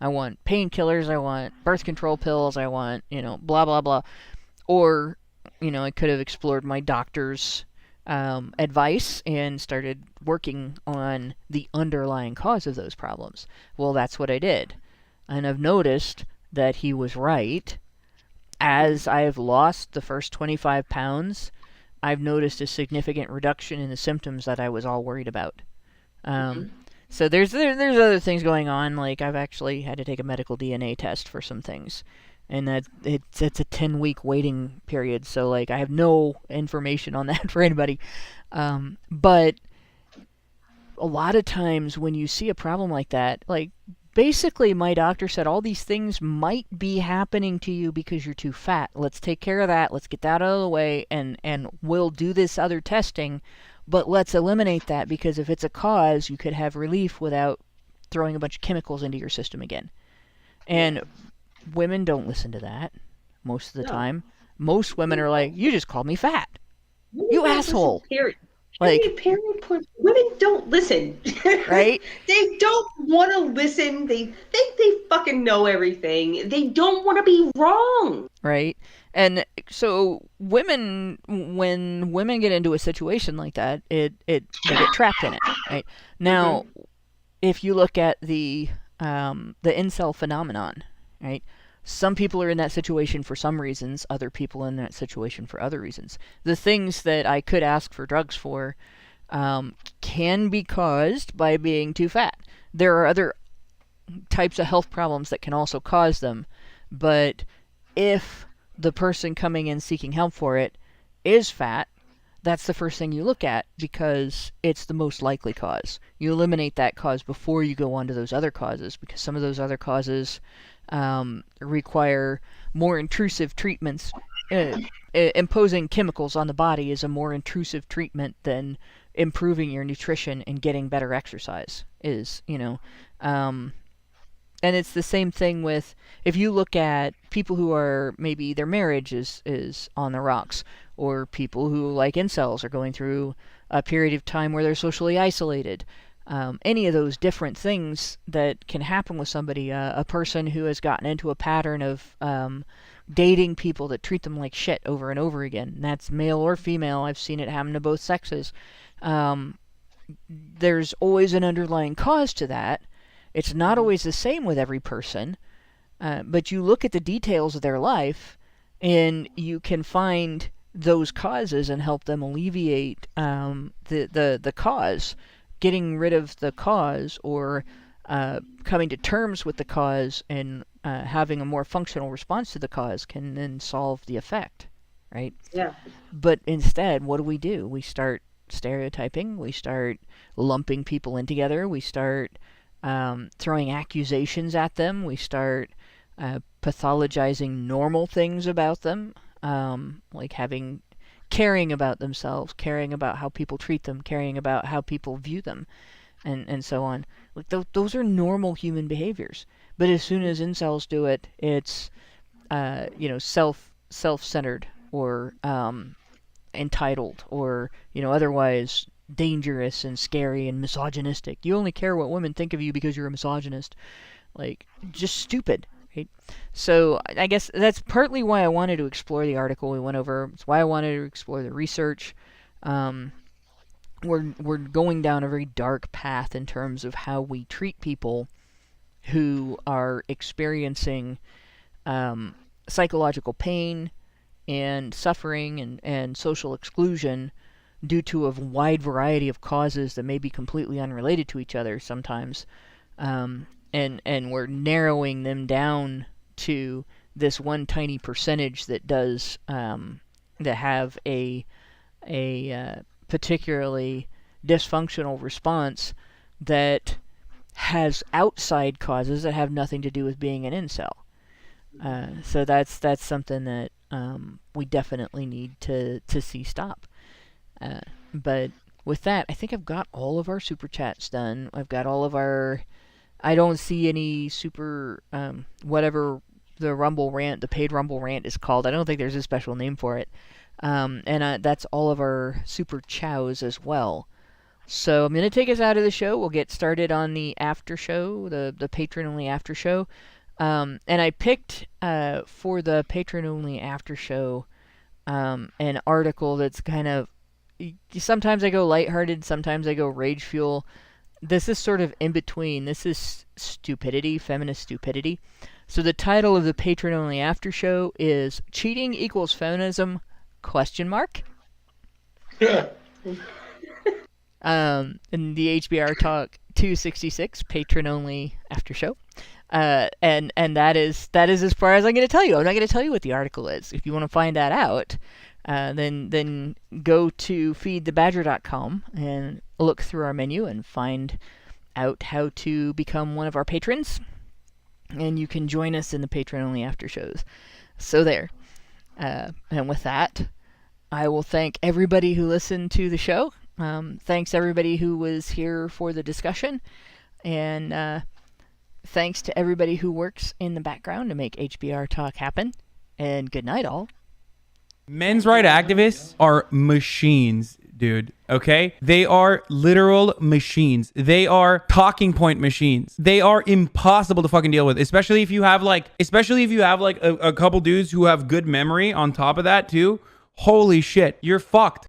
I want painkillers, I want birth control pills, I want, blah, blah, blah. Or I could have explored my doctor's advice and started working on the underlying cause of those problems. Well, that's what I did. And I've noticed that he was right. As I've lost the first 25 pounds, I've noticed a significant reduction in the symptoms that I was all worried about. So there's other things going on. Like, I've actually had to take a medical DNA test for some things, and it's a 10-week waiting period. So, like, I have no information on that for anybody. But a lot of times when you see a problem like that, like, basically my doctor said all these things might be happening to you because you're too fat. Let's take care of that. Let's get that out of the way, and we'll do this other testing. But let's eliminate that, because if it's a cause, you could have relief without throwing a bunch of chemicals into your system again. And women don't listen to that most of the time. Most women are like, you just called me fat. You asshole. Period. Like, Women don't listen. Right? They don't want to listen. They think they fucking know everything. They don't want to be wrong. Right? And so when women get into a situation like that, they get trapped in it. Right? Now, if you look at the incel phenomenon, right? Some people are in that situation for some reasons, other people in that situation for other reasons. The things that I could ask for drugs for can be caused by being too fat. There are other types of health problems that can also cause them, but if the person coming in seeking help for it is fat, that's the first thing you look at, because it's the most likely cause. You eliminate that cause before you go on to those other causes, because some of those other causes require more intrusive treatments. Imposing chemicals on the body is a more intrusive treatment than improving your nutrition and getting better exercise is, and it's the same thing with, if you look at people who are, maybe their marriage is on the rocks, or people who, like incels, are going through a period of time where they're socially isolated. Any of those different things that can happen with somebody, a person who has gotten into a pattern of dating people that treat them like shit over and over again. And that's male or female. I've seen it happen to both sexes. There's always an underlying cause to that. It's not always the same with every person, but you look at the details of their life, and you can find those causes and help them alleviate the cause. Getting rid of the cause, or coming to terms with the cause, and having a more functional response to the cause can then solve the effect, right? Yeah. But instead, what do? We start stereotyping. We start lumping people in together. We start throwing accusations at them. We start pathologizing normal things about them, like caring about themselves, caring about how people treat them, caring about how people view them, and so on. Like, those are normal human behaviors. But as soon as incels do it, it's self-centered, or entitled, or otherwise dangerous and scary and misogynistic. You only care what women think of you because you're a misogynist. Like, just stupid. Right? So I guess that's partly why I wanted to explore the article we went over. It's why I wanted to explore the research. We're going down a very dark path in terms of how we treat people who are experiencing psychological pain and suffering and social exclusion due to a wide variety of causes that may be completely unrelated to each other sometimes. And we're narrowing them down to this one tiny percentage that does that have a particularly dysfunctional response that has outside causes that have nothing to do with being an incel. So that's something that we definitely need to see stop. But with that, I think I've got all of our super chats done. I've got all of our... I don't see any super... whatever the Rumble rant, the paid Rumble rant is called. I don't think there's a special name for it. And that's all of our super chows as well. So I'm going to take us out of the show. We'll get started on the after show, the patron-only after show. And I picked, for the patron-only after show, an article that's kind of, sometimes I go lighthearted, sometimes I go rage fuel. This is sort of in between. This is stupidity, feminist stupidity. So the title of the patron-only after show is "Cheating Equals Feminism?" ? In the HBR Talk 266 patron-only after show. And that is as far as I'm going to tell you. I'm not going to tell you what the article is. If you want to find that out, then go to feedthebadger.com and look through our menu and find out how to become one of our patrons. And you can join us in the patron-only after shows. So there. And with that, I will thank everybody who listened to the show. Thanks everybody who was here for the discussion. And thanks to everybody who works in the background to make HBR Talk happen. And good night, all. Men's rights activists are machines, dude. Okay? They are literal machines. They are talking point machines. They are impossible to fucking deal with, especially if you have like a couple dudes who have good memory on top of that too. Holy shit, you're fucked.